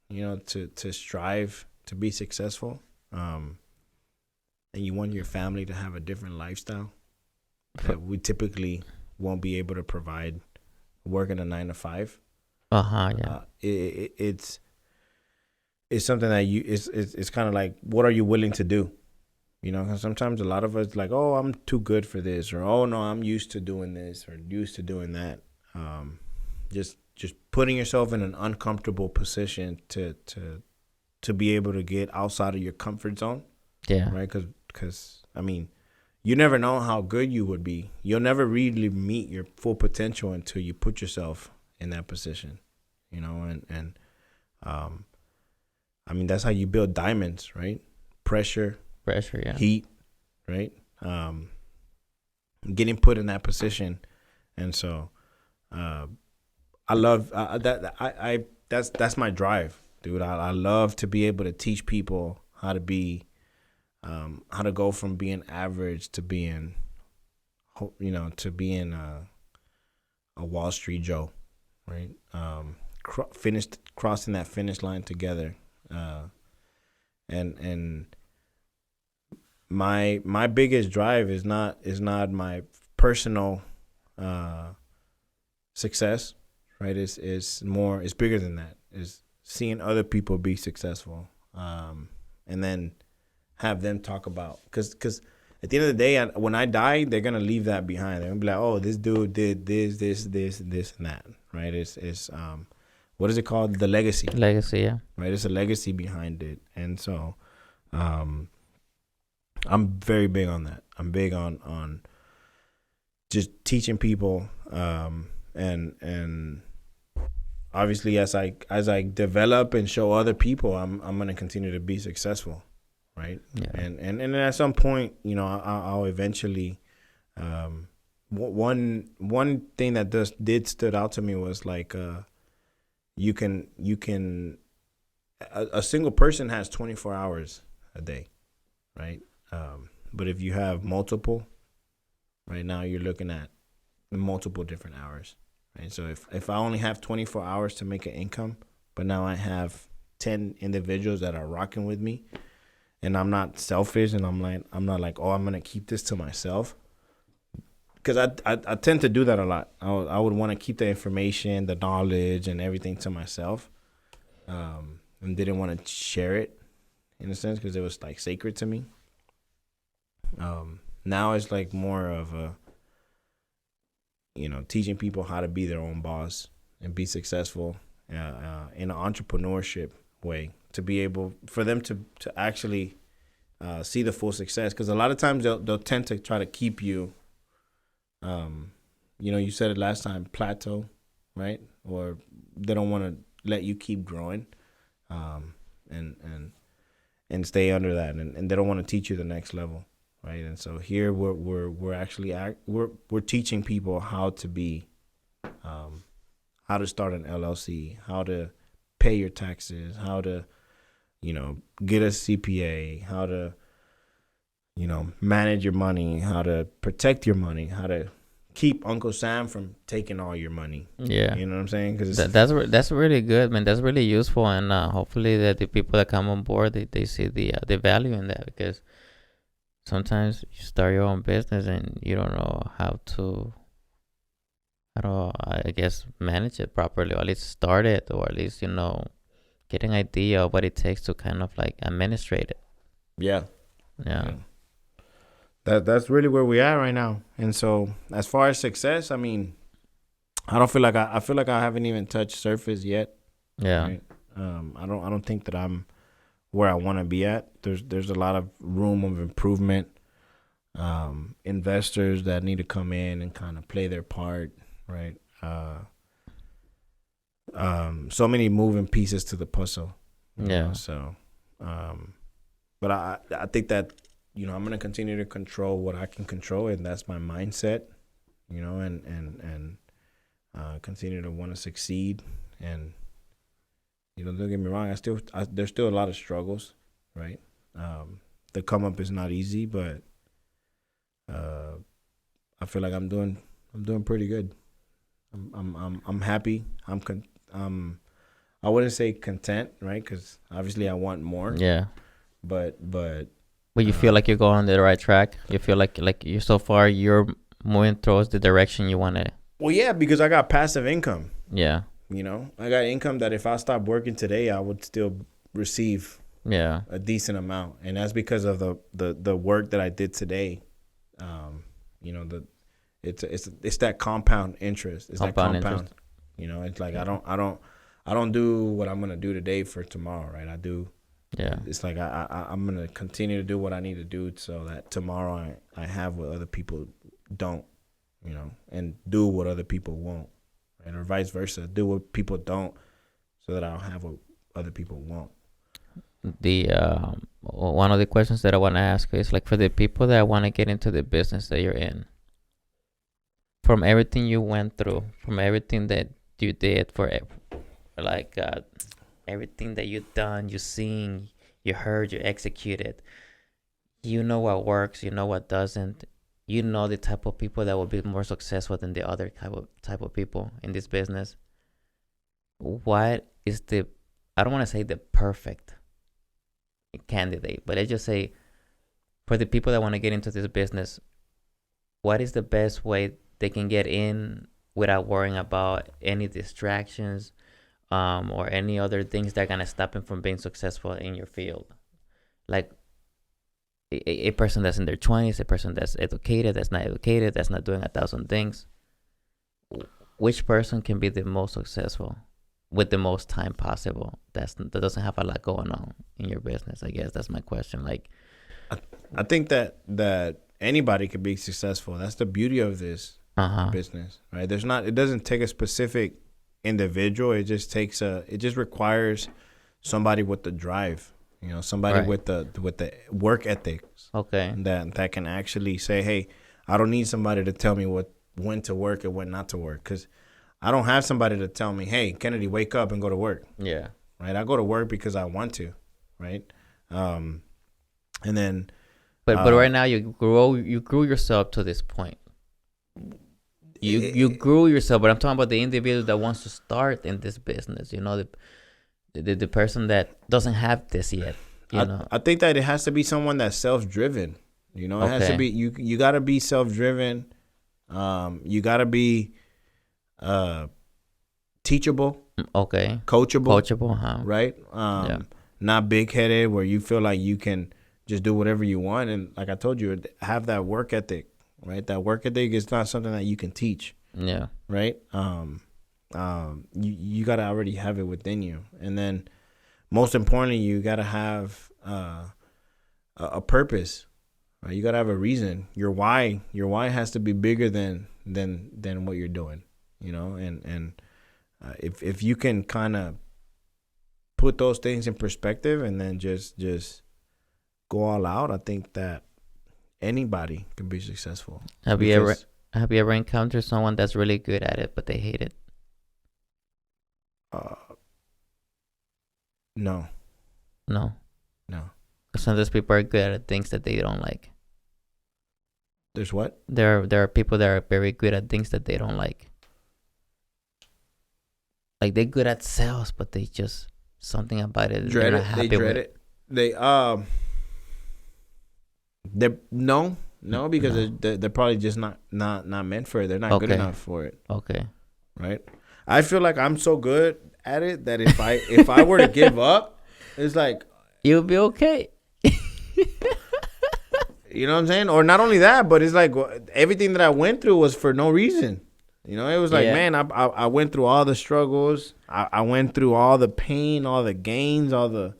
to strive to be successful, and you want your family to have a different lifestyle that we typically won't be able to provide working a 9 to 5. Yeah. It's something that it's kind of like, what are you willing to do? Cause sometimes a lot of us like, oh, I'm too good for this, or oh no, I'm used to doing this or used to doing that. Just putting yourself in an uncomfortable position to be able to get outside of your comfort zone. Yeah. Right. Cause I mean, you never know how good you would be. You'll never really meet your full potential until you put yourself in that position. And I mean, that's how you build diamonds, right? Pressure, yeah. Heat, right? Getting put in that position, and so I love that. That's my drive, dude. I love to be able to teach people how to be, how to go from being average to being, a Wall Street Joe, right? Crossing that finish line together, and my biggest drive is not my personal success, right? It's bigger than that. It's seeing other people be successful, and then have them talk about, because at the end of the day, when I die, they're gonna leave that behind. They're gonna be like, oh, this dude did this, and that, right? It's what is it called? The legacy. Legacy, yeah. Right. It's a legacy behind it, and so I'm very big on that. I'm big on just teaching people, and obviously as I develop and show other people, I'm gonna continue to be successful, right? Yeah. And at some point, I'll eventually. One thing that did stood out to me was like, you can a single person has 24 hours a day, right? But if you have multiple, right now you're looking at multiple different hours, right? So if I only have 24 hours to make an income, but now I have 10 individuals that are rocking with me, and I'm not selfish, and I'm not like, oh, I'm gonna keep this to myself, because I tend to do that a lot. I would want to keep the information, the knowledge, and everything to myself, and didn't want to share it in a sense because it was like sacred to me. Now it's like more of a, teaching people how to be their own boss and be successful in an entrepreneurship way, to be able for them to actually see the full success. Because a lot of times they'll tend to try to keep you, you said it last time, plateau, right? Or they don't want to let you keep growing, and stay under that, and they don't want to teach you the next level, right? And so here we're actually we're teaching people how to be, how to start an LLC, how to pay your taxes, how to, get a CPA, how to, manage your money, how to protect your money, how to keep Uncle Sam from taking all your money. Yeah. You know what I'm saying? Because that's really good, man. That's really useful, and hopefully that the people that come on board, they see the value in that, because sometimes you start your own business and you don't know how to, I guess, manage it properly, or at least start it, or at least, get an idea of what it takes to kind of like administrate it. Yeah. Yeah. That's really where we are right now. And so as far as success, I mean, I feel like I haven't even touched surface yet. Yeah. Right? I don't think that I'm where I want to be at. There's a lot of room of improvement. Investors that need to come in and kind of play their part, right? So many moving pieces to the puzzle. Yeah. So, but I think that, I'm gonna continue to control what I can control, and that's my mindset. And continue to want to succeed. And don't get me wrong, there's still a lot of struggles, right? The come up is not easy, but I feel like I'm doing pretty good. I'm happy. I wouldn't say content, right? Because obviously I want more. Yeah. But you feel like you're going on the right track. You feel like you're so far you're moving towards the direction you want to. Well, yeah, because I got passive income. Yeah. I got income that if I stopped working today, I would still receive a decent amount, and that's because of the work that I did today. It's that compound interest. It's compound interest. It's like I don't do what I'm gonna do today for tomorrow, right? I do. Yeah. It's like I'm gonna continue to do what I need to do so that tomorrow I have what other people don't, and do what other people won't, right? Or vice versa. Do what people don't so that I'll have what other people won't. The one of the questions that I want to ask is, like, for the people that want to get into the business that you're in, from everything you went through, from everything that you did, everything that you've done, you seen, you heard, you executed, you know what works, you know what doesn't, you know the type of people that will be more successful than the other type of people in this business. What is I don't want to say the perfect candidate, but let's just say, for the people that want to get into this business, what is the best way they can get in without worrying about any distractions, or any other things that are gonna stop them from being successful in your field? Like a person that's in their 20s, a person that's educated, that's not educated, that's not doing 1,000 things. Which person can be the most successful with the most time possible? That doesn't have a lot going on in your business. I guess that's my question. Like, I think that anybody could be successful. That's the beauty of this business, right? It doesn't take a specific individual. It just requires somebody with the drive, somebody right. with the work ethics. Okay. That can actually say, hey, I don't need somebody to tell me when to work and when not to work, because I don't have somebody to tell me, hey, Kennedy, wake up and go to work. Yeah. Right. I go to work because I want to. Right. And then. But right now you grew yourself to this point. You grew yourself, but I'm talking about the individual that wants to start in this business. You know, the person that doesn't have this yet. You know. I think that it has to be someone that's self-driven. You know, it has to Okay. be you got to be self-driven. You got to be teachable, Okay. coachable, Coachable, huh? right? Yeah. Not big-headed where you feel like you can just do whatever you want. And like I told you, have that work ethic, right? That work ethic is not something that you can teach, Yeah. right? You got to already have it within you. And then most importantly, you got to have a purpose, right? You got to have a reason. Your why has to be bigger than what you're doing, you know? And if you can kind of put those things in perspective and then just go all out, I think that anybody can be successful. Have you ever encountered someone that's really good at it but they hate it? No. No. No. Sometimes people are good at things that they don't like. There's what? There are people that are very good at things that they don't like. Like they're good at sales, but they just something about it they're not happy they dread with. it. They no because they're probably just not meant for it. They're not good Okay. enough for it, Okay. right? I feel like I'm so good at it that if I were to give up, it's like, You'll be okay. you know what I'm saying? Or not only that, but it's like everything that I went through was for no reason. You know, it was like, Yeah. man, I went through all the struggles. I went through all the pain, all the gains, all the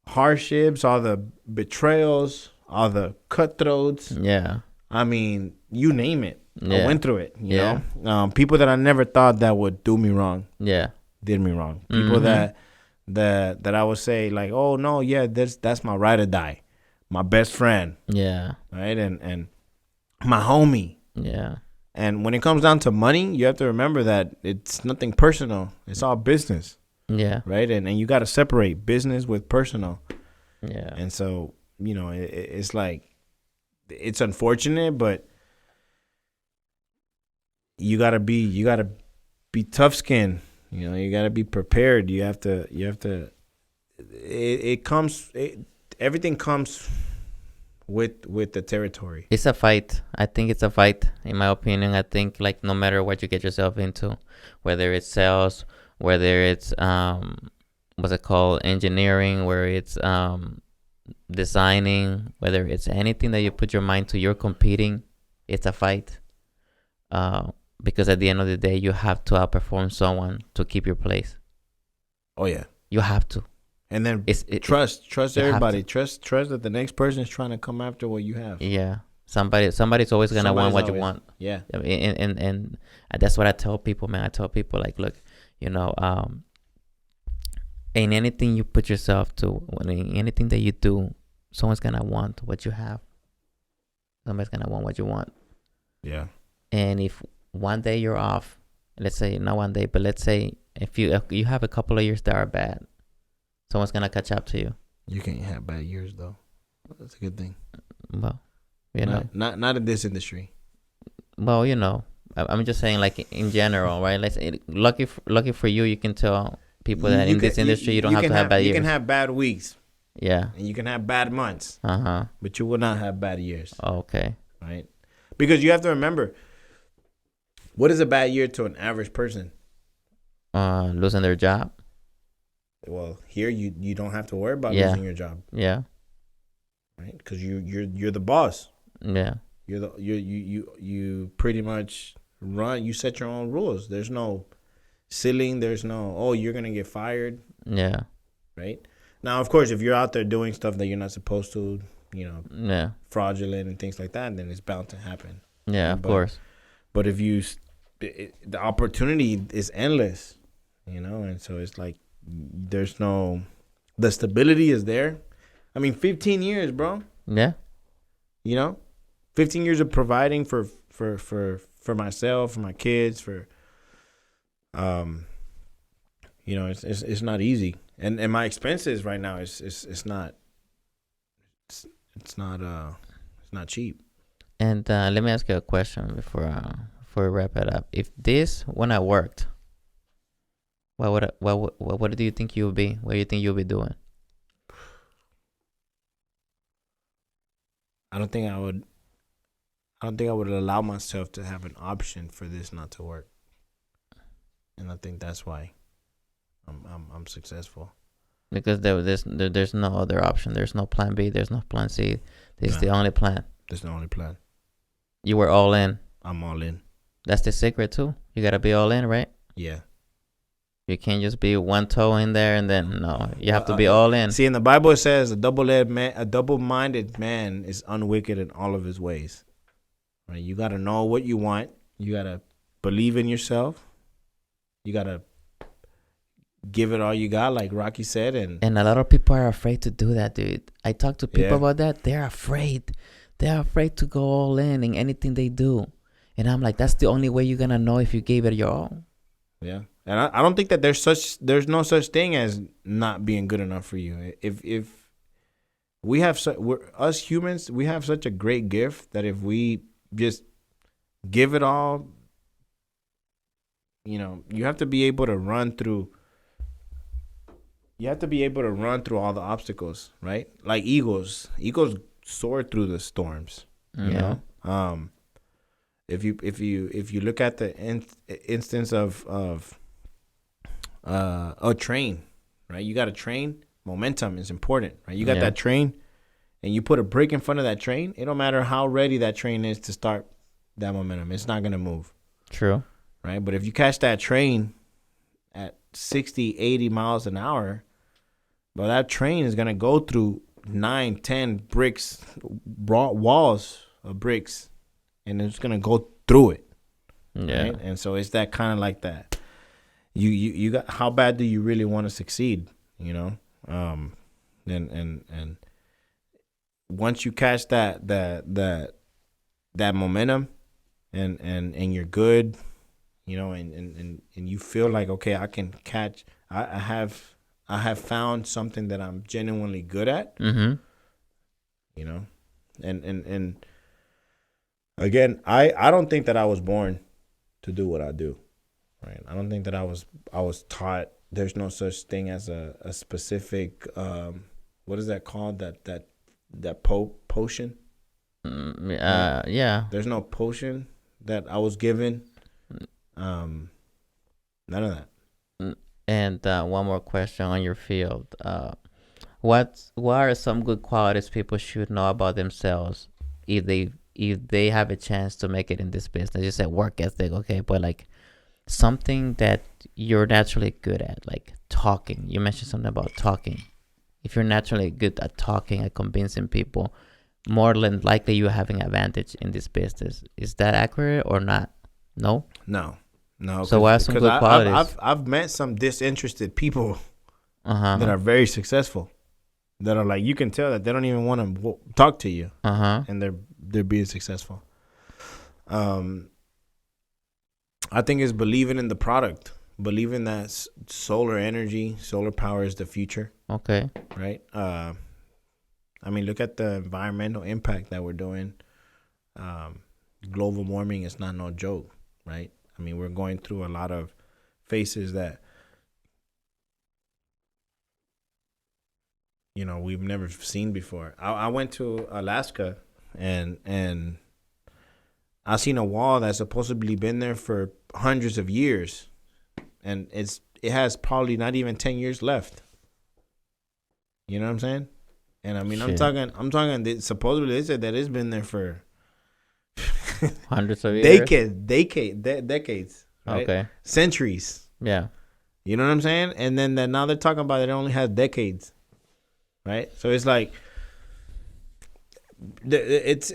hardships, all the betrayals, all the cutthroats. Yeah. I mean, you name it. Yeah. I went through it, you Yeah. know? People that I never thought that would do me wrong Yeah. did me wrong. People Mhm. that I would say like, oh, no, yeah, that's my ride or die. My best friend, Yeah. right? And my homie. Yeah. And when it comes down to money, you have to remember that it's nothing personal. It's all business, Yeah. right? And you got to separate business with personal. Yeah. And so, you know, it's like, it's unfortunate, but you gotta be tough skinned. You know, you gotta be prepared. Everything comes with the territory. It's a fight. I think it's a fight, in my opinion. I think like no matter what you get yourself into, whether it's sales, whether it's what's it called, engineering, where it's designing, whether it's anything that you put your mind to, you're competing. It's a fight. Because at the end of the day, you have to outperform someone to keep your place. Oh yeah. You have to. And then trust you have everybody. Trust that the next person is trying to come after what you have. Yeah. Somebody's always gonna want what you want. Yeah. And that's what I tell people, man. I tell people like, look, you know, in anything you put yourself to, in anything that you do, someone's gonna want what you have. Somebody's gonna want what you want. Yeah. And if one day you're off, let's say not one day, but let's say if you have a couple of years that are bad, someone's gonna catch up to you. You can't have bad years though. That's a good thing. Well, you know, not in this industry. well, you know, I'm just saying like in general, right? Let's lucky for you, you can tell people that in this industry you don't have to have bad years. You can have bad weeks. Yeah. And you can have bad months. Uh-huh. But you will not have bad years. Okay. Right? Because you have to remember, what is a bad year to an average person? Losing their job. Well, here you don't have to worry about Yeah. losing your job, Yeah. right? Because you're the boss. Yeah. You pretty much run. You set your own rules. There's no ceiling. There's no you're gonna get fired. Yeah. Right? Now, of course, if you're out there doing stuff that you're not supposed to, you know, Yeah. fraudulent and things like that, then it's bound to happen. Yeah. Of course. But if the opportunity is endless, you know, and so it's like the stability is there. I mean, 15 years, bro. Yeah. You know, 15 years of providing for myself, for my kids, for you know, it's not easy. And my expenses right now it's not cheap. And let me ask you a question before we wrap it up. If this when I worked, what do you think you would be? What do you think you'll be doing? I don't think I would. I don't think I would allow myself to have an option for this not to work, and I think that's why I'm successful. Because there's no other option. There's no plan B. There's no plan C. This is the only plan. That's the only plan. You were all in. I'm all in. That's the secret too. You gotta be all in, right? Yeah. You can't just be one toe in there and then no. You have to be all in. See, in the Bible it says a double-minded man is unwicked in all of his ways. Right? You gotta know what you want. You gotta believe in yourself. You gotta give it all you got, like Rocky said, and a lot of people are afraid to do that, dude. I talk to people Yeah. about that. They're afraid. They're afraid to go all in anything they do. And I'm like, that's the only way you're gonna know if you gave it your all. yeah. And I don't think that there's no such thing as not being good enough for you. If we have we're us humans, we have such a great gift that if we just give it all, you have to be able to run through. You have to be able to run through all the obstacles, right? Like eagles. Eagles soar through the storms. You know. If you look at the instance of a train, right? You got a train. Momentum is important, right? You got that train, and you put a brake in front of that train. It don't matter how ready that train is to start that momentum. It's not gonna move. True. Right? But if you catch that train at 60, 80 miles an hour, but that train is gonna go through 9, 10 bricks, walls of bricks, and it's gonna go through it. Yeah. Right? And so it's that kind of like that. You got, how bad do you really want to succeed? And once you catch that momentum, and you're good, and you feel like, okay, I can catch. I have found something that I'm genuinely good at. Mm-hmm. And again, I don't think that I was born to do what I do. Right. I don't think that I was taught. There's no such thing as a specific what is that called? That potion? Yeah. There's no potion that I was given. None of that. And one more question on your field. What are some good qualities people should know about themselves if they have a chance to make it in this business? You said work ethic, okay, but like something that you're naturally good at, like talking. You mentioned something about talking. If you're naturally good at talking and convincing people, more than likely you're having advantage in this business. Is that accurate or not? No. So what are some good qualities? I've met some disinterested people Uh-huh. that are very successful, that are like, you can tell that they don't even want to talk to you, and they're being successful. I think it's believing in the product, believing that solar energy, solar power is the future. Okay. Right. I mean, look at the environmental impact that we're doing. Global warming is not no joke, right? I mean, we're going through a lot of phases that, we've never seen before. I went to Alaska, and I seen a wall that's supposedly been there for hundreds of years, and it has probably not even 10 years left. You know what I'm saying? And I mean, Shit. I'm talking. Supposedly they said that it's been there for hundreds of years. Decades. Right? Okay. Centuries. Yeah. You know what I'm saying? And then now they're talking about it only has decades. Right? So it's like it's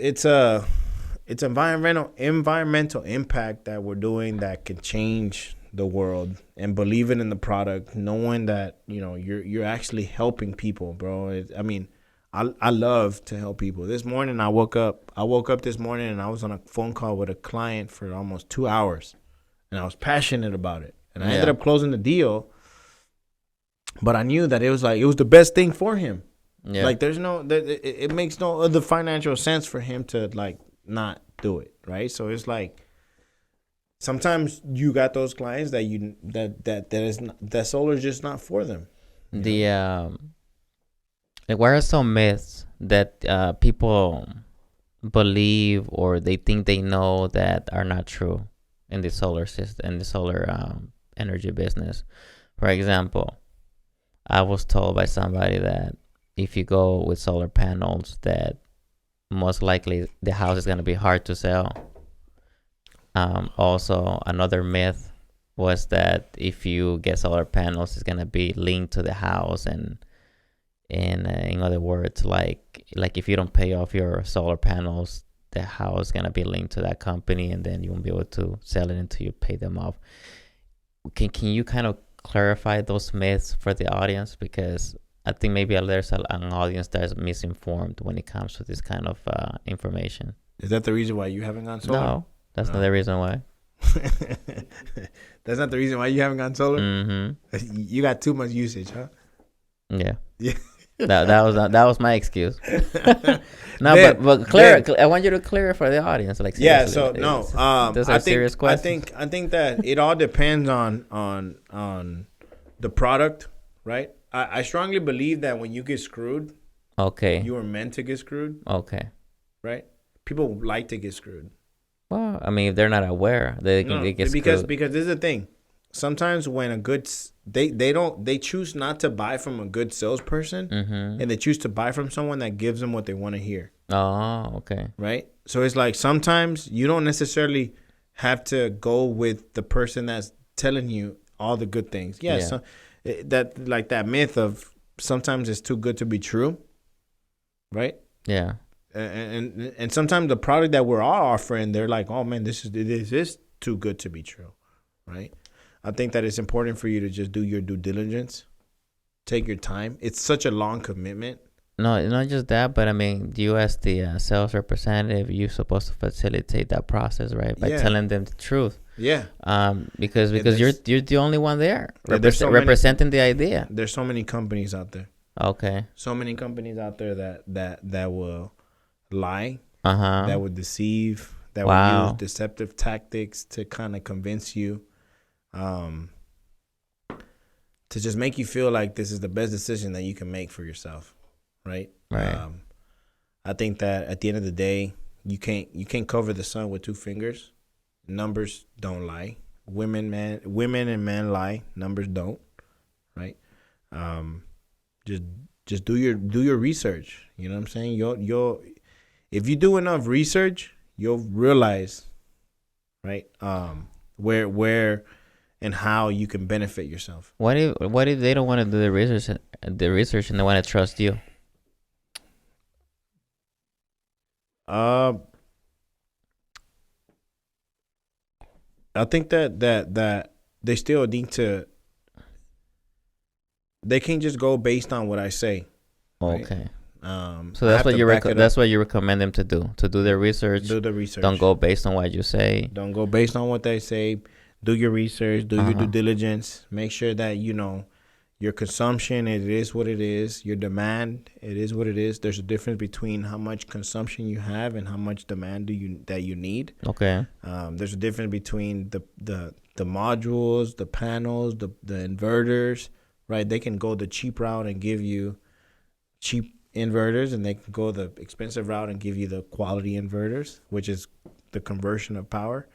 environmental impact that we're doing that can change the world, and believing in the product, knowing that you're actually helping people, bro. I love to help people. This morning I woke up this morning and I was on a phone call with a client for almost 2 hours, and I was passionate about it, and I ended up closing the deal. But I knew that it was the best thing for him. Yeah. Like it makes no other financial sense for him to like not do it, right? So it's like sometimes you got those clients that you that solar is just not for them. The like, what are some myths that people believe or they think they know that are not true in the solar system, in the solar energy business? For example, I was told by somebody that if you go with solar panels, that most likely the house is going to be hard to sell. Also, another myth was that if you get solar panels, it's going to be linked to the house, and in other words, like if you don't pay off your solar panels, the house is going to be linked to that company, and then you won't be able to sell it until you pay them off. Can you kind of clarify those myths for the audience? Because I think maybe there's an audience that is misinformed when it comes to this kind of information. Is that the reason why you haven't gone solar? No, that's not the reason why. That's not the reason why you haven't gone solar? Mm-hmm. You got too much usage, huh? Yeah. Yeah. that was my excuse. No, Ben, but clear. I want you to clear for the audience. Like, yeah. seriously, So no. those are serious questions. I think that it all depends on the product, right? I strongly believe that when you get screwed, Okay. you were meant to get screwed, Okay. right? People like to get screwed. Well, I mean, if they're not aware, they can get screwed. Because this is the thing. Sometimes when a good they choose not to buy from a good salesperson, Mm-hmm. and they choose to buy from someone that gives them what they want to hear. Oh, okay. Right? So it's like sometimes you don't necessarily have to go with the person that's telling you all the good things. Yeah. So that like that myth of sometimes it's too good to be true. Right? Yeah. And sometimes the product that we're all offering, they're like, oh man, this is too good to be true. Right? I think that it's important for you to just do your due diligence. Take your time. It's such a long commitment. No, not just that, but I mean, you as the sales representative, you're supposed to facilitate that process, right? By telling them the truth. Yeah. Because you're the only one there representing the idea. There's so many companies out there. Okay. So many companies out there that will lie. Uh-huh. That would deceive. That will use deceptive tactics to kind of convince you. To just make you feel like this is the best decision that you can make for yourself, right? Right. I think that at the end of the day, you can't cover the sun with two fingers. Numbers don't lie. Women and men lie. Numbers don't, right? Just do your research. You know what I'm saying? You'll if you do enough research, you'll realize, right? Where and how you can benefit yourself. What if they don't want to do the research and they want to trust you? I think that they still need to. They can't just go based on what I say. Okay. Right? So that's what you recommend them to do their research. Do the research. Don't go based on what you say. Don't go based on what they say. Do your research. Do your due diligence. Make sure that your consumption, it is what it is. Your demand, it is what it is. There's a difference between how much consumption you have and how much demand that you need. Okay. There's a difference between the modules, the panels, the inverters. Right? They can go the cheap route and give you cheap inverters, and they can go the expensive route and give you the quality inverters, which is the conversion of power.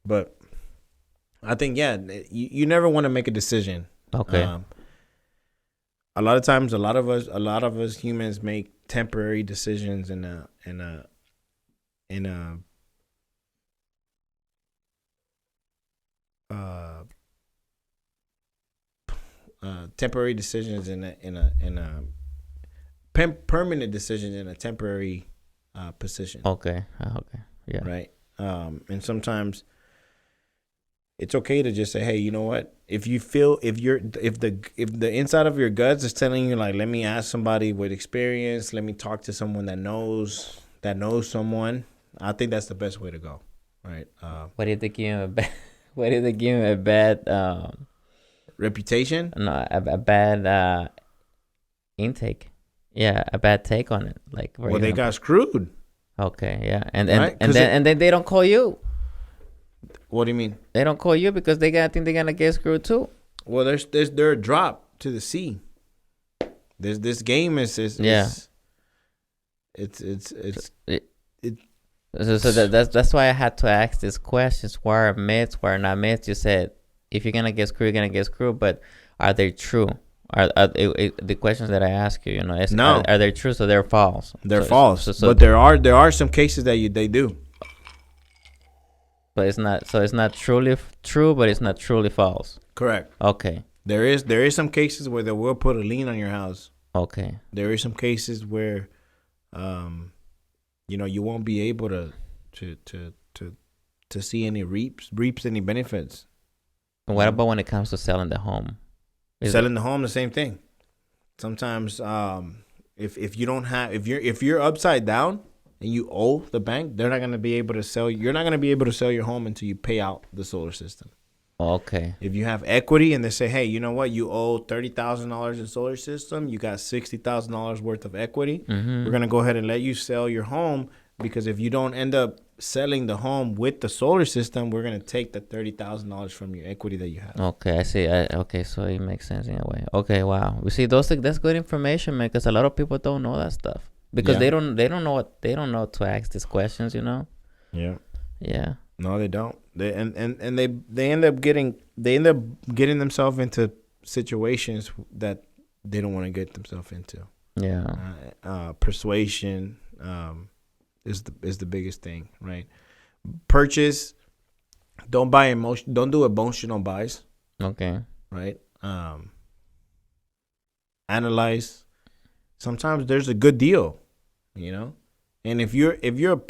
But I think, you never want to make a decision. Okay. A lot of times, a lot of us humans make temporary decisions in a temporary decisions in a permanent decisions in a temporary position. Okay. Okay. Yeah. Right. And sometimes it's okay to just say, hey, you know what? If the inside of your guts is telling you, like, let me ask somebody with experience, let me talk to someone that knows someone, I think that's the best way to go. Right. What if they give him a bad? What if they give him a bad reputation? No, a bad intake. Yeah, a bad take on it. Like, they got screwed. Okay, yeah, and Right? and then they don't call you. What do you mean? They don't call you because they got think they're gonna get screwed too. Well, they're a drop to the sea. This game Yeah. it's It, it so that's why I had to ask these questions. What are myths? What are not myths? You said if you're gonna get screwed, you're gonna get screwed. But are they true? Are the questions that I ask you? You know, no, are they true? So they're false. they're So, false. But there are some cases that they do. But it's not. So it's not truly true, but it's not truly false. Correct. Okay. There is some cases where they will put a lien on your house. Okay. There is some cases where, you won't be able to see any reaps any benefits. And what about when it comes to selling the home? Selling the home, the same thing. Sometimes, if you don't have if you're upside down and you owe the bank, they're not gonna be able to sell. You're not gonna be able to sell your home until you pay out the solar system. Okay. If you have equity and they say, hey, you know what, you owe $30,000 in solar system, you got $60,000 worth of equity. Mm-hmm. We're gonna go ahead and let you sell your home, because if you don't end up selling the home with the solar system, we're gonna take the $30,000 from your equity that you have. Okay, I see. Okay, so it makes sense in a way. Okay, wow. We see that's good information, man. Because a lot of people don't know that stuff because they don't know to ask these questions. You know. Yeah. Yeah. No, they don't. They they end up getting themselves into situations that they don't want to get themselves into. Yeah. Persuasion is the biggest thing, right? Purchase. Don't buy emotion. Don't do emotional buys. Okay. Right. Analyze. Sometimes there's a good deal, you know. And if you're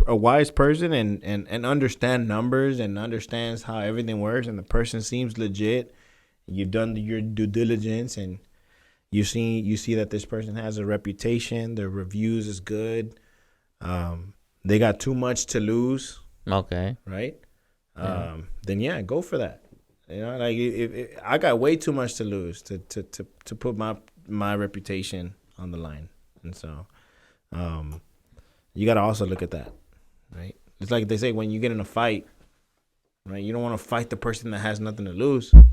a wise person and understand numbers and understands how everything works, and the person seems legit, you've done your due diligence, and you see that this person has a reputation, their reviews is good, they got too much to lose. Okay. Right. Then go for that. You know, like if I got way too much to lose to put my reputation on the line, and so you got to also look at that, right? It's like they say, when you get in a fight, right? You don't want to fight the person that has nothing to lose. You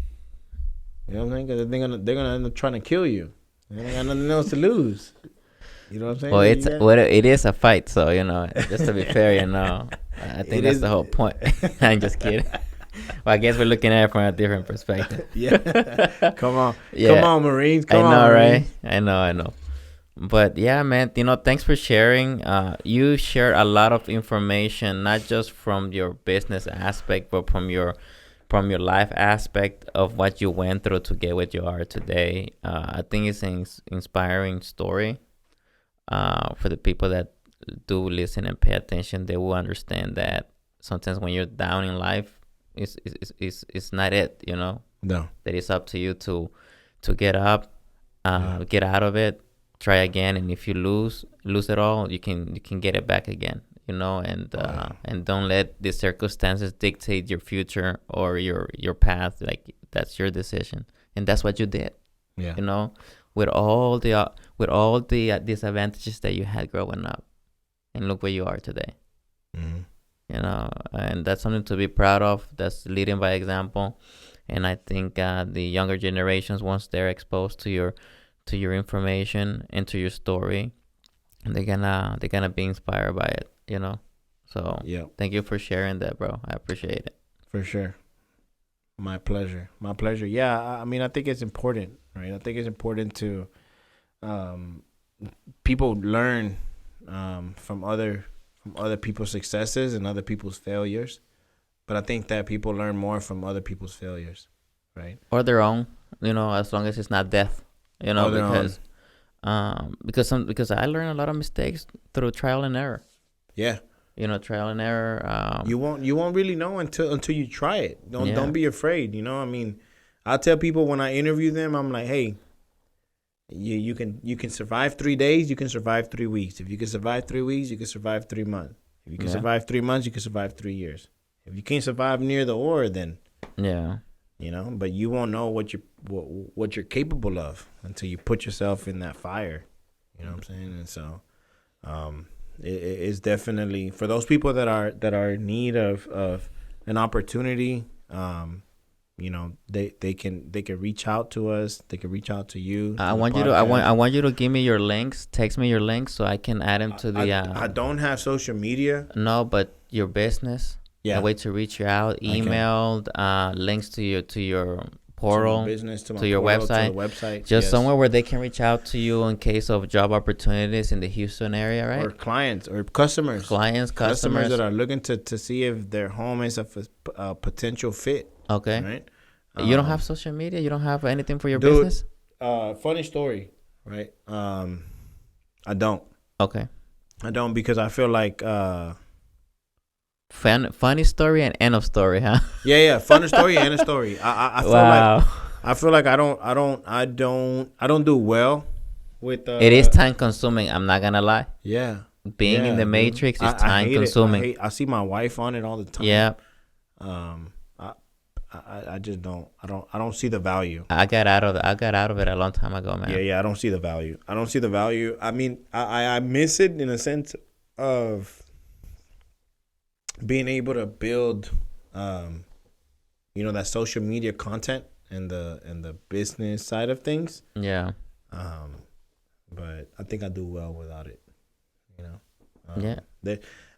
know what I'm saying? Because they're gonna end up trying to kill you. They ain't got nothing else to lose. You know what I'm saying? Well, it is a fight, so just to be fair, I think that's the whole point. I'm just kidding. Well, I guess we're looking at it from a different perspective. Yeah. Come on. Yeah. Come on, Marines. I know, right? I know. But yeah, man, thanks for sharing. You share a lot of information, not just from your business aspect, but from your life aspect of what you went through to get what you are today. I think it's an inspiring story. For the people that do listen and pay attention, they will understand that sometimes when you're down in life, it's not it, No. That it's up to you to get up, get out of it, try again, and if you lose it all, you can get it back again, and don't let the circumstances dictate your future or your path. Like, that's your decision, and that's what you did. Yeah. With all the disadvantages that you had growing up, and look where you are today. Mm-hmm. And that's something to be proud of. That's leading by example, and I think the younger generations, once they're exposed to your information and to your story, they're gonna be inspired by it. So thank you for sharing that, bro. I appreciate it. For sure. My pleasure. Yeah, I mean, I think it's important, right? I think it's important to people learn from other people's successes and other people's failures, but I think that people learn more from other people's failures, right? Or their own, as long as it's not death, because I learned a lot of mistakes through trial and error. Yeah. Trial and error. You won't really know until you try it. Don't be afraid. I mean, I tell people when I interview them, I'm like, hey, you can survive 3 days, you can survive 3 weeks. If you can survive 3 weeks, you can survive 3 months. If you can survive 3 months, you can survive 3 years. If you can't survive near the ore, then but you won't know what you're capable of until you put yourself in that fire. You know what I'm saying? And so it's definitely for those people that are in need of an opportunity. You know, they can reach out to us. They can reach out to you. I want you to I want you to give me your links. Text me your links so I can add them to the. I don't have social media. No, but your business. Yeah. A way to reach you out. Emailed. Links to your portal. To business, to your portal, website. to the website. Just somewhere where they can reach out to you in case of job opportunities in the Houston area, right? Or clients or customers. Customers that are looking to see if their home is a potential fit. Okay. Right. You don't have social media? You don't have anything for your dude, business? Funny story, right? I don't. Okay. I don't because I feel like funny story and end of story, huh? Yeah. Funny story and end of story. I feel like I don't do well with. It is time consuming. I'm not gonna lie. Yeah. Being in the Matrix is time consuming. I see my wife on it all the time. Yeah. I just don't. I don't see the value. I got out of it a long time ago, man. Yeah. I don't see the value. I mean, I miss it in a sense of being able to build, that social media content and the business side of things. Yeah. But I think I do well without it. Yeah.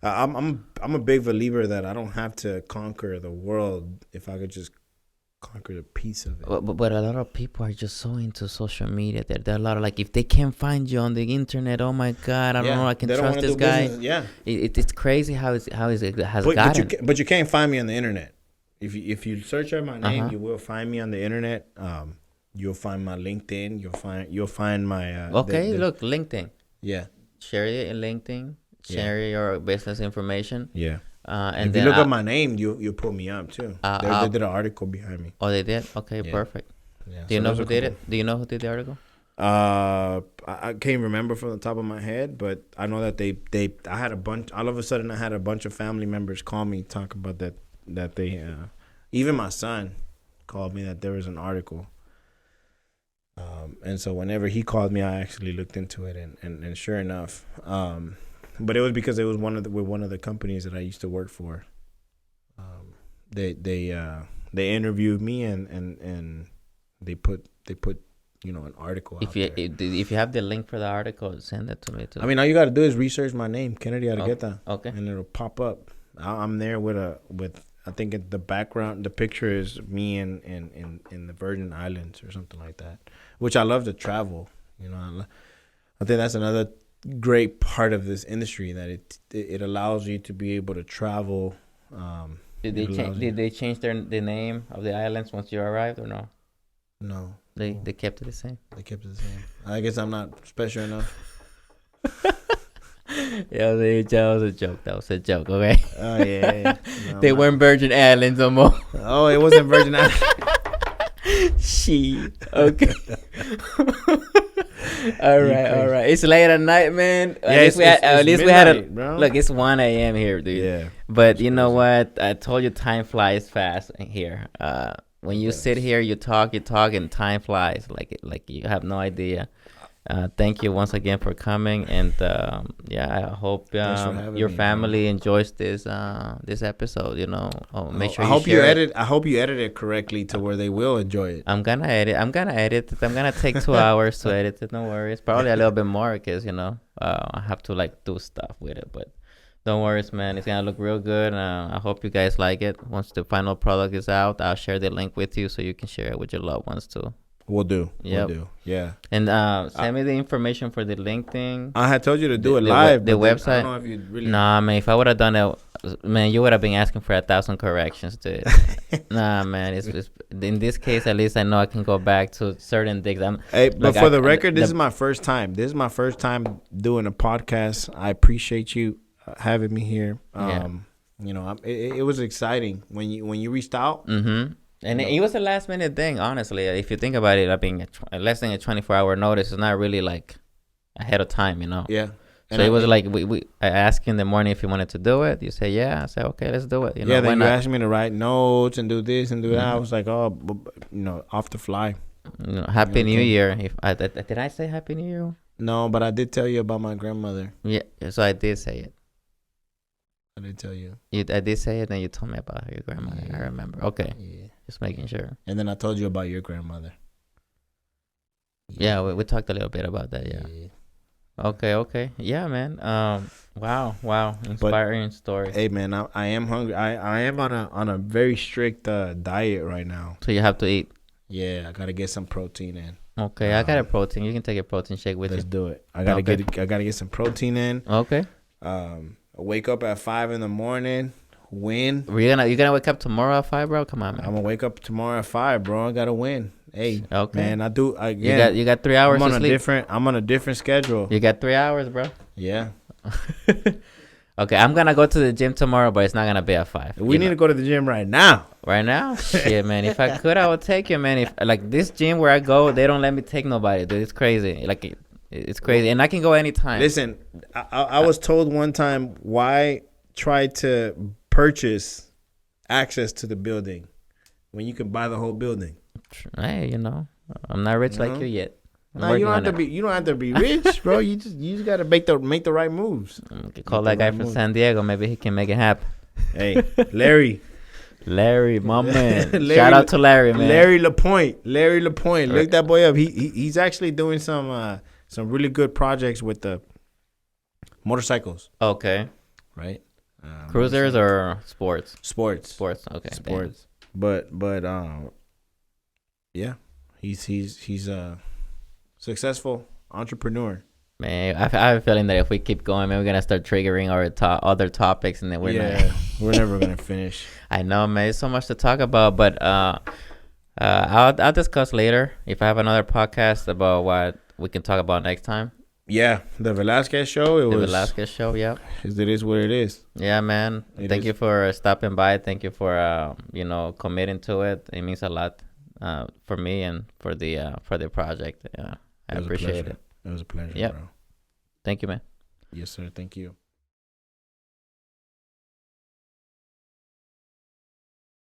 I'm a big believer that I don't have to conquer the world if I could just conquer a piece of it. But a lot of people are just so into social media. There are a lot of if they can't find you on the internet, oh my God, I don't know, I can trust this guy. Business. Yeah, it's crazy how it has gotten. But you can't find me on the internet. If you search out my name, you will find me on the internet. You'll find my LinkedIn. You'll find my. Look, LinkedIn. Yeah. Share it in LinkedIn. Share your business information. Yeah. And if you look at my name, you'll pull me up too. They did an article behind me. Oh, they did? Okay, perfect. Yeah. Do you know who did it? Do you know who did the article? I can't remember from the top of my head, but I know that I had a bunch. All of a sudden, I had a bunch of family members call me talk about that they even my son called me that there was an article. And so whenever he called me, I actually looked into it, and sure enough. But it was because it was one of the companies that I used to work for. They interviewed me and they put an article. If you have the link for the article, send it to me too. I mean, all you got to do is research my name, Kennedy Argueta. Okay. And it'll pop up. I'm there with I think the background, the picture is me in the Virgin Islands or something like that. Which I love to travel. I think that's another great part of this industry, that it allows you to be able to travel. Did they change the name of the islands once you arrived or no? No. They kept it the same. They kept it the same. I guess I'm not special enough. Yeah, that was a joke. That was a joke. Okay. Oh yeah. No, they weren't Virgin Islands no more. Oh, it wasn't Virgin Islands. She okay. All right. It's late at night, man. At least we had bro. Look, it's 1 a.m. here, dude. Yeah. But you know what? I told you time flies fast here. When you sit here, you talk, and time flies like you have no idea. Thank you once again for coming, and I hope your family enjoys this episode. Make sure. I hope you edit it correctly to where they will enjoy it. I'm gonna edit. I'm gonna take 2 hours to edit it. Don't worry. It's probably a little bit more because I have to do stuff with it. But don't worry, man. It's gonna look real good. I hope you guys like it. Once the final product is out, I'll share the link with you so you can share it with your loved ones too. We'll do. Yep. We'll do. Yeah. And send me the information for the link thing. I had told you to do it live. The website. I don't know if you really. Nah, man. If I would have done it, man, you would have been asking for 1,000 corrections, dude. Nah, man. It's in this case, at least I know I can go back to certain things. But for the record, this is my first time. This is my first time doing a podcast. I appreciate you having me here. It was exciting when you reached out. Mm-hmm. And it was a last minute thing, honestly. If you think about it, less than a 24-hour notice is not really ahead of time, Yeah. So it was I asked you in the morning if you wanted to do it. You say yeah. I said okay, let's do it. Then you asked me to write notes and do this and do that. I was like, off the fly. Happy New Year. Did I say Happy New Year? No, but I did tell you about my grandmother. Yeah, so I did say it. I did tell you. I did say it, and you told me about your grandmother. Yeah. I remember. Okay, Yeah. just making sure. And then I told you about your grandmother. Yeah, we talked a little bit about that. Yeah. Okay. Yeah, man. Wow. Inspiring story. Hey, man, I am hungry. I am on a very strict diet right now. So you have to eat. Yeah, I gotta get some protein in. Okay, I got a protein. You can take a protein shake with Let's you. do it. I gotta get some protein in. Okay. Wake up at 5 a.m. Win. You're gonna wake up tomorrow at 5, bro? Come on, man. I'm gonna wake up tomorrow at 5, bro. I gotta win. Hey, okay, man, I do. Again, you got 3 hours to sleep. I'm on a different schedule. You got 3 hours, bro. Yeah. Okay, I'm gonna go to the gym tomorrow, but it's not gonna be at 5. We need to go to the gym right now. Right now? Shit, man. If I could, I would take you, man. If like this gym where I go, they don't let me take nobody, dude. It's crazy. Like it's crazy, and I can go anytime. Listen, I was told one time, why try to purchase access to the building when you can buy the whole building? Hey, I'm not rich like you yet. No, you don't have to be rich, bro. You just gotta make the right moves. Call that guy from San Diego. Maybe he can make it happen. Hey, Larry, my man. Shout out to Larry, man. Larry Lapointe. Look that boy up. He's actually doing some really good projects with the motorcycles. Okay. Right. Cruisers or sports? Sports. Okay. Sports. Damn. But yeah, he's a successful entrepreneur. Man, I have a feeling that if we keep going, man, we're gonna start triggering our other topics, and then we're never gonna finish. I know, man. There's so much to talk about, but I'll discuss later if I have another podcast about what we can talk about next time. Yeah, the Velasquez Show. The Velasquez Show, yeah. It is what it is. Yeah, man. Thank you for stopping by. Thank you for committing to it. It means a lot for me and for the project. Yeah, I appreciate it. It was a pleasure, yep. bro. Thank you, man. Yes, sir. Thank you.